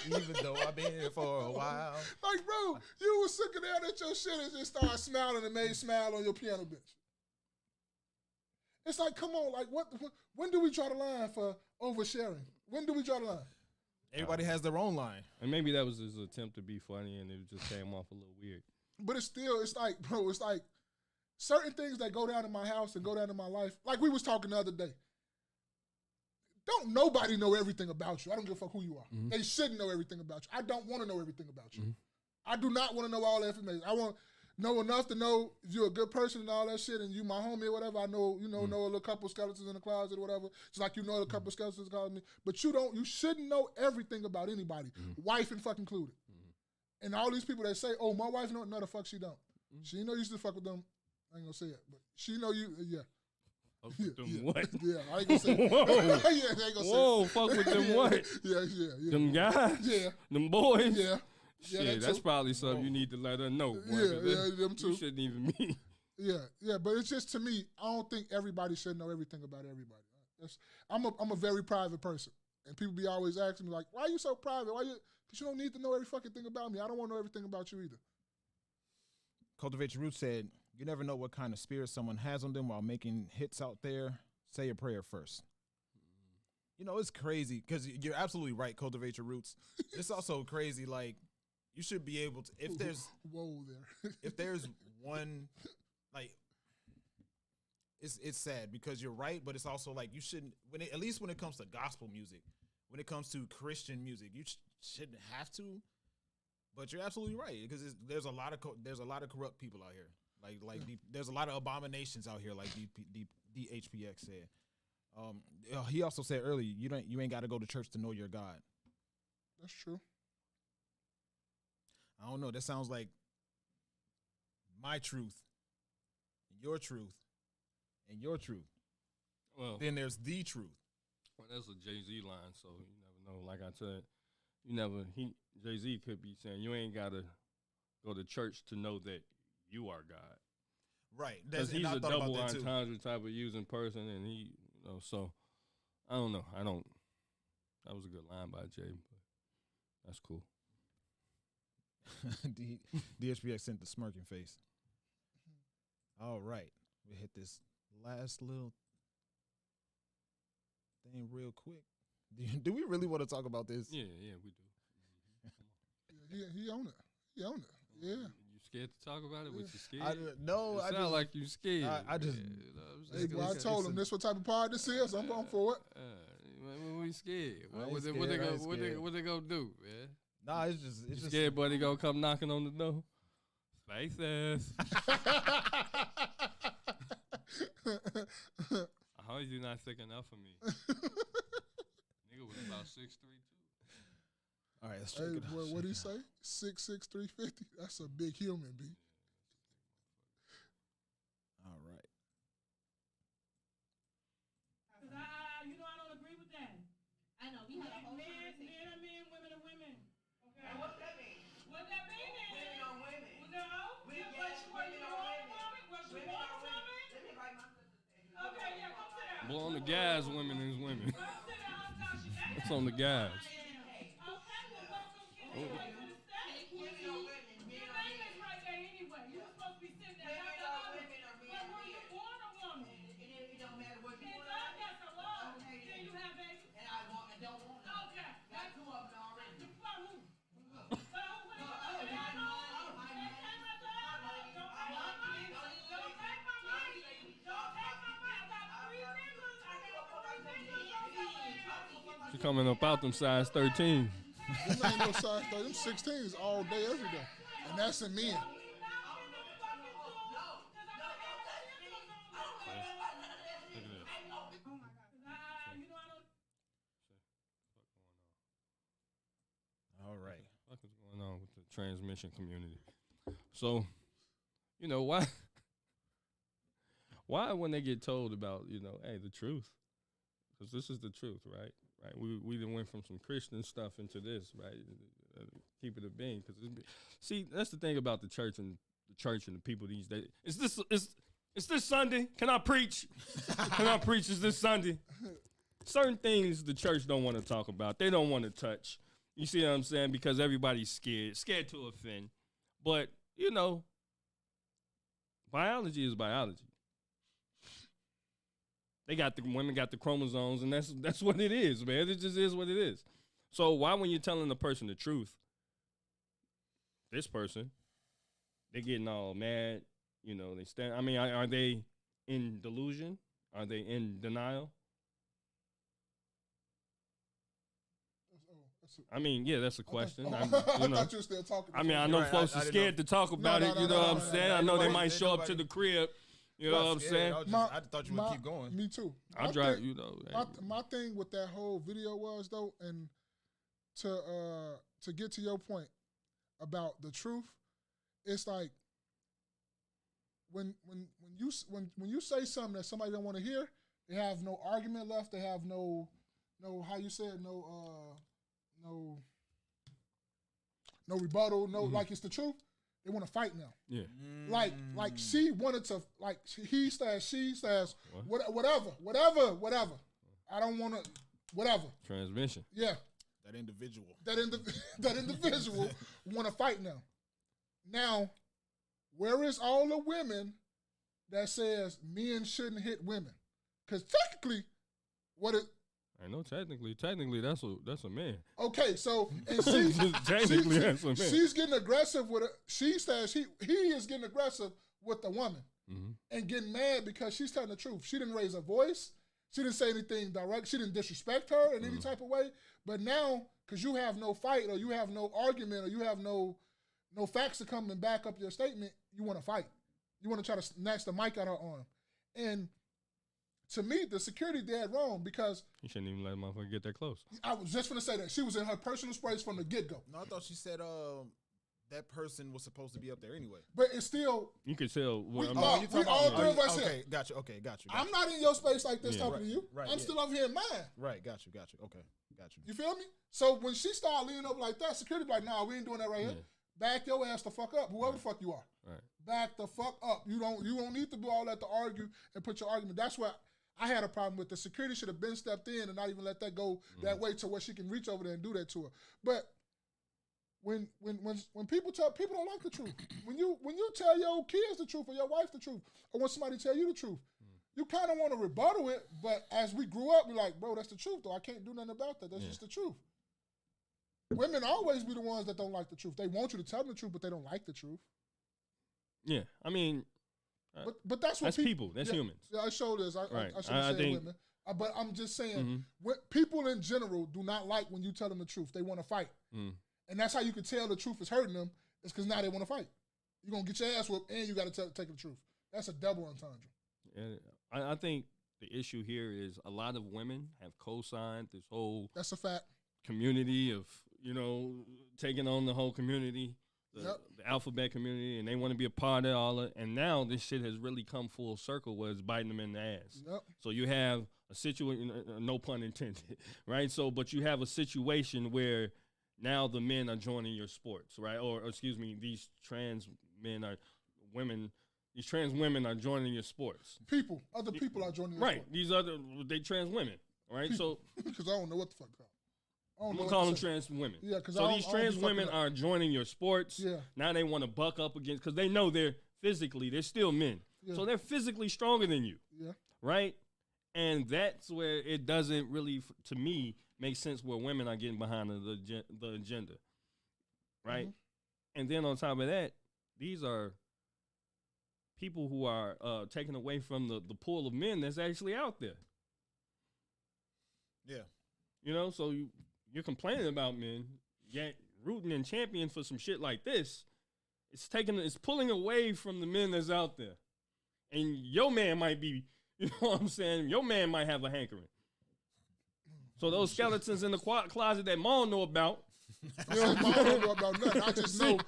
Even though I've been here for a while. Like, bro, you was sitting there at your shit and just started smiling and made smile on your piano bench. It's like, come on, like, when do we draw the line for oversharing? When do we draw the line? Everybody has their own line. And maybe that was his attempt to be funny and it just came off a little weird. But it's like, bro, it's like certain things that go down in my house and go down in my life. Like we was talking the other day. Don't nobody know everything about you. I don't give a fuck who you are. They shouldn't know everything about you. I don't want to know everything about you. I do not want to know all that information. I want to know enough to know if you're a good person and all that shit and you my homie or whatever. I know, know a little couple skeletons in the closet or whatever. Just like you know a couple skeletons in the closet. But you shouldn't know everything about anybody. Wife and fucking included. And all these people that say, oh, my wife, no, the fuck she don't. She know you used to fuck with them. I ain't gonna say it, but she know you, yeah. Fuck with them what? Yeah, I ain't gonna say it. Whoa. Yeah, I ain't gonna Whoa, say fuck with them yeah, what? Yeah. Them guys? Yeah. Them boys? Yeah. Shit, that's probably something you need to let her know. Boy, Them too. You shouldn't even be. Yeah, but it's just, to me, I don't think everybody should know everything about everybody. I'm a very private person. And people be always asking me, like, why are you so private? Because you don't need to know every fucking thing about me. I don't want to know everything about you either. Cultivate Your Roots said, you never know what kind of spirit someone has on them while making hits out there. Say a prayer first. It's crazy because you're absolutely right, Cultivate Your Roots. It's also crazy, like, you should be able to, if there's if there's one, like, it's sad because you're right, but it's also like you shouldn't, at least when it comes to gospel music, when it comes to Christian music, you shouldn't have to. But you're absolutely right because there's a lot of corrupt people out here. There's a lot of abominations out here, like DHPX said. He also said earlier, you ain't got to go to church to know your God. That's true. I don't know. That sounds like my truth, your truth, and your truth. Well, Then there's the truth. well, that's a Jay-Z line, so you never know. Like I said, Jay-Z could be saying you ain't gotta go to church to know that you are God. Right. Because he's a double entendre type of using person, and he, so I don't know. That was a good line by Jay, but that's cool. DHPX sent the smirking face. All right. We hit this last little thing real quick. Do we really want to talk about this? Yeah, we do. He own it. He own it. Yeah. You scared to talk about it? What you scared? I sound like you scared. I just. Hey, boy, I told him this what type of pod this is. I'm going for it. We scared. What they gonna do, man? Nah, it's just scared, buddy. Gonna come knocking on the door. Faces. I heard you not thick enough for me. Nigga was about 6'3" too. All right, let's check Hey, it out. boy, what'd he say? 6'6", 350? That's a big human, B. All right. I don't agree with that. I know, we had a whole Men conversation. are men, women are women. Okay. And what's that mean? What that mean is Women are women. no. Women, Was yes, you women born are a women. woman? Was you Women born are a women. woman? Let me invite my sister. Okay, yeah, come sit down. Blow on the gas, women is women. Come sit down, I'm Tasha. What's on the gas? Okay, well, welcome, Kenny. Welcome to the set. Women are women. Your name is right there anyway. You're supposed to be sitting there. Women are women are men. But were you born a woman? It don't matter what you It want. does, yes, I was. Can you have babies? And I don't want them. Okay. Got two of them already. For who? For who? What are you doing? Don't take my money. Don't take my money. Don't take my money. Don't take my money. I got three niggas. She coming up out them size 13. Them ain't no size 30. Them 16s all day, every day. And that's in men. All right. What is going on with the transmission community? So, why when they get told about, hey, the truth, because this is the truth, right? Right. We done went from some Christian stuff into this, right? Keep it a being, because see, that's the thing about the church and the people these days. Is this Sunday? Can I preach? Can I preach? Is this Sunday? Certain things the church don't want to talk about. They don't want to touch. You see what I'm saying? Because everybody's scared to offend. But, biology is biology. Women got the chromosomes, and that's what it is, man. It just is what it is. So why, when you're telling the person the truth, this person, they're getting all mad, they stand. I mean, are they in delusion? Are they in denial? I mean, yeah, that's a question. I thought you were still talking. I mean, I know folks are scared to talk about it. You know what I'm saying? I know they might show up to the crib. You know what I'm saying? I thought you would keep going. Me too. I'll drive, My thing with that whole video was, though, and to get to your point about the truth, it's like when you say something that somebody don't want to hear, they have no argument left. They have no how you said no rebuttal. No, like it's the truth. They want to fight now. Yeah. Like she wanted to, like he says, she says, whatever. I don't want to, whatever. Transmission. Yeah. That individual. That individual want to fight now. Now, where is all the women that says men shouldn't hit women? Because technically, I know technically that's a man. Okay, so and technically that's a man. She's getting aggressive with it. She says he is getting aggressive with the woman and getting mad because she's telling the truth. She didn't raise her voice. She didn't say anything direct. She didn't disrespect her in any type of way. But now, because you have no fight or you have no argument or you have no facts to come and back up your statement, you want to fight. You want to try to snatch the mic out her arm. And to me, the security dead wrong because you shouldn't even let a motherfucker get that close. I was just going to say that she was in her personal space from the get go. No, I thought she said that person was supposed to be up there anyway. But it's still. You can tell. We all three of us okay, here. got you. I'm not in your space like this talking to you. Right, I'm still over here in mine. Right, got you. Okay, got you. You feel me? So when she started leaning over like that, security be like, nah, we ain't doing that right here. Back your ass the fuck up, whoever the fuck you are. Right. Back the fuck up. You don't need to do all that to argue and put your argument. That's what I had a problem with. The security should have been stepped in and not even let that go that way to where she can reach over there and do that to her. But when people don't like the truth. When you tell your kids the truth or your wife the truth, or when somebody tell you the truth, you kind of want to rebuttal it. But as we grew up, we're like, bro, that's the truth though. I can't do nothing about that. That's just the truth. Women always be the ones that don't like the truth. They want you to tell them the truth, but they don't like the truth. Yeah, I mean, but that's what people. That's humans. Yeah, I showed this. I should have said women. But I'm just saying, people in general do not like when you tell them the truth. They want to fight. And that's how you can tell the truth is hurting them. It's because now they want to fight. You're going to get your ass whooped and you got to take the truth. That's a double entendre. And I think the issue here is a lot of women have co-signed this whole that's a fact community of, taking on the whole community, the alphabet community, and they want to be a part of all of it. And now this shit has really come full circle where it's biting them in the ass. So you have a situation, no pun intended, right? So, but you have a situation where now the men are joining your sports, right? Or excuse me, these trans women are joining your sports. Other people are joining your right. Sports. They trans women, right? People. So because I don't know what the fuck. I'm gonna call them trans women. Yeah, because so these trans women are joining your sports. Yeah. Now they want to buck up against because they know they're still men. Yeah. So they're physically stronger than you. Yeah. Right. And that's where it doesn't really, to me, make sense where women are getting behind the agenda. Right. And then on top of that, these are people who are taken away from the pool of men that's actually out there. Yeah. So you're complaining about men, yet rooting and championing for some shit like this. It's pulling away from the men that's out there. And your man might be, you know what I'm saying? Your man might have a hankering. So those skeletons in the closet that Maul know about. You know, Maul don't know about nothing. I just know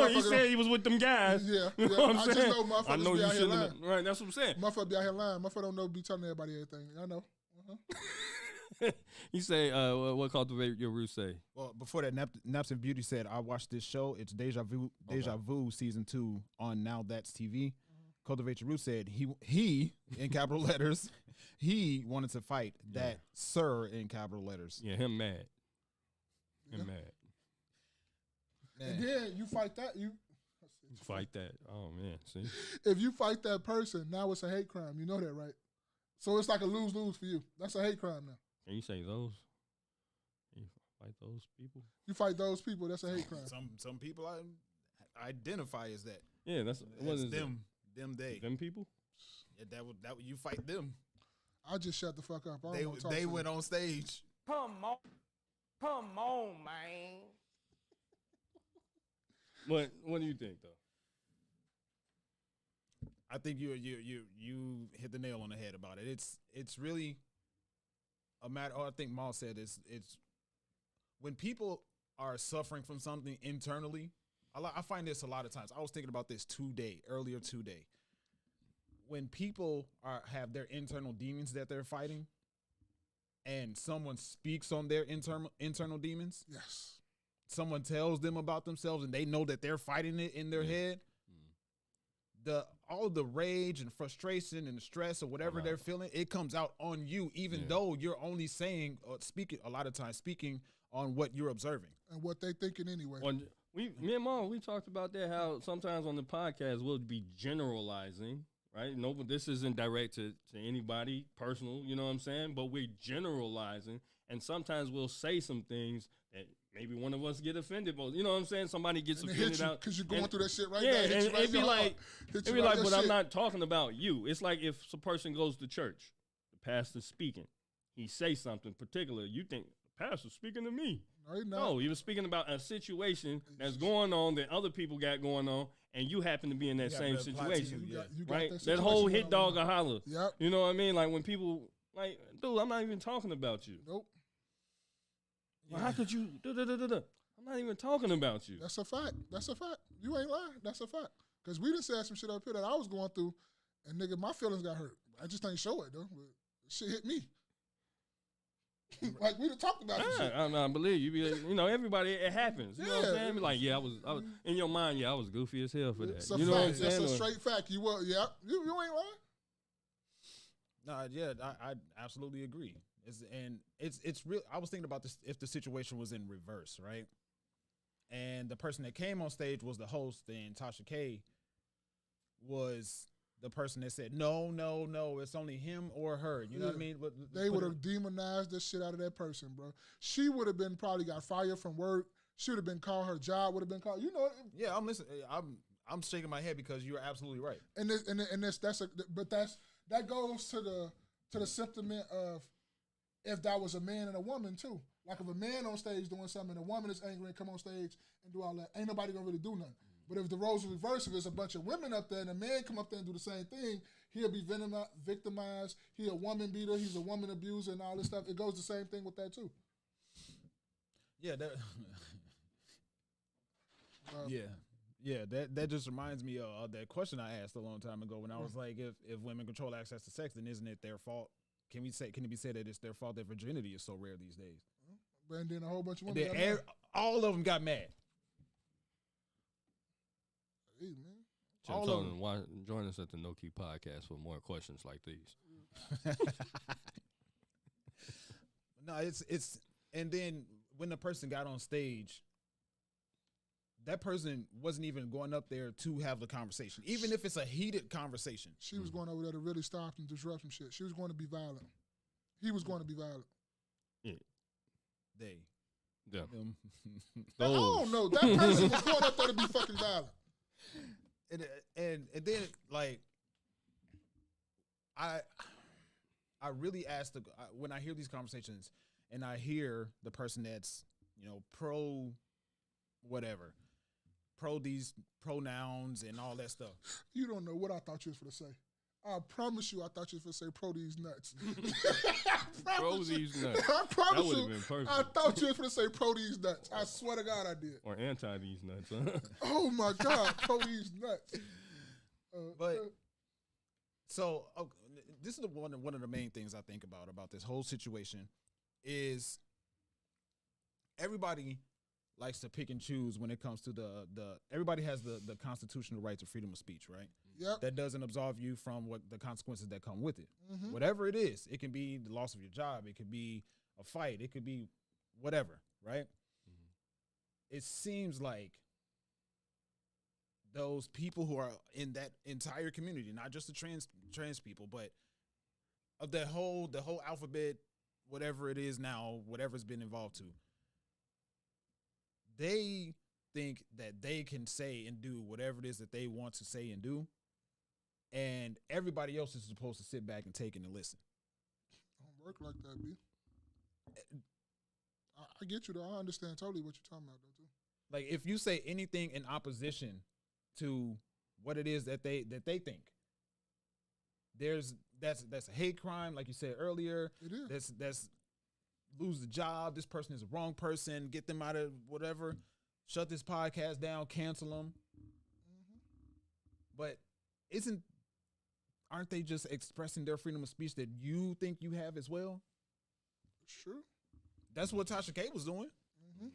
he said he was with them guys. Yeah. You know what I'm saying? Just know motherfuckers be out here lying. Right, that's what I'm saying. Motherfuckers be out here lying. Motherfuckers don't know be telling everybody everything. I know. You say, what Cultivate Your Roots say? Well, before that, Naps and Beauty said, I watched this show. It's Deja Vu Season 2 on Now That's TV. Cultivate Your Roots said he in capital letters, he wanted to fight that sir in capital letters. Yeah, him mad. Man. And then you fight that, you fight that. Oh, man, see? If you fight that person, now it's a hate crime. You know that, right? So it's like a lose-lose for you. That's a hate crime now. Can you say those? You fight those people? You fight those people, that's a hate crime. Some people identify as that. Yeah, that's them. Them Them people? Yeah, that you fight them. I just shut the fuck up. They went on stage. Come on, man. What do you think though? I think you hit the nail on the head about it. It's really a matter. I think Maul said it's when people are suffering from something internally. I find this a lot of times. I was thinking about this earlier today. When people have their internal demons that they're fighting, and someone speaks on their internal demons. Yes. Someone tells them about themselves, and they know that they're fighting it in their head. All the rage and frustration and the stress or whatever they're feeling, it comes out on you, even though you're only saying or speaking on what you're observing and what they're thinking anyway. Me and Mom, we talked about that. How sometimes on the podcast we'll be generalizing, right? No, but this isn't direct to anybody personal. You know what I'm saying? But we're generalizing, and sometimes we'll say some things that maybe one of us get offended, but you know what I'm saying? Somebody gets offended out because you're going through that shit right now. Yeah, and it'd be like, but I'm not talking about you. It's like if a person goes to church, the pastor's speaking, he say something particular, you think the pastor's speaking to me. No, he was speaking about a situation that's going on that other people got going on, and you happen to be in that same situation, right? That whole hit dog or holler. Yep. You know what I mean? Like when people like, dude, I'm not even talking about you. Nope. Well, how could you? I'm not even talking about you. That's a fact. That's a fact. You ain't lying. That's a fact. Because we done said some shit up here that I was going through, and nigga, my feelings got hurt. I just ain't show it, though. But shit hit me. Like, we done talked about this shit. I believe you. You know, everybody, it happens. You know what I'm saying? Be like, yeah, I was in your mind, yeah, I was goofy as hell for that. It's a you know fact. what I'm saying? That's a straight fact. You were, yeah. You ain't lying. No, yeah, I absolutely agree. It's real. I was thinking about this if the situation was in reverse, right? And the person that came on stage was the host, and Tasha K was the person that said, no, it's only him or her. You know what I mean? They would have demonized the shit out of that person, bro. She would have been probably got fired from work. She would have been called, her job would have been called. You know? Yeah, I'm listening. I'm shaking my head because you're absolutely right. But that goes to the sentiment of if that was a man and a woman too. Like if a man on stage doing something and a woman is angry and come on stage and do all that, ain't nobody gonna really do nothing. But if the roles are reversed, if there's a bunch of women up there and a man come up there and do the same thing, he'll be victimized. He a woman beater. He's a woman abuser and all this stuff. It goes the same thing with that too. Yeah, that just reminds me of that question I asked a long time ago when I was like, if women control access to sex, then isn't it their fault? Can it be said that it's their fault that virginity is so rare these days? And then a whole bunch of women got mad. All of them got mad. Hey, man. All of them. Join us at the No Key Podcast for more questions like these. No, it's and then when the person got on stage, that person wasn't even going up there to have the conversation, even if it's a heated conversation. She was going over there to really stop and disrupt some shit. She was going to be violent. He was going to be violent. Yeah. Yeah. I don't know. That person was going up there to be fucking violent. And then like I really asked when I hear these conversations and I hear the person that's pro whatever, pro these pronouns and all that stuff. You don't know what I thought you was going to say. I promise you, I thought you was going to say pro these nuts. Pro these nuts. I promise that would you, have been perfect. I thought you was going to say pro these nuts. I swear to God I did. Or anti these nuts, huh? Oh my God, pro these nuts. So this is one of the main things I think about this whole situation is everybody likes to pick and choose when it comes to the everybody has the constitutional right to freedom of speech, right? Yep. That doesn't absolve you from what the consequences that come with it. Mm-hmm. Whatever it is, it can be the loss of your job, it could be a fight, it could be whatever, right? Mm-hmm. It seems like those people who are in that entire community, not just the trans people, but of the whole alphabet, whatever it is now, whatever's been involved to, they think that they can say and do whatever it is that they want to say and do, and everybody else is supposed to sit back and take it and listen. Don't work like that, B. I get you, though. I understand totally what you're talking about, though, too. Like, if you say anything in opposition to what it is that they think, that's a hate crime, like you said earlier. It is. That's lose the job. This person is the wrong person. Get them out of whatever. Shut this podcast down. Cancel them. Mm-hmm. But aren't they just expressing their freedom of speech that you think you have as well? Sure. That's what Tasha K was doing. Mm-hmm.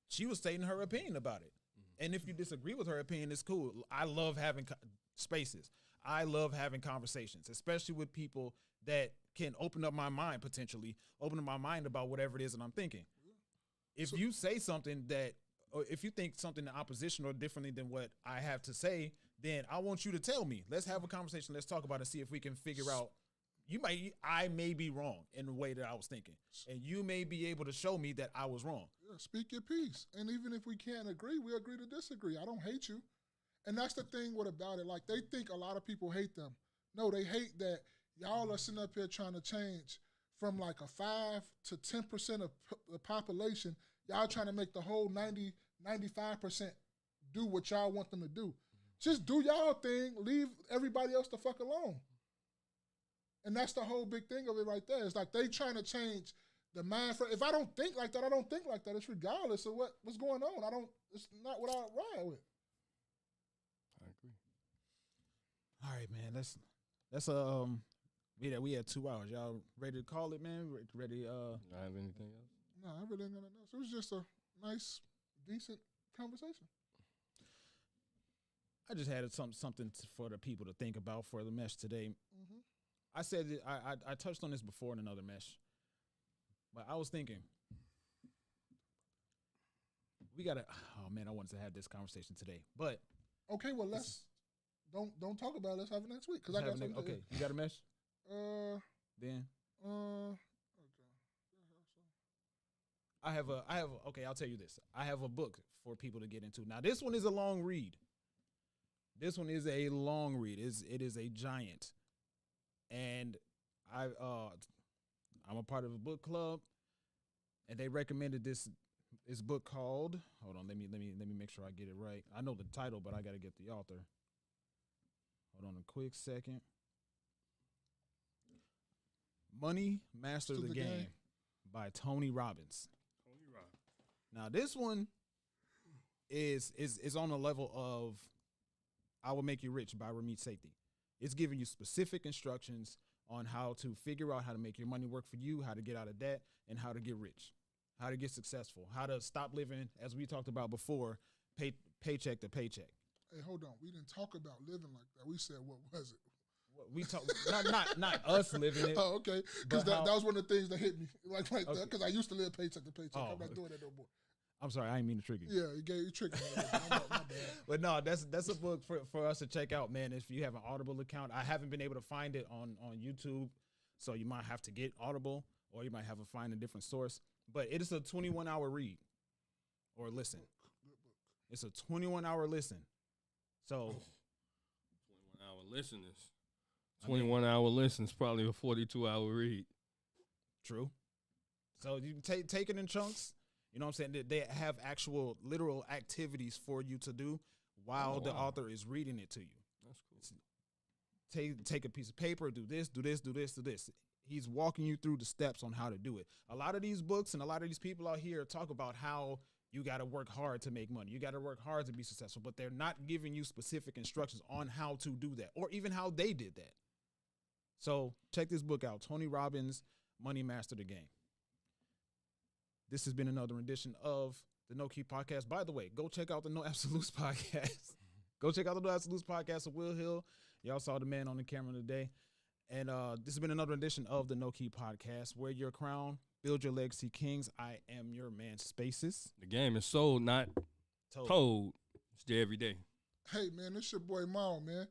She was stating her opinion about it. Mm-hmm. And if you disagree with her opinion, it's cool. I love having spaces. I love having conversations, especially with people that can open up my mind, potentially open up my mind about whatever it is that I'm thinking. If you say something or if you think something in opposition or differently than what I have to say, then I want you to tell me. Let's have a conversation. Let's talk about it and see if we can figure out. I may be wrong in the way that I was thinking, and you may be able to show me that I was wrong. Yeah, speak your piece. And even if we can't agree, we agree to disagree. I don't hate you. And that's the thing about it. Like, they think a lot of people hate them. No, they hate that y'all are sitting up here trying to change from like a 5 to 10% of the population. Y'all trying to make the whole 90, 95% do what y'all want them to do. Just do y'all thing. Leave everybody else the fuck alone. And that's the whole big thing of it right there. It's like they trying to change the mind frame. If I don't think like that, I don't think like that. It's regardless of what's going on. It's not what I ride with. I agree. All right, man. Let's we had 2 hours. Y'all ready to call it, man? Ready? I have anything else? No, I really ain't got nothing else. It was just a nice, decent conversation. I just had something for the people to think about for the mesh today. Mm-hmm. I said that I touched on this before in another mesh, but I was thinking we gotta. Oh man, I wanted to have this conversation today, but okay. Well, let's don't talk about it. Let's have it next week because I got something. Okay, you got a mesh? Then. Okay. I have okay, I'll tell you this. I have a book for people to get into. Now, this one is a long read. This one is a long read. It is a giant. And I'm a part of a book club, and they recommended this book called, hold on, let me make sure I get it right. I know the title, but I got to get the author. Hold on a quick second. Money Master the Game by Tony Robbins. Now this one is on the level of I Will Make You Rich by Ramit Sethi. It's giving you specific instructions on how to figure out how to make your money work for you, how to get out of debt, and how to get rich, how to get successful, how to stop living, as we talked about before, paycheck to paycheck. Hey, hold on. We didn't talk about living like that. We said, what was it? We talk not us living it. Oh, okay. Because that was one of the things that hit me like okay. that. Because I used to live paycheck to paycheck. Oh, I'm not doing that no more. I'm sorry, I didn't mean to trigger you. Yeah, you triggered me. My bad. But no, that's a book for us to check out, man. If you have an Audible account, I haven't been able to find it on YouTube, so you might have to get Audible, or you might have to find a different source. But it is a 21-hour read or listen. It's a 21-hour listen. So 21-hour listeners. 21-hour listens, probably a 42-hour read. True. So you take it in chunks. You know what I'm saying? They have actual literal activities for you to do while the author is reading it to you. That's cool. Take a piece of paper, do this, do this, do this, do this. He's walking you through the steps on how to do it. A lot of these books and a lot of these people out here talk about how you got to work hard to make money. You got to work hard to be successful, but they're not giving you specific instructions on how to do that or even how they did that. So check this book out, Tony Robbins, Money Master the Game. This has been another edition of the No Key Podcast. By the way, go check out the No Absolutes Podcast. Go check out the No Absolutes Podcast of Will Hill. Y'all saw the man on the camera today. And this has been another edition of the No Key Podcast. Wear your crown, build your legacy, kings. I am your man, Spaces. The game is sold, not told. It's there every day. Hey, man, this your boy Maul, man.